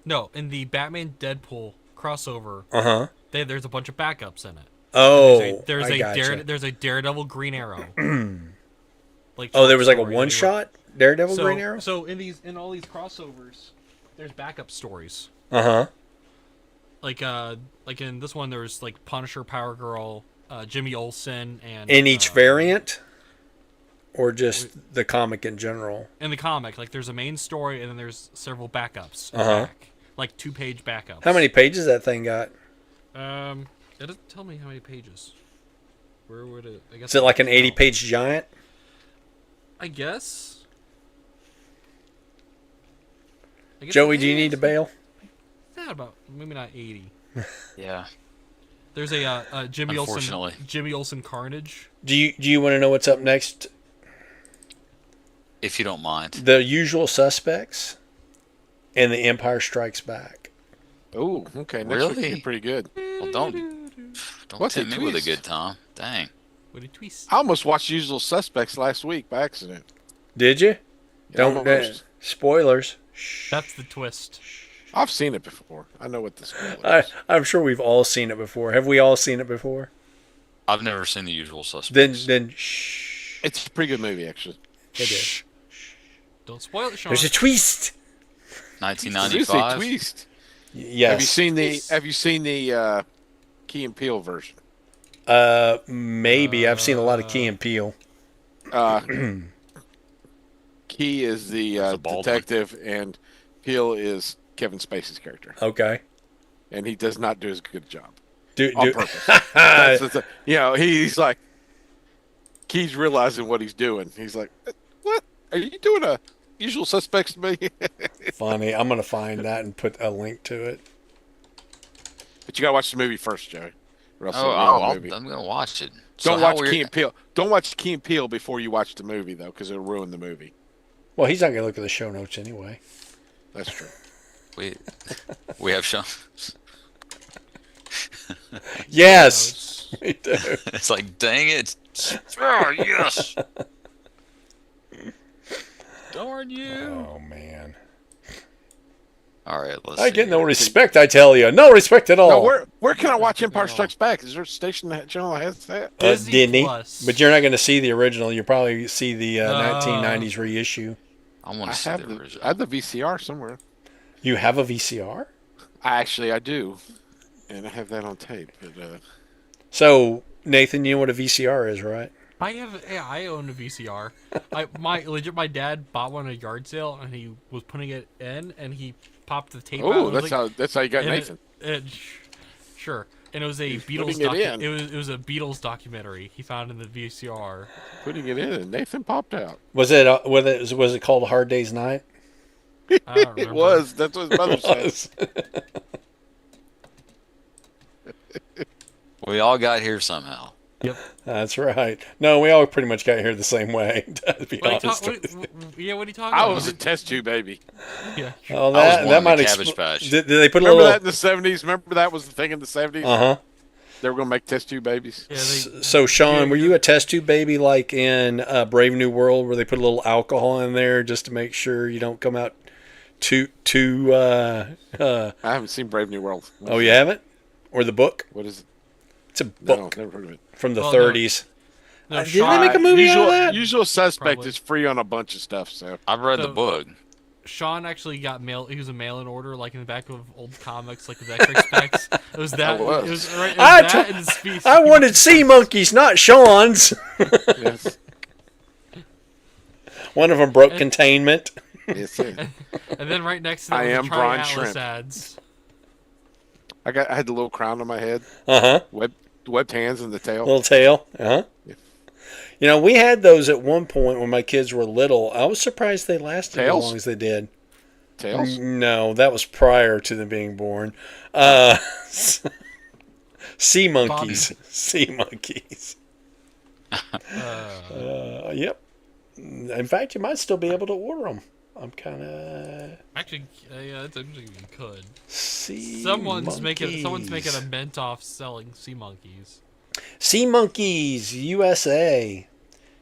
No, in the Batman Deadpool crossover, there's a bunch of backups in it. Oh, There's I a gotcha. there's a Daredevil Green Arrow. Like Oh, there was like a story. one shot Daredevil So, Green Arrow. So in all these crossovers, there's backup stories. Like in this one, there was like Punisher, Power Girl, Jimmy Olsen, and In each variant, or just the comic in general. in the comic, like there's a main story, and then there's several backups. In the back, like 2-page backups. How many pages that thing got? It doesn't tell me how many pages. Where would it? I guess Is it like an 80-page giant? I guess. Joey, do you need to bail? Yeah, about maybe not 80. Yeah. There's a Jimmy Unfortunately. Olsen Carnage. Do you want to know what's up next? If you don't mind. The Usual Suspects and The Empire Strikes Back. Oh, okay. Next Really? week, you're pretty good. Well, don't What's tempt a me with a twist? good time. Dang. What a twist! I almost watched Usual Suspects last week by accident. Did you? Don't almost. spoilers. That's the twist. I've seen it before. I know what the spoiler is. I'm sure we've all seen it before. Have we all seen it before? I've never seen The Usual Suspects. Then shh. It's a pretty good movie, actually. It is. Don't spoil it, Sean. There's a twist. 1995. Twist. Yes. Have you seen the Key and Peele version? Maybe. I've seen a lot of Key and Peele. Key is the That's a bald detective, and Peele is Kevin Spacey's character, Okay. and he does not do as good a job Do, on do, purpose. He's like, Key's realizing what he's doing. He's like, "What are you doing? A Usual Suspects to me?" funny. I'm gonna find that and put a link to it. But you gotta watch the movie first, Joey. Or else Oh, it'll ruin the I'm movie. going to watch it. So Don't how watch weird- Key and Peele. Don't watch Key and Peele before you watch the movie, though, because it'll ruin the movie. Well, he's not gonna look at the show notes anyway. That's true. We have shown. Yes, we do. It's like, dang it. Oh, yes. Darn you. Oh man. All right, let's I see. get no respect. I tell you, no respect at all. No, where can I watch Empire Strikes Back? Is there a station that channel that has that? Disney Disney, Plus. but you're not going to see the original. You'll probably see the 1990s reissue. I want I to see have the the original. I have the VCR somewhere. You have a VCR? I do, and I have that on tape. But, So, Nathan, you know what a VCR is, right? I own a VCR. My dad bought one at a yard sale, and he was putting it in, and he popped the tape out. oh, It was that's how you got and Nathan. Sure. And it was a putting Beatles it in. it was a Beatles documentary he found in the VCR. Putting it in, and Nathan popped out. Was it called A Hard Day's Night? I don't It remember. was. That's what his mother said. Was. We all got here somehow. That's right. No, we all pretty much got here the same way, to be What are you honest. what are you talking I about? was a test tube baby. Yeah. Oh, I was that born in might the Cabbage expl- Patch. Did they put a Remember little? that in the 70s? Remember that was the thing in the 70s? They were going to make test tube babies. Yeah, So, Sean, were you a test tube baby like in Brave New World, where they put a little alcohol in there just to make sure you don't come out too? I haven't seen Brave New World. Oh, you haven't? Or the book? What is it? It's a No, book never heard of it. from the Well, no. 30s. No, Did they make a movie out of that? Usual Suspect Probably. is free on a bunch of stuff. So I've read the So- book. Sean actually got mail. He was a mail-in order, like in the back of old comics, like with extra specs. It was that. I was. It was, right, it was I that tr- and the species. I wanted sea monkeys, not Sean's. yes, One of them broke containment. yes, And then right next to that I was am the Brian Atlas Shrimp. ads. I had the little crown on my head, Uh huh. webbed hands, and the tail. Little tail. Uh huh. Yeah. You know, we had those at one point when my kids were little. I was surprised they lasted Tails? as long as they did. Tails. No, that was prior to them being born. Sea monkeys. Sea monkeys. Yep. In fact, you might still be able to order them. I'm kind of Actually, yeah, it's interesting if you could. sea Someone's making monkeys. a mint off selling sea monkeys. Sea Monkeys USA.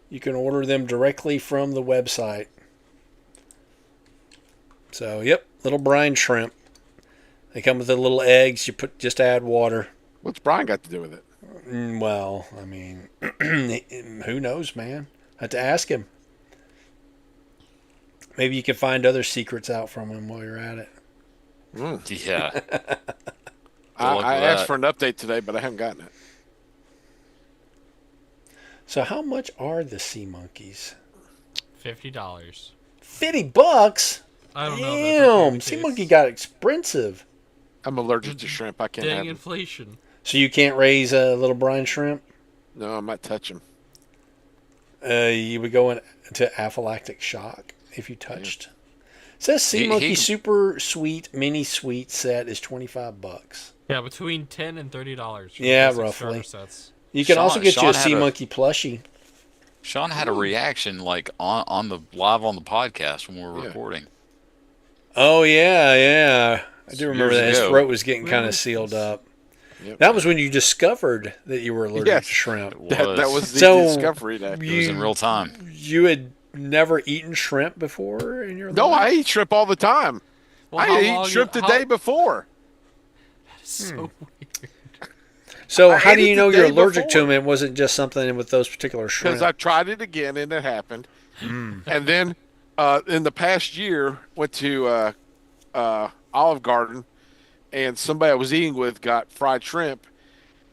You can order them directly from the website. So, yep, little brine shrimp. They come with the little eggs. You just add water. What's Brian got to do with it? Well, I mean, who knows, man? I have to ask him. Maybe you can find other secrets out from him while you're at it. Yeah. I asked for an update today, but I haven't gotten it. So, how much are the sea monkeys? $50. $50. I don't know. If that's okay Damn, with sea you. monkey got expensive. I'm allergic to shrimp. I can't have Dang them. inflation. So you can't raise a little brine shrimp. No, I might touch them. You would go into anaphylactic shock if you touched. It says sea monkey he- super sweet mini sweet set is $25. Yeah, between $10 and $30. for the Yeah, basic roughly. starter sets. You can also get you Sean a had sea a- monkey plushie. Sean had a reaction like on the live on the podcast when we were Yeah. recording. Oh yeah. I do remember Years that his ago. throat was getting kind Really? of sealed up. Yep. That was when you discovered that you were allergic Yes. to shrimp. It That was the So, discovery day. It was in real time. You had never eaten shrimp before in your No, I life? eat shrimp all the time. Well, how I long- ate shrimp the how- day before. So weird. So I how ate do it you the know you're day allergic to before. them? It wasn't just something with those particular shrimp. Because I tried it again and it happened. And then in the past year, went to Olive Garden, and somebody I was eating with got fried shrimp.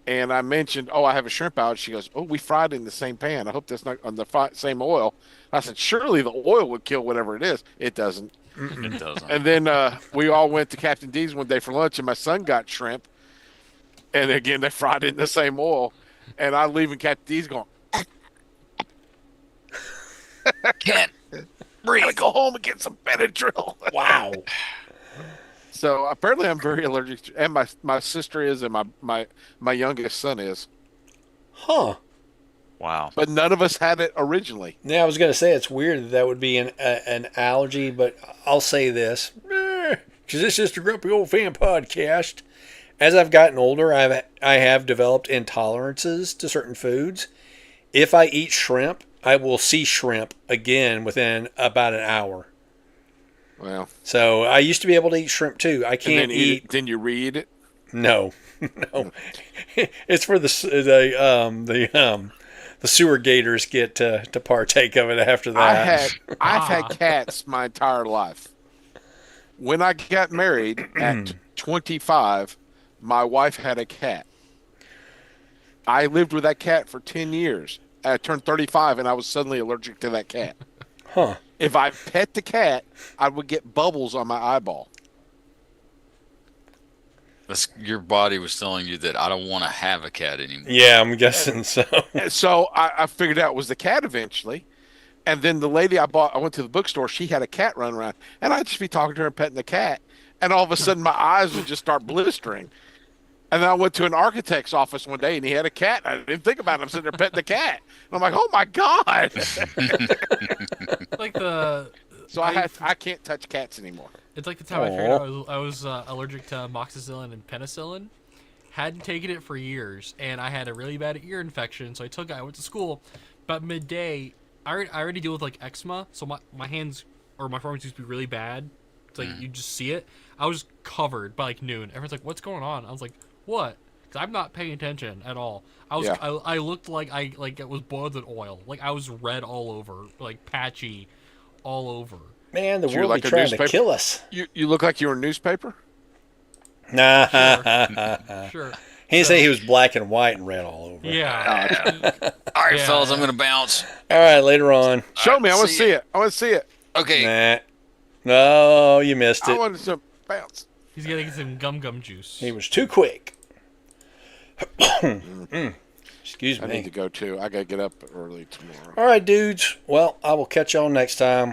And I mentioned, oh, I have a shrimp out. She goes, oh, we fried it in the same pan. I hope that's not on the same oil. I said, surely the oil would kill whatever it is. It doesn't. It doesn't. And then we all went to Captain D's one day for lunch, and my son got shrimp. And again, they fried it in the same oil. And I leave in Captain D's going, Can't gotta go home and get some Benadryl. Wow. So apparently I'm very allergic to, and my sister is, and my youngest son is. Huh. Wow. But none of us had it originally. Yeah, I was going to say it's weird that would be an allergy, but I'll say this. Because this is the Grumpy Old Fan podcast. As I've gotten older, I have developed intolerances to certain foods. If I eat shrimp, I will see shrimp again within about an hour. Well, So I used to be able to eat shrimp too. I and can't then eat eat. it, then you read it. No, no. It's for the sewer gators get to partake of it after that. I've had cats my entire life. When I got married at 25, my wife had a cat. I lived with that cat for 10 years. I turned 35 and I was suddenly allergic to that cat. Huh. If I pet the cat, I would get bubbles on my eyeball. Your body was telling you that I don't want to have a cat anymore. Yeah, I'm guessing so. And so I figured out it was the cat eventually. And then the lady I went to the bookstore, she had a cat running around. And I'd just be talking to her and petting the cat. And all of a sudden my eyes would just start blistering. And then I went to an architect's office one day and he had a cat. I didn't think about it. I'm sitting there petting the cat. And I'm like, oh my God. Like the. So I can't touch cats anymore. It's like the time I figured out I was allergic to amoxicillin and penicillin. Hadn't taken it for years, and I had a really bad ear infection, so I went to school. But midday, I already deal with like eczema, so my hands or my forearms used to be really bad. It's like you just see it. I was covered by like noon. Everyone's like, "What's going on?" I was like, "What?" 'Cause I'm not paying attention at all. I looked like it was boiled in oil. Like I was red all over, like patchy, all over. Man, the Do you world like be a trying to newspaper? kill us. You look like you were a newspaper. Nah. Sure. He didn't say he was black and white and red all over. Yeah. All right, Yeah, fellas, yeah. I'm gonna bounce. All right, later on. Show me. I want to see see ya. it. I want to see it. Okay. Nah. No, you missed I it. want to bounce. He's getting some gum juice. He was too quick. Excuse I need me. to go too. I gotta get up early tomorrow. All right, dudes. Well, I will catch y'all next time.